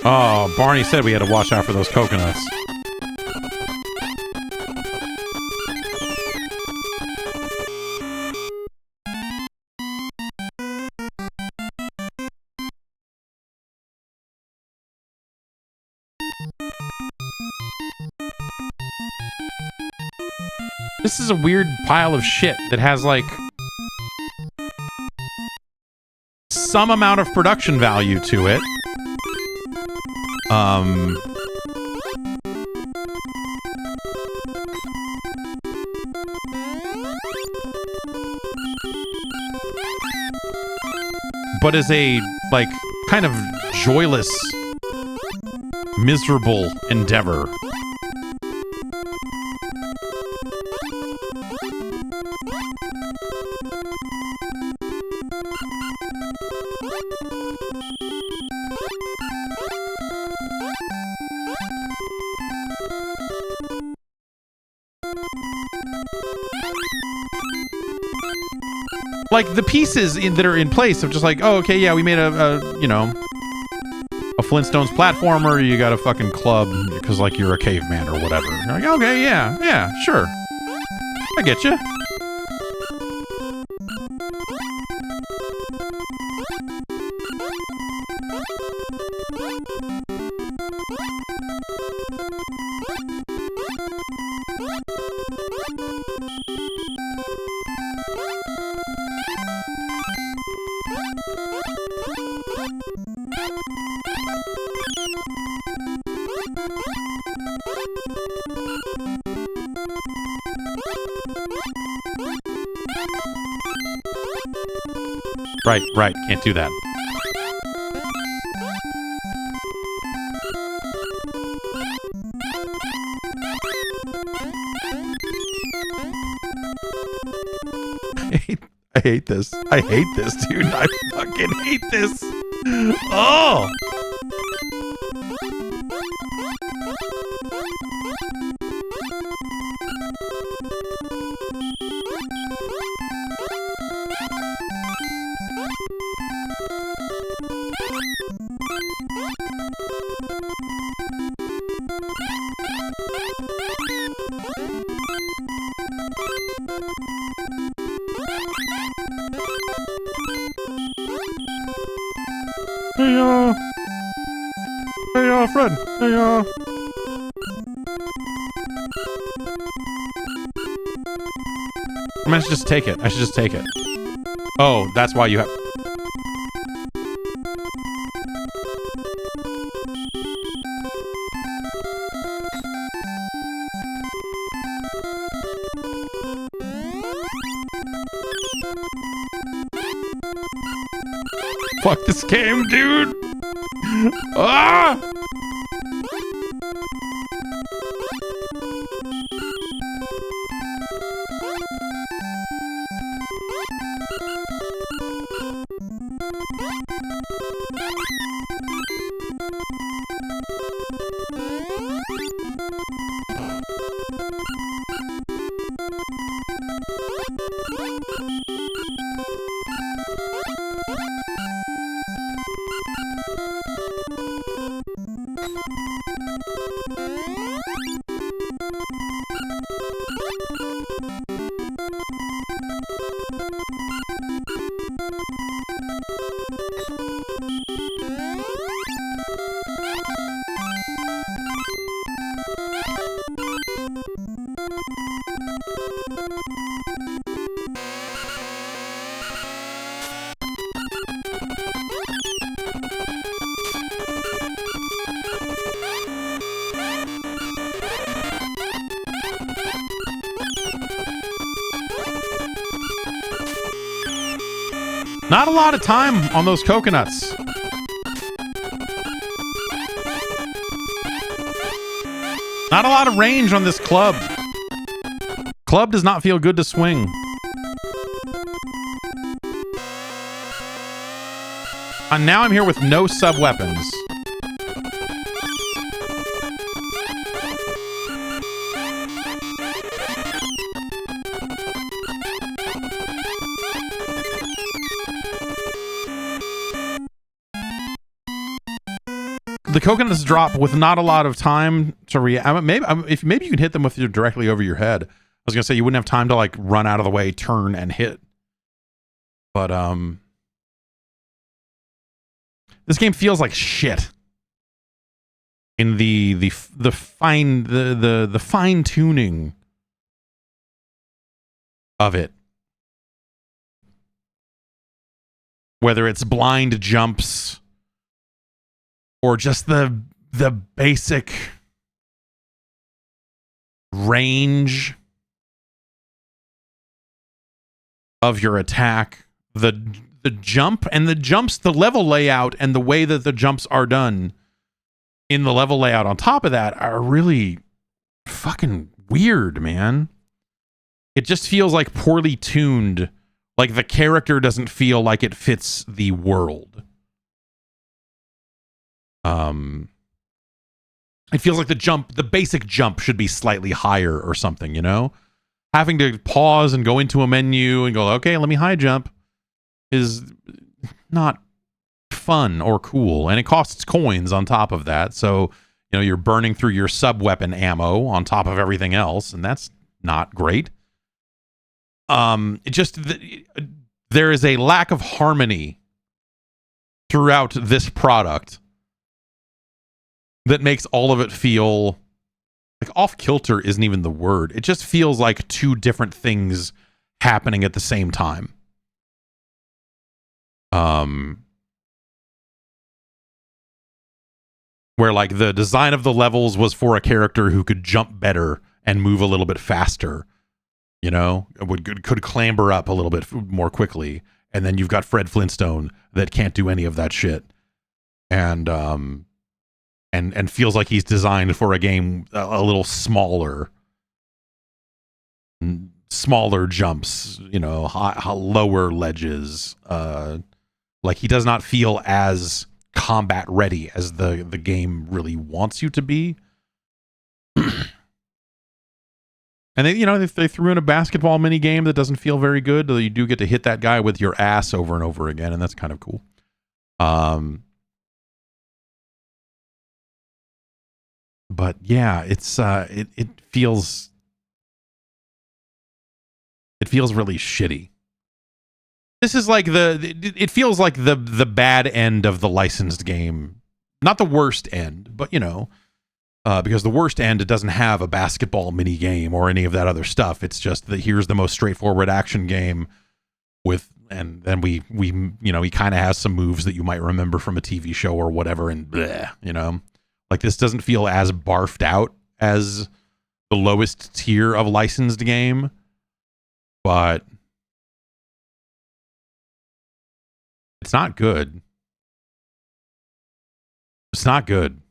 Oh, Barney said we had to watch out for those coconuts. This is a weird pile of shit that has, like, some amount of production value to it. But is a, like, kind of joyless, miserable endeavor. Like, the pieces that are in place of just like, oh, okay, yeah, we made a you know, a Flintstones platformer, you got a fucking club, because, like, you're a caveman or whatever. You're like, okay, yeah, sure. I get you. Right, can't do that. I hate this. I hate this, dude. I fucking hate this. Oh! Fred. Hey, I mean, I should just take it. Oh, that's why you have... Fuck this game, dude. Ah! Not a lot of time on those coconuts. Not a lot of range on this club. Club does not feel good to swing. And now I'm here with no sub-weapons. The coconuts drop with not a lot of time to react. Maybe you can hit them with directly over your head. I was gonna say you wouldn't have time to like run out of the way, turn, and hit. But this game feels like shit. In the fine tuning of it, whether it's blind jumps. Or just the basic range of your attack, the jump and the jumps, the level layout and the way that the jumps are done in the level layout on top of that are really fucking weird, man. It just feels like poorly tuned, like the character doesn't feel like it fits the world. It feels like the basic jump should be slightly higher or something, you know? Having to pause and go into a menu and go, okay, let me high jump is not fun or cool. And it costs coins on top of that. So, you know, you're burning through your sub-weapon ammo on top of everything else, and that's not great. There is a lack of harmony throughout this product that makes all of it feel like off kilter isn't even the word. It just feels like two different things happening at the same time. Where like the design of the levels was for a character who could jump better and move a little bit faster, you know, could clamber up a little bit more quickly. And then you've got Fred Flintstone that can't do any of that shit. And feels like he's designed for a game a little smaller jumps, you know, lower ledges. Like he does not feel as combat ready as the game really wants you to be. And they threw in a basketball mini game that doesn't feel very good, though you do get to hit that guy with your ass over and over again, and that's kind of cool. But yeah, it's it feels really shitty. This is like it feels like the bad end of the licensed game. Not the worst end, but you know, because the worst end, it doesn't have a basketball mini game or any of that other stuff. It's just that here's the most straightforward action game with, and then we you know, he kind of has some moves that you might remember from a TV show or whatever, and bleh, you know. Like, this doesn't feel as barfed out as the lowest tier of licensed game, but it's not good. It's not good.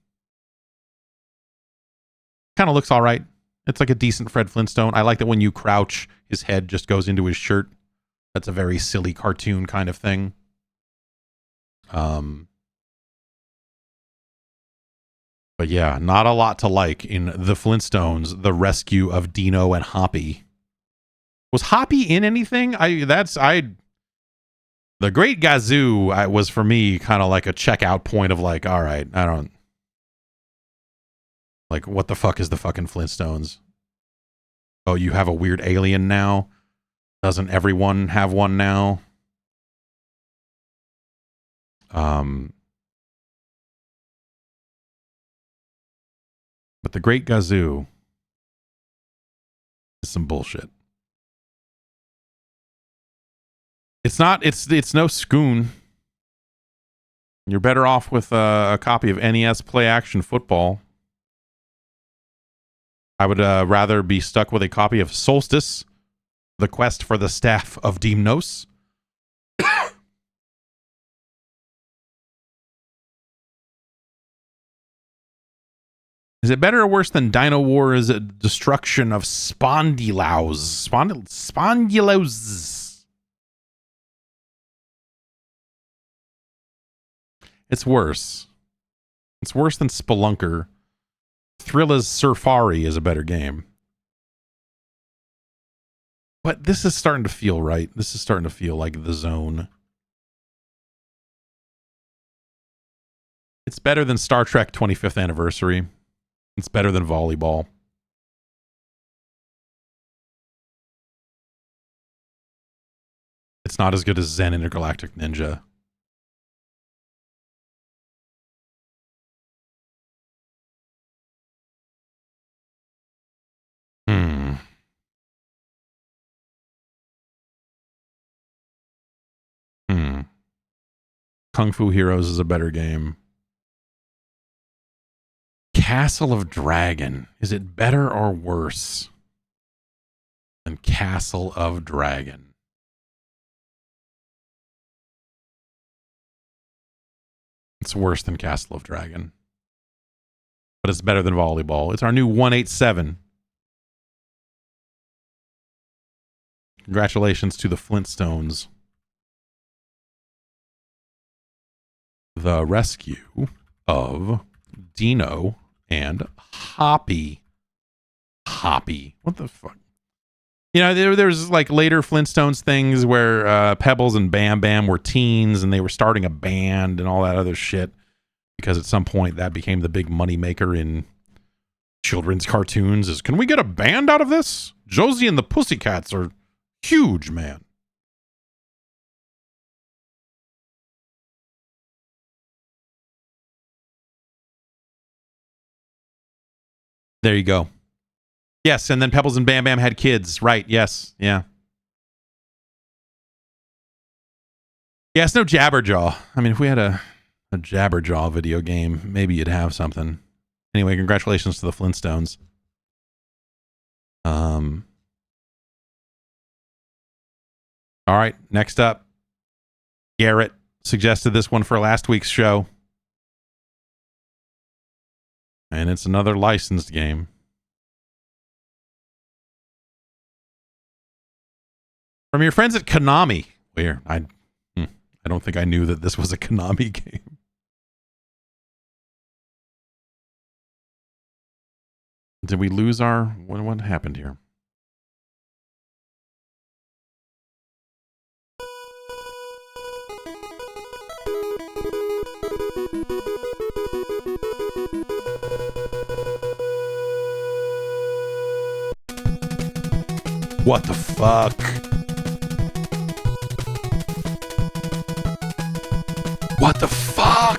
Kind of looks all right. It's like a decent Fred Flintstone. I like that when you crouch, his head just goes into his shirt. That's a very silly cartoon kind of thing. But yeah, not a lot to like in The Flintstones, The Rescue of Dino and Hoppy. Was Hoppy in anything? The Great Gazoo was for me kind of like a checkout point of like, all right, I don't like, what the fuck is the fucking Flintstones? Oh, you have a weird alien now? Doesn't everyone have one now? But the Great Gazoo is some bullshit. It's not. It's no Scoon. You're better off with a copy of NES Play Action Football. I would rather be stuck with a copy of Solstice, The Quest for the Staff of Deimnos. Is it better or worse than Dino Wars' destruction of Spondylows? Spondylos. It's worse. It's worse than Spelunker. Thrilla's Surfari is a better game. But this is starting to feel right. This is starting to feel like the zone. It's better than Star Trek 25th Anniversary. It's better than volleyball. It's not as good as Zen Intergalactic Ninja. Kung Fu Heroes is a better game. Castle of Dragon. Is it better or worse than Castle of Dragon? It's worse than Castle of Dragon. But it's better than volleyball. It's our new 187. Congratulations to the Flintstones. The Rescue of Dino and Hoppy. Hoppy. What the fuck? You know, there's like later Flintstones things where Pebbles and Bam Bam were teens and they were starting a band and all that other shit. Because at some point that became the big moneymaker in children's cartoons is, can we get a band out of this? Josie and the Pussycats are huge, man. There you go. Yes, and then Pebbles and Bam Bam had kids. Right, yes, yeah. Yeah, it's no Jabberjaw. I mean, if we had a Jabberjaw video game, maybe you'd have something. Anyway, congratulations to the Flintstones. All right, next up. Garrett suggested this one for last week's show. And it's another licensed game. From your friends at Konami. Weird. I don't think I knew that this was a Konami game. Did we lose our... What happened here? What the fuck? What the fuck?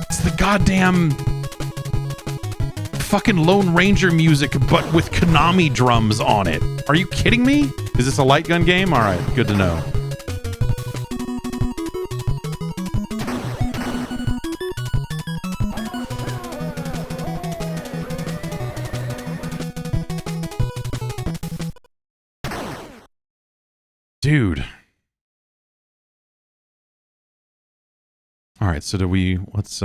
It's the goddamn fucking Lone Ranger music, but with Konami drums on it. Are you kidding me? Is this a light gun game? All right, good to know. Dude. All right, so let's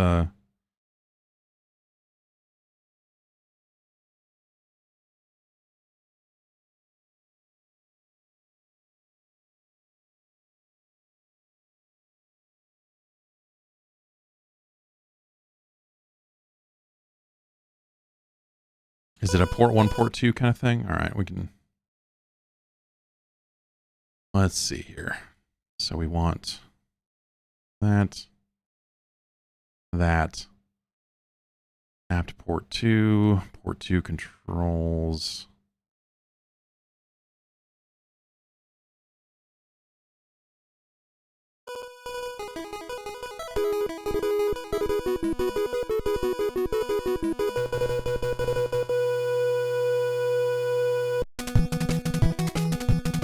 is it a port 1, port 2 kind of thing? All right, we can... Let's see here. So we want that. Apt port 2 controls.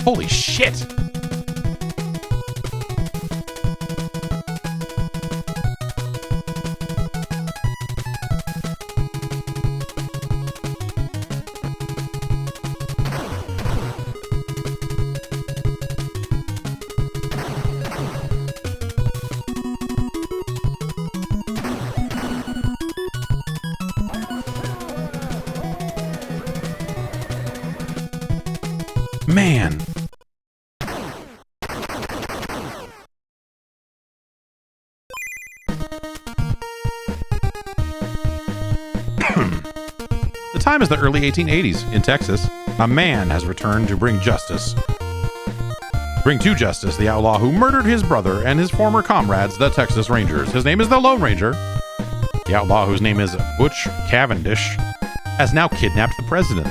Holy shit! Man! The time is the early 1880s. In Texas, a man has returned to bring to justice the outlaw who murdered his brother and his former comrades, the Texas Rangers. His name is the Lone Ranger. The outlaw, whose name is Butch Cavendish, has now kidnapped the president.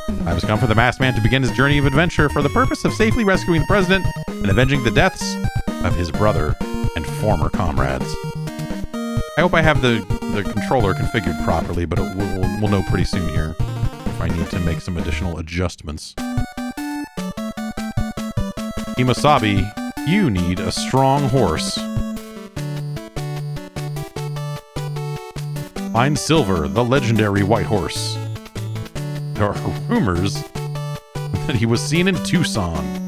Time has come for the masked man to begin his journey of adventure for the purpose of safely rescuing the president and avenging the deaths of his brother and former comrades. I hope I have the controller configured properly, but we'll know pretty soon here if I need to make some additional adjustments. Imasabi, you need a strong horse. Find Silver, the legendary white horse. There are rumors that he was seen in Tucson.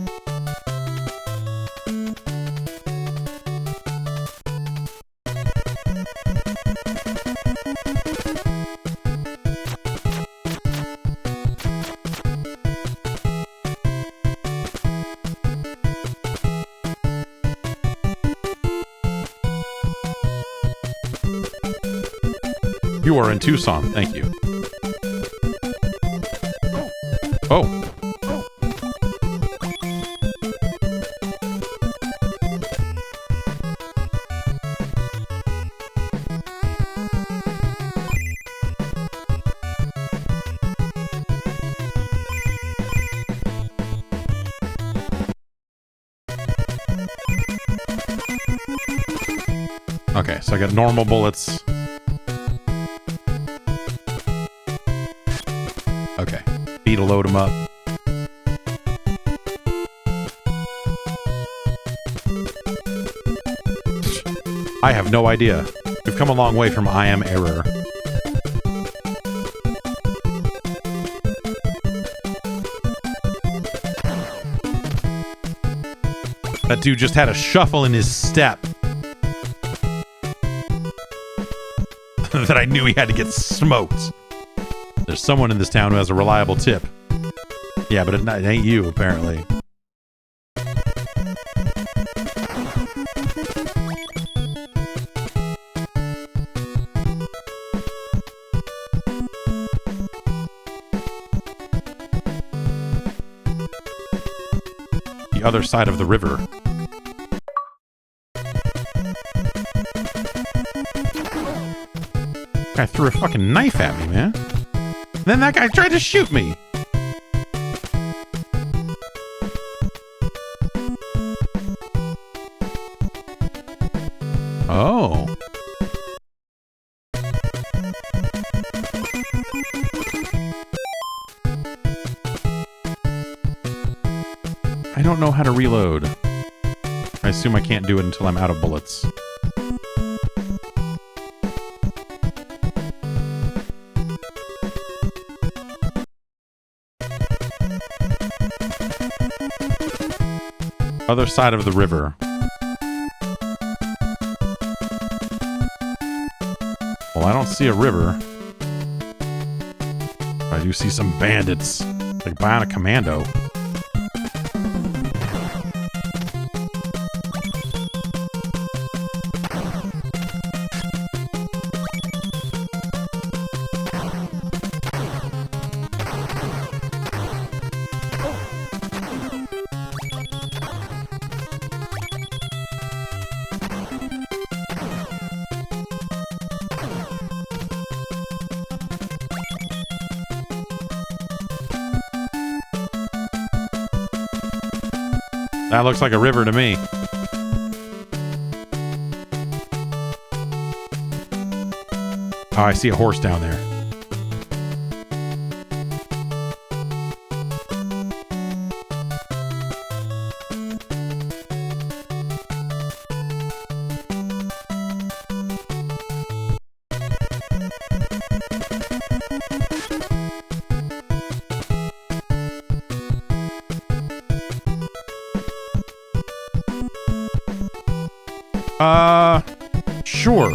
You are in Tucson, thank you. Oh. Okay, so I got normal bullets. Okay, B to load them up. I have no idea. We've come a long way from I am error. That dude just had a shuffle in his step. That I knew he had to get smoked. There's someone in this town who has a reliable tip. Yeah, but it ain't you, apparently. The other side of the river. Guy threw a fucking knife at me, man. Then that guy tried to shoot me. Oh. I don't know how to reload. I assume I can't do it until I'm out of bullets. Other side of the river. Well, I don't see a river. I do see some bandits. Like Bionic Commando. That looks like a river to me. Oh, I see a horse down there. Sure.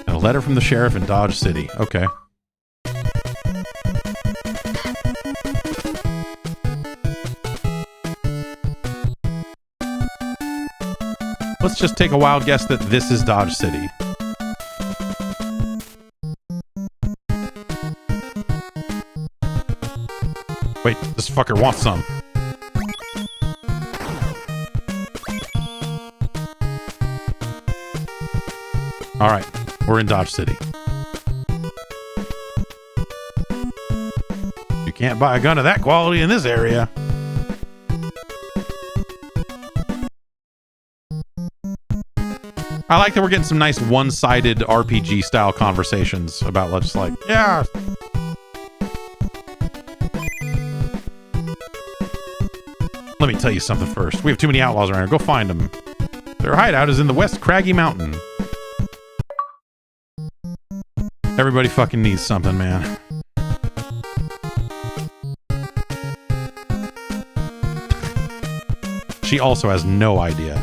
And a letter from the sheriff in Dodge City. Okay. Let's just take a wild guess that this is Dodge City. Wait, this fucker wants some. All right, we're in Dodge City. You can't buy a gun of that quality in this area. I like that we're getting some nice one-sided RPG style conversations about just like, yeah. Let me tell you something first. We have too many outlaws around here. Go find them. Their hideout is in the West Craggy Mountain. Everybody fucking needs something, man. She also has no idea.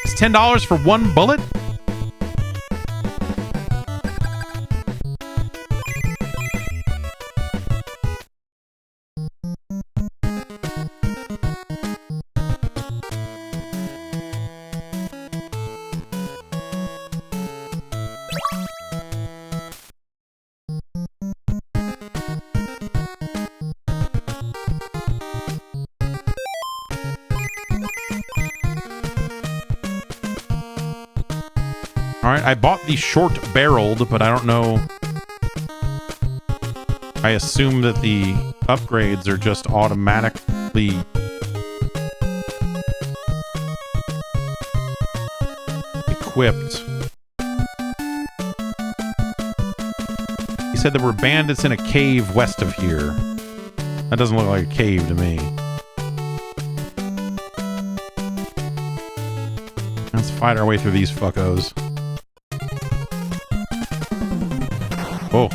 It's $10 for one bullet? Alright, I bought the short-barreled, but I don't know. I assume that the upgrades are just automatically equipped. He said there were bandits in a cave west of here. That doesn't look like a cave to me. Let's fight our way through these fuckos. Oh.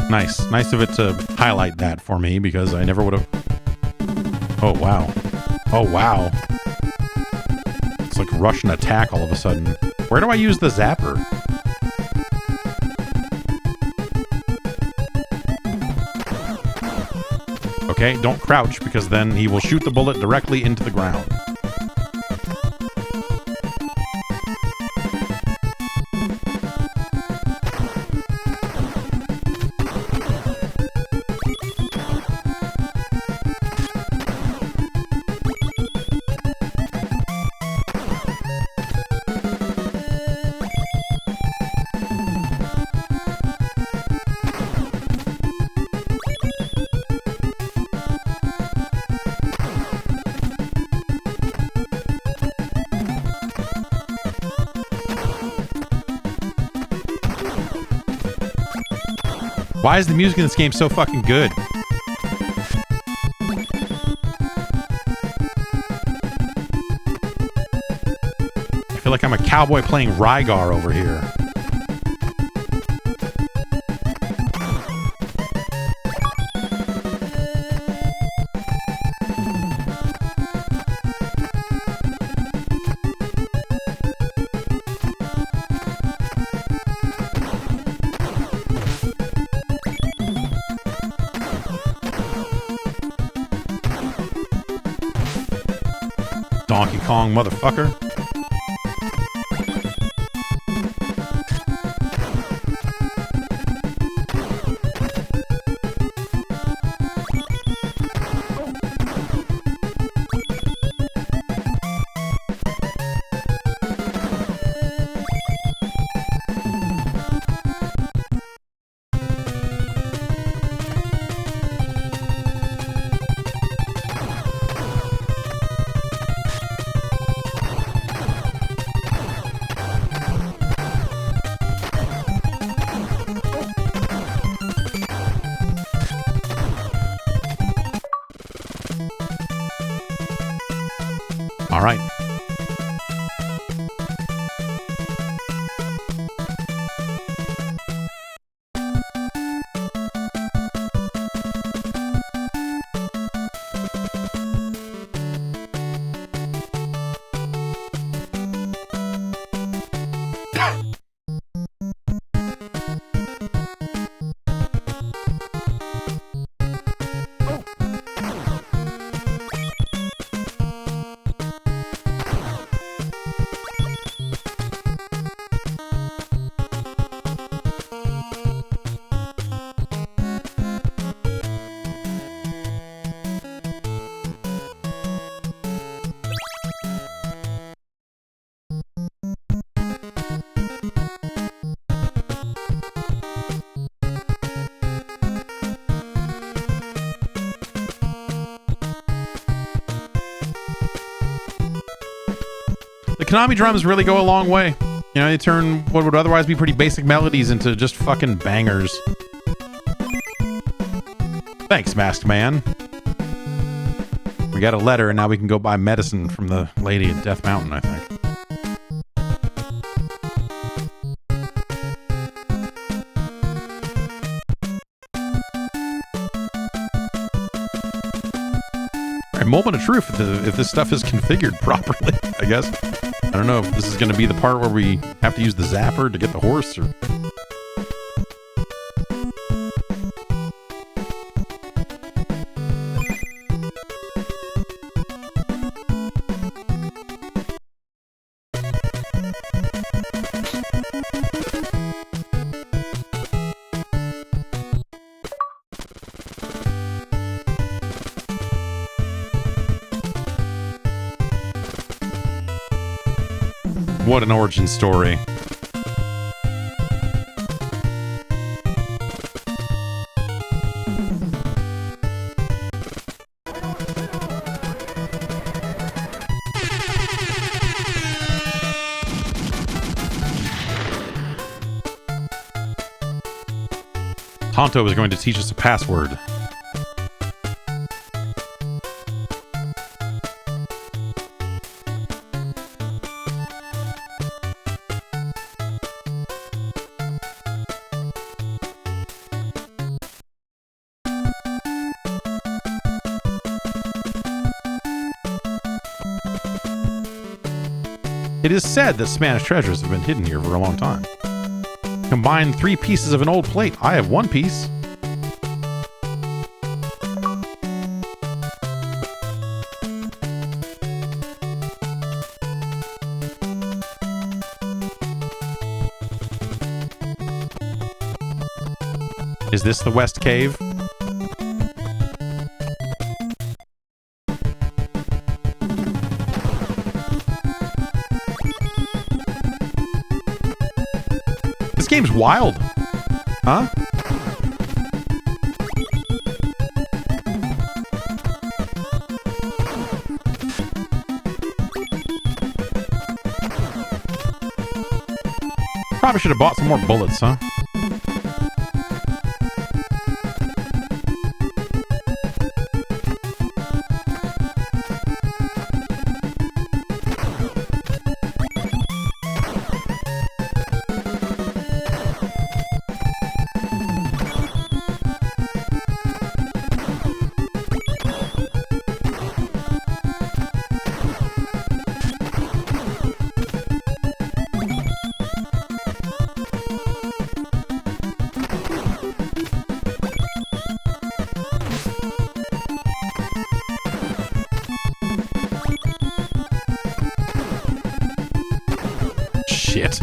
Nice. Nice of it to highlight that for me because I never would have... Oh, wow. Oh, wow. It's like Russian attack all of a sudden. Where do I use the zapper? Okay, don't crouch because then he will shoot the bullet directly into the ground. Why is the music in this game so fucking good? I feel like I'm a cowboy playing Rygar over here. Donkey Kong, motherfucker. All right. The Konami drums really go a long way. You know, they turn what would otherwise be pretty basic melodies into just fucking bangers. Thanks, Masked Man. We got a letter, and now we can go buy medicine from the lady at Death Mountain, I think. All right, moment of truth if this stuff is configured properly, I guess. I don't know if this is going to be the part where we have to use the zapper to get the horse, or... What an origin story. Tonto is going to teach us a password. It is said that Spanish treasures have been hidden here for a long time. Combine 3 pieces of an old plate. I have 1 piece. Is this the West Cave? This game's wild. Huh? Probably should have bought some more bullets, huh? Shit.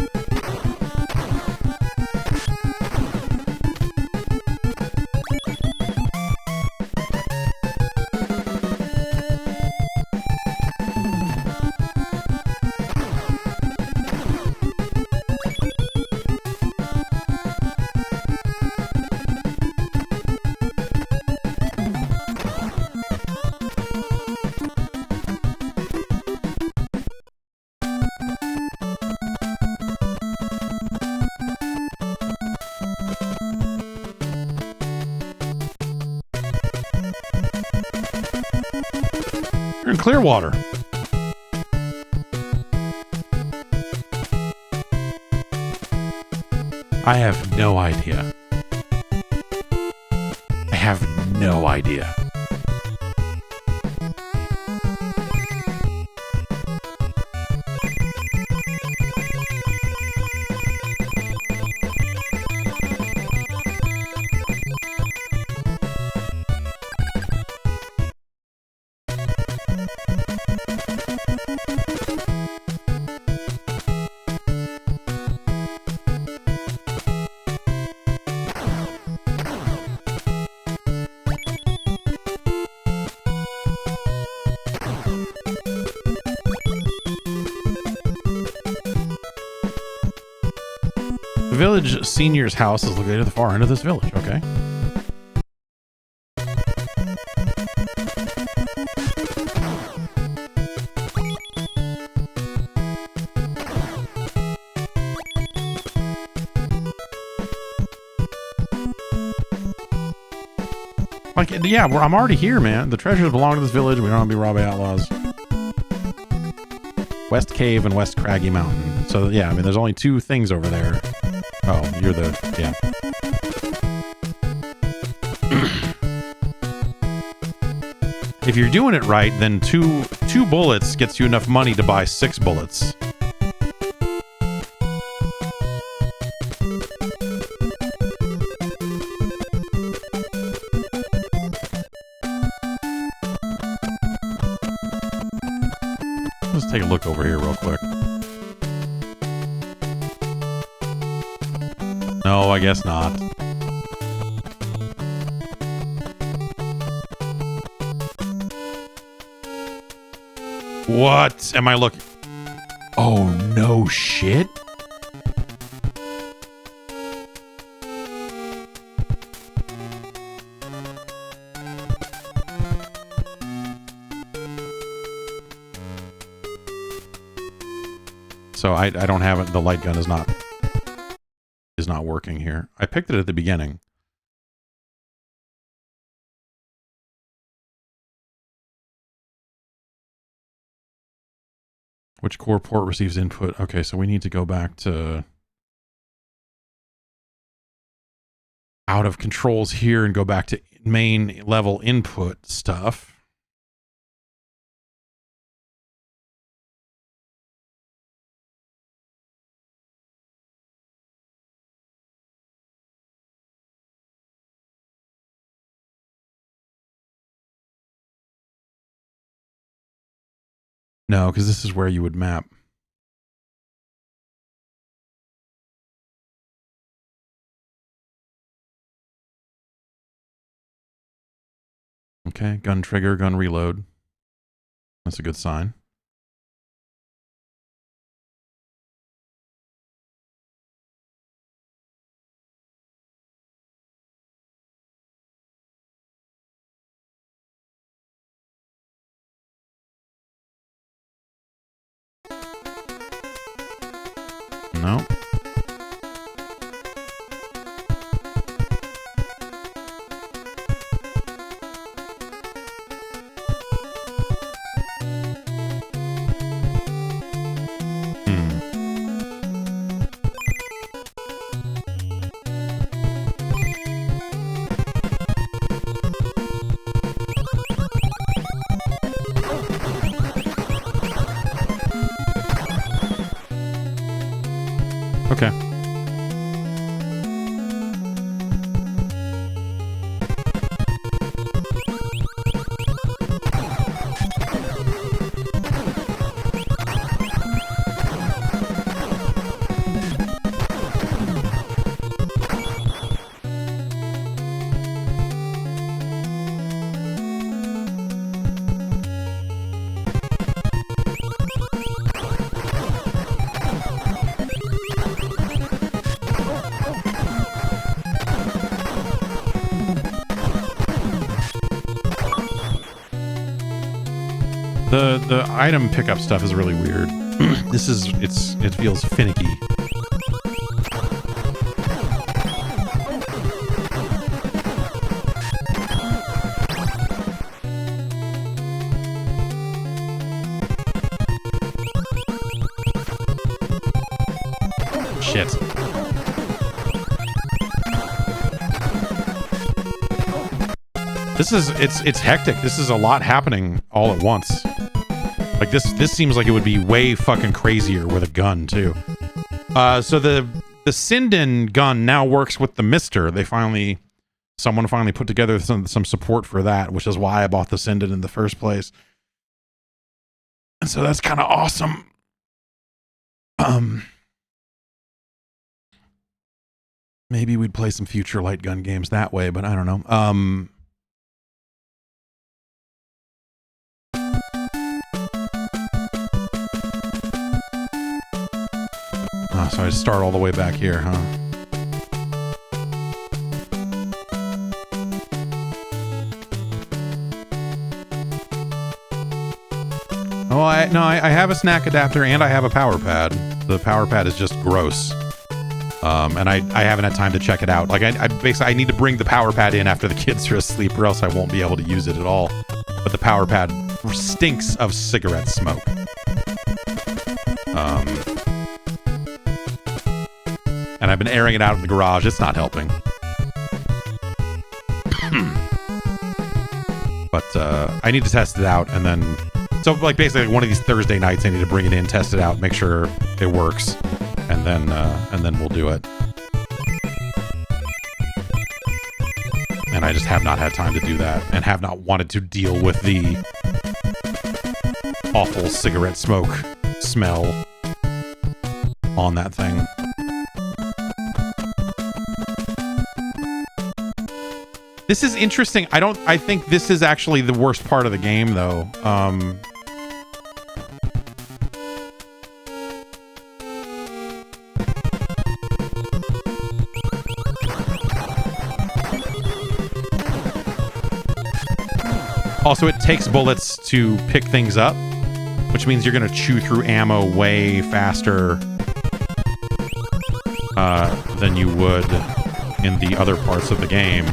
You're in Clearwater. I have no idea. I have no idea. The village senior's house is located at the far end of this village. Okay. Like, yeah, I'm already here, man. The treasures belong to this village. We don't want to be robbed by outlaws. West Cave and West Craggy Mountain. So, yeah, I mean, there's only two things over there. Oh, you're the... yeah. If you're doing it right, then two bullets gets you enough money to buy 6 bullets. Let's take a look over here real quick. No, I guess not. What am I looking? Oh, no shit. So I don't have it. The light gun is not working here. I picked it at the beginning. Which core port receives input? Okay, so we need to go back to out of controls here and go back to main level input stuff. No, because this is where you would map. Okay, gun trigger, gun reload. That's a good sign. No. Okay. The item pickup stuff is really weird. It feels finicky. Shit. It's hectic. This is a lot happening all at once. Like this seems like it would be way fucking crazier with a gun too. So the Sinden gun now works with the Mister. Someone finally put together some support for that, which is why I bought the Sinden in the first place. And so that's kind of awesome. Maybe we'd play some future light gun games that way, but I don't know. So I start all the way back here, huh? Oh, I have a snack adapter and I have a power pad. The power pad is just gross. And I haven't had time to check it out. Like I need to bring the power pad in after the kids are asleep or else I won't be able to use it at all. But the power pad stinks of cigarette smoke. And I've been airing it out in the garage. It's not helping. But I need to test it out and then... So like basically one of these Thursday nights I need to bring it in, test it out, make sure it works. And then we'll do it. And I just have not had time to do that and have not wanted to deal with the awful cigarette smoke smell on that thing. This is interesting. I think this is actually the worst part of the game though. Also, it takes bullets to pick things up, which means you're going to chew through ammo way faster than you would in the other parts of the game.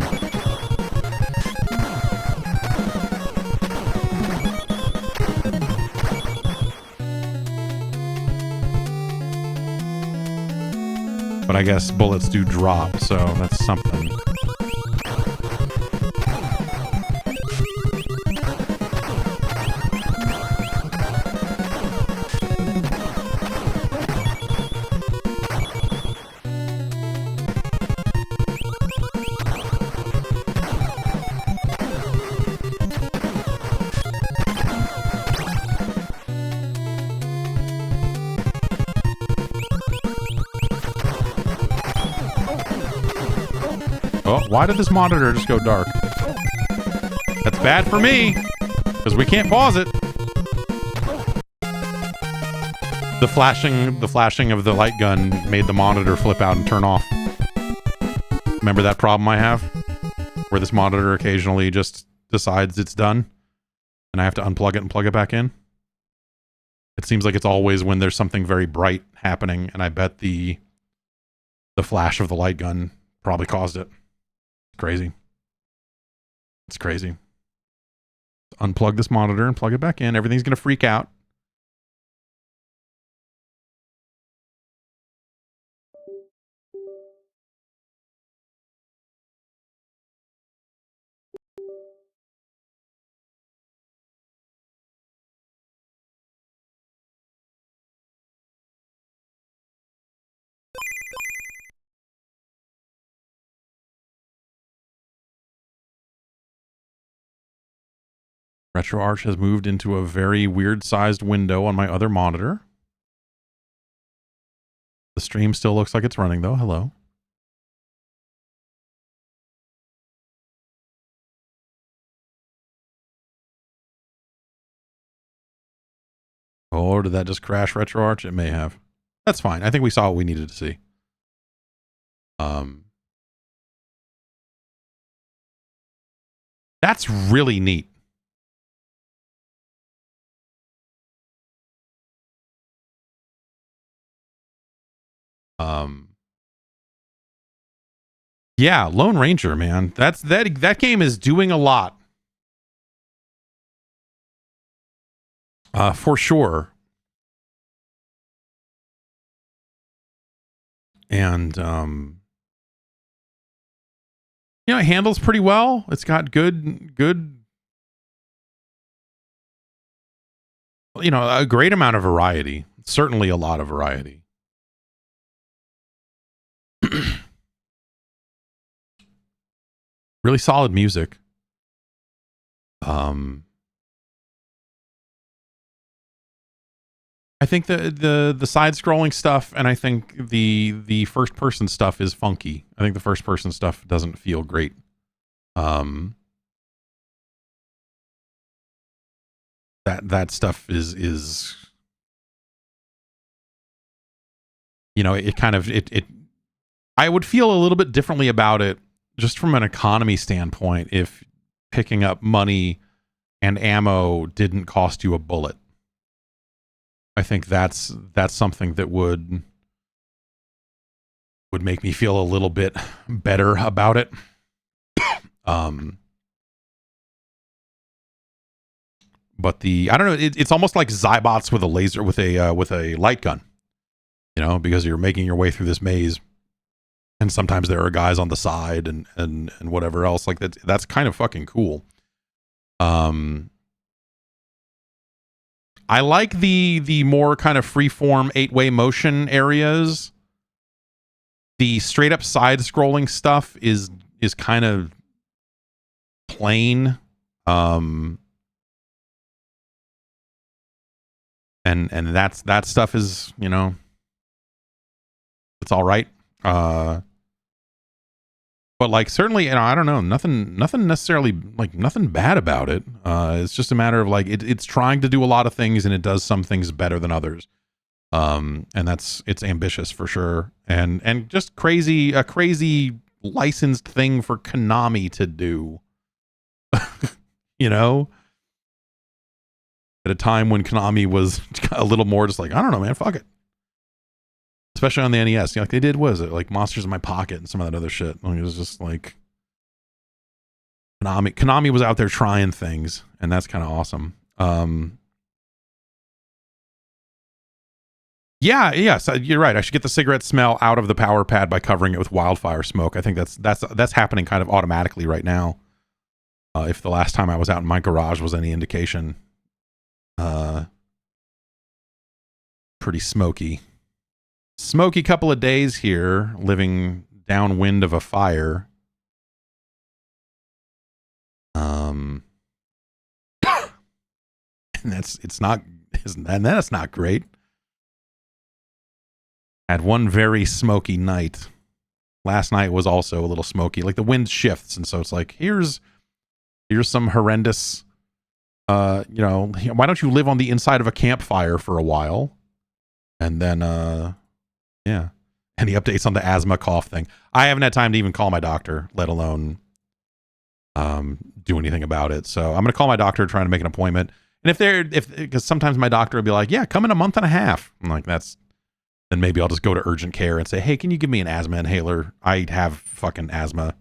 But I guess bullets do drop, so that's something. Why did this monitor just go dark? That's bad for me, because we can't pause it. The flashing of the light gun made the monitor flip out and turn off. Remember that problem I have? Where this monitor occasionally just decides it's done, and I have to unplug it and plug it back in? It seems like it's always when there's something very bright happening, and I bet the flash of the light gun probably caused it. Crazy. It's crazy. Unplug this monitor and plug it back in. Everything's going to freak out. RetroArch has moved into a very weird-sized window on my other monitor. The stream still looks like it's running, though. Hello. Oh, did that just crash RetroArch? It may have. That's fine. I think we saw what we needed to see. That's really neat. Um, yeah, Lone Ranger, man. That game is doing a lot. For sure. And it handles pretty well. It's got good, a great amount of variety. Certainly a lot of variety. Really solid music. I think the side scrolling stuff, and I think the first person stuff is funky. I think the first person stuff doesn't feel great. That stuff is it kind of it I would feel a little bit differently about it just from an economy standpoint if picking up money and ammo didn't cost you a bullet. I think that's something that would make me feel a little bit better about it. But I don't know, it's almost like Zybots with a laser with a light gun, because you're making your way through this maze, and sometimes there are guys on the side and whatever else like that. That's kind of fucking cool. I like the more kind of freeform 8-way motion areas. The straight up side scrolling stuff is kind of plain. And that stuff is, it's all right. But like certainly, I don't know, nothing necessarily, like nothing bad about it. It's just a matter of like it's trying to do a lot of things and it does some things better than others. And it's ambitious for sure, and just a crazy licensed thing for Konami to do. At a time when Konami was a little more just like, I don't know, man, fuck it. Especially on the NES, like they did, was it like Monsters in My Pocket and some of that other shit? Like, it was just like Konami was out there trying things, and that's kind of awesome. Yeah, so you're right. I should get the cigarette smell out of the power pad by covering it with wildfire smoke. I think that's happening kind of automatically right now. If the last time I was out in my garage was any indication, pretty smoky couple of days here, living downwind of a fire. And that's not great. Had one very smoky night. Last night was also a little smoky. Like the wind shifts, and so it's like here's some horrendous. Why don't you live on the inside of a campfire for a while, and then yeah. Any updates on the asthma cough thing? I haven't had time to even call my doctor, let alone do anything about it. So I'm gonna call my doctor, trying to make an appointment. And because sometimes my doctor will be like, yeah, come in a month and a half. I'm like, then maybe I'll just go to urgent care and say, hey, can you give me an asthma inhaler? I have fucking asthma.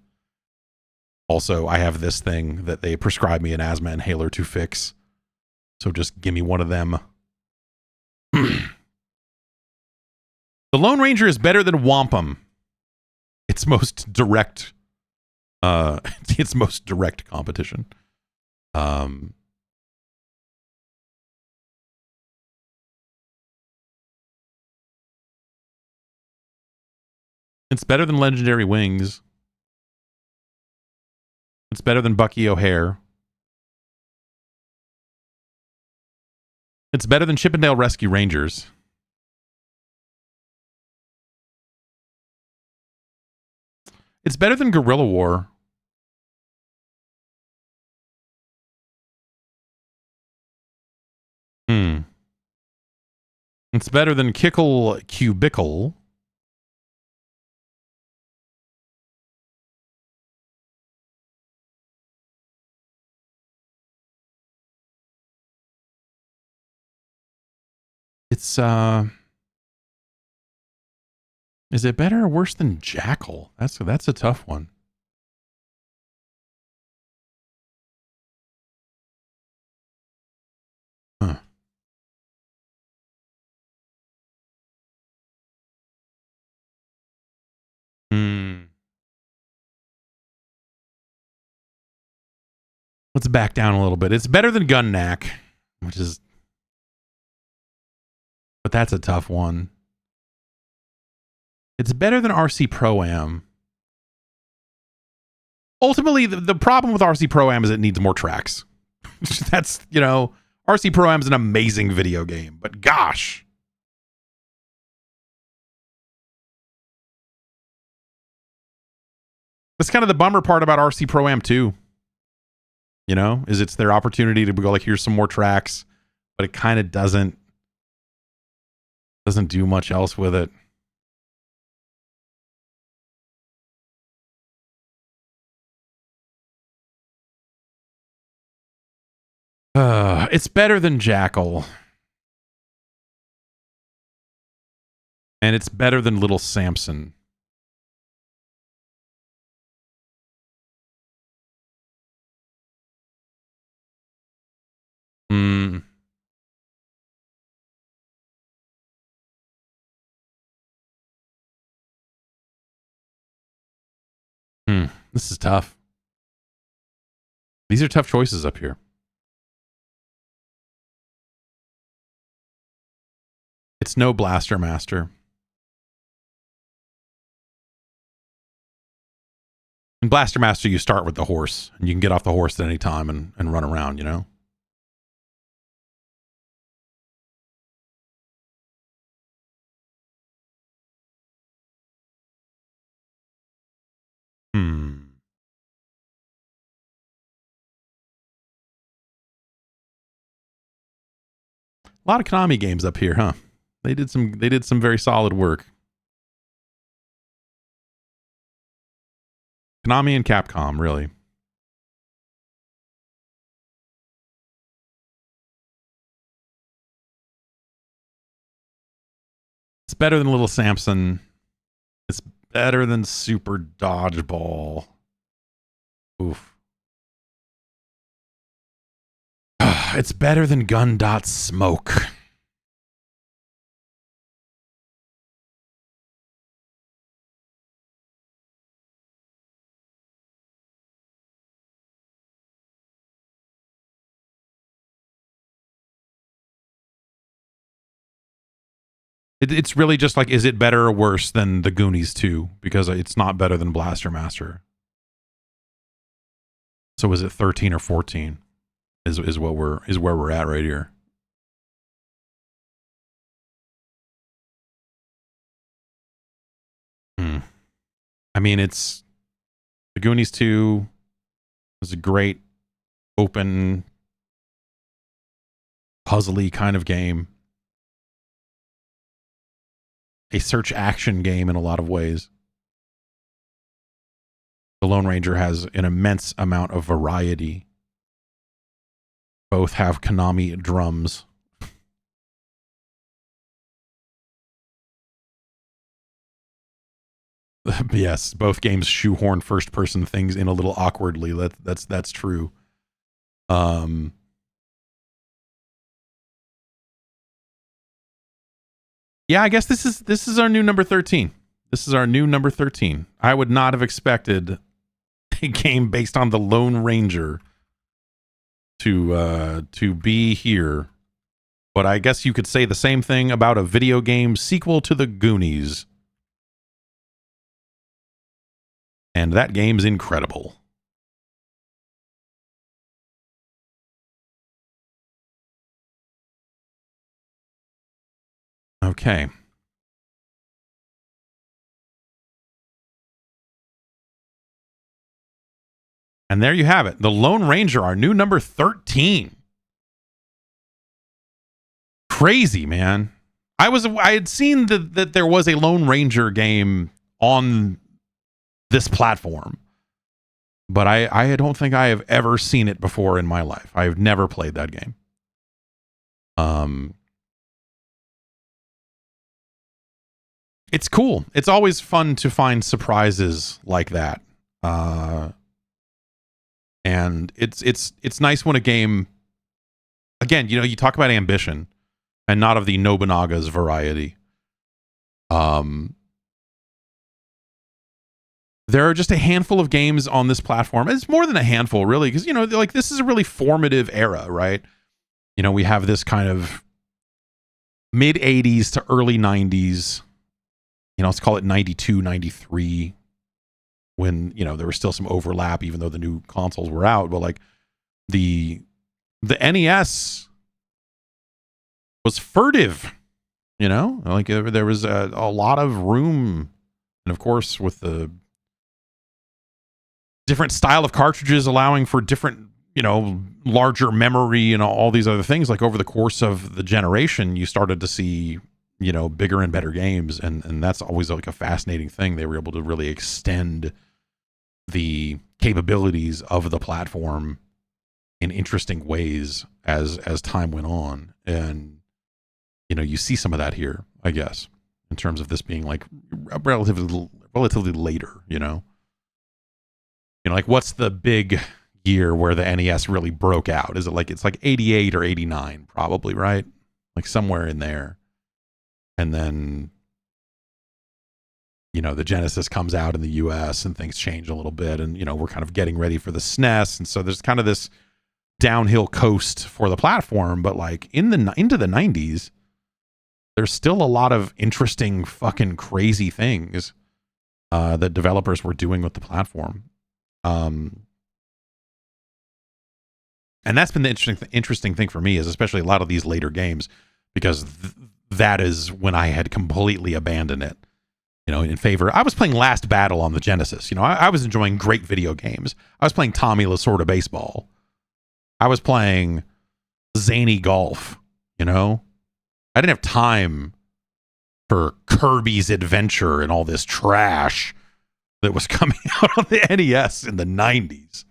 Also, I have this thing that they prescribe me an asthma inhaler to fix. So just give me one of them. The Lone Ranger is better than Wampum. Its most direct competition. It's better than Legendary Wings. It's better than Bucky O'Hare. It's better than Chippendale Rescue Rangers. It's better than Guerrilla War. It's better than Kickle Cubicle. It's Is it better or worse than Jackal? That's a tough one. Huh. Let's back down a little bit. It's better than Gun Knack, but that's a tough one. It's better than RC Pro-Am. Ultimately, the problem with RC Pro-Am is it needs more tracks. That's, RC Pro-Am is an amazing video game, but gosh. That's kind of the bummer part about RC Pro-Am 2. Is it's their opportunity to go like, here's some more tracks, but it kind of doesn't do much else with it. It's better than Jackal. And it's better than Little Samson. This is tough. These are tough choices up here. It's no Blaster Master. In Blaster Master, you start with the horse, and you can get off the horse at any time and run around, A lot of Konami games up here, huh? They did some very solid work. Konami and Capcom, really. It's better than Little Samson. It's better than Super Dodgeball. Oof. It's better than Gun.Smoke. It's really just like, is it better or worse than the Goonies 2? Because it's not better than Blaster Master. So is it 13 or 14? Is where we're at right here. I mean, it's the Goonies 2 was a great open puzzly kind of game. A search action game in a lot of ways. The Lone Ranger has an immense amount of variety. Both have Konami drums. Yes, both games shoehorn first-person things in a little awkwardly. That's true. Yeah, I guess this is our new number 13. This is our new number 13. I would not have expected a game based on the Lone Ranger to be here. But I guess you could say the same thing about a video game sequel to the Goonies. And that game's incredible. Okay. And there you have it. The Lone Ranger, our new number 13. Crazy, man. I had seen that there was a Lone Ranger game on this platform. But I don't think I have ever seen it before in my life. I have never played that game. it's cool. It's always fun to find surprises like that. And it's nice when a game, again, you know, you talk about ambition and not of the Nobunaga's variety. There are just a handful of games on this platform. It's more than a handful, really, because, you know, like, this is a really formative era, right? You know, we have this kind of mid 80s to early 90s, you know, let's call it 92, 93, when, you know, there was still some overlap, even though the new consoles were out. But like the NES was furtive, you know, like there was a lot of room. And of course, with the different style of cartridges allowing for different, you know, larger memory and all these other things, like over the course of the generation, you started to see, you know, bigger and better games. And that's always like a fascinating thing. They were able to really extend the capabilities of the platform in interesting ways as time went on. And, you know, you see some of that here, I guess, in terms of this being like relatively later, you know, like, what's the big year where the NES really broke out? Is it like, it's like 88 or 89, probably, right? Like somewhere in there. And then, you know, the Genesis comes out in the US and things change a little bit. And, you know, we're kind of getting ready for the SNES. And so there's kind of this downhill coast for the platform. But like into the 90s, there's still a lot of interesting, fucking crazy things that developers were doing with the platform. And that's been the interesting thing for me, is especially a lot of these later games, because that is when I had completely abandoned it, you know, in favor. I was playing Last Battle on the Genesis. You know, I was enjoying great video games. I was playing Tommy Lasorda Baseball. I was playing zany golf, you know. I didn't have time for Kirby's Adventure and all this trash that was coming out on the NES in the 90s.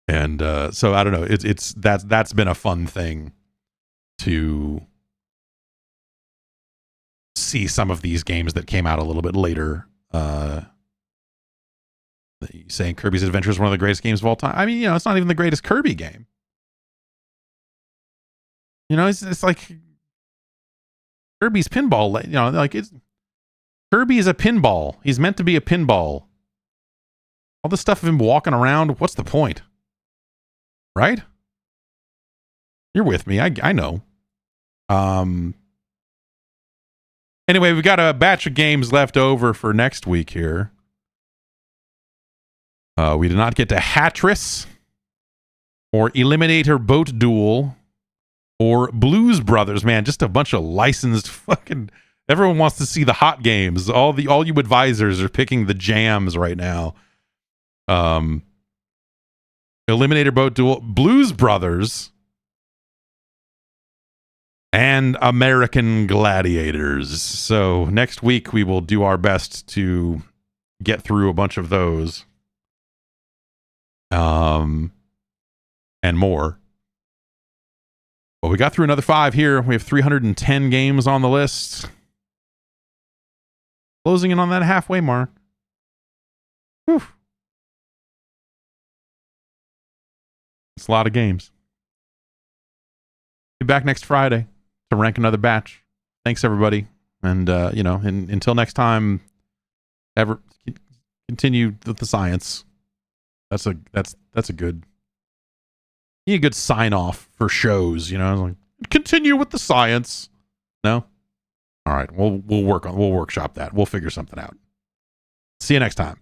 And so I don't know. That's been a fun thing to see, some of these games that came out a little bit later. Saying Kirby's Adventure is one of the greatest games of all time. I mean, you know, it's not even the greatest Kirby game. You know, it's like Kirby's pinball. You know, like Kirby is a pinball. He's meant to be a pinball. All this stuff of him walking around, what's the point? Right? You're with me. I know. Anyway, we've got a batch of games left over for next week here. We did not get to Hatris or Eliminator Boat Duel or Blues Brothers. Man, just a bunch of licensed fucking... Everyone wants to see the hot games. All you advisors are picking the jams right now. Eliminator Boat Duel, Blues Brothers, and American Gladiators. So next week we will do our best to get through a bunch of those. And more. Well, we got through another 5 here. We have 310 games on the list. Closing in on that halfway mark. Whew. It's a lot of games. Be back next Friday to rank another batch. Thanks, everybody. And, you know, until next time, ever continue with the science. That's a good... You need a good sign off for shows, you know, like, continue with the science. No? All right. We'll workshop that. We'll figure something out. See you next time.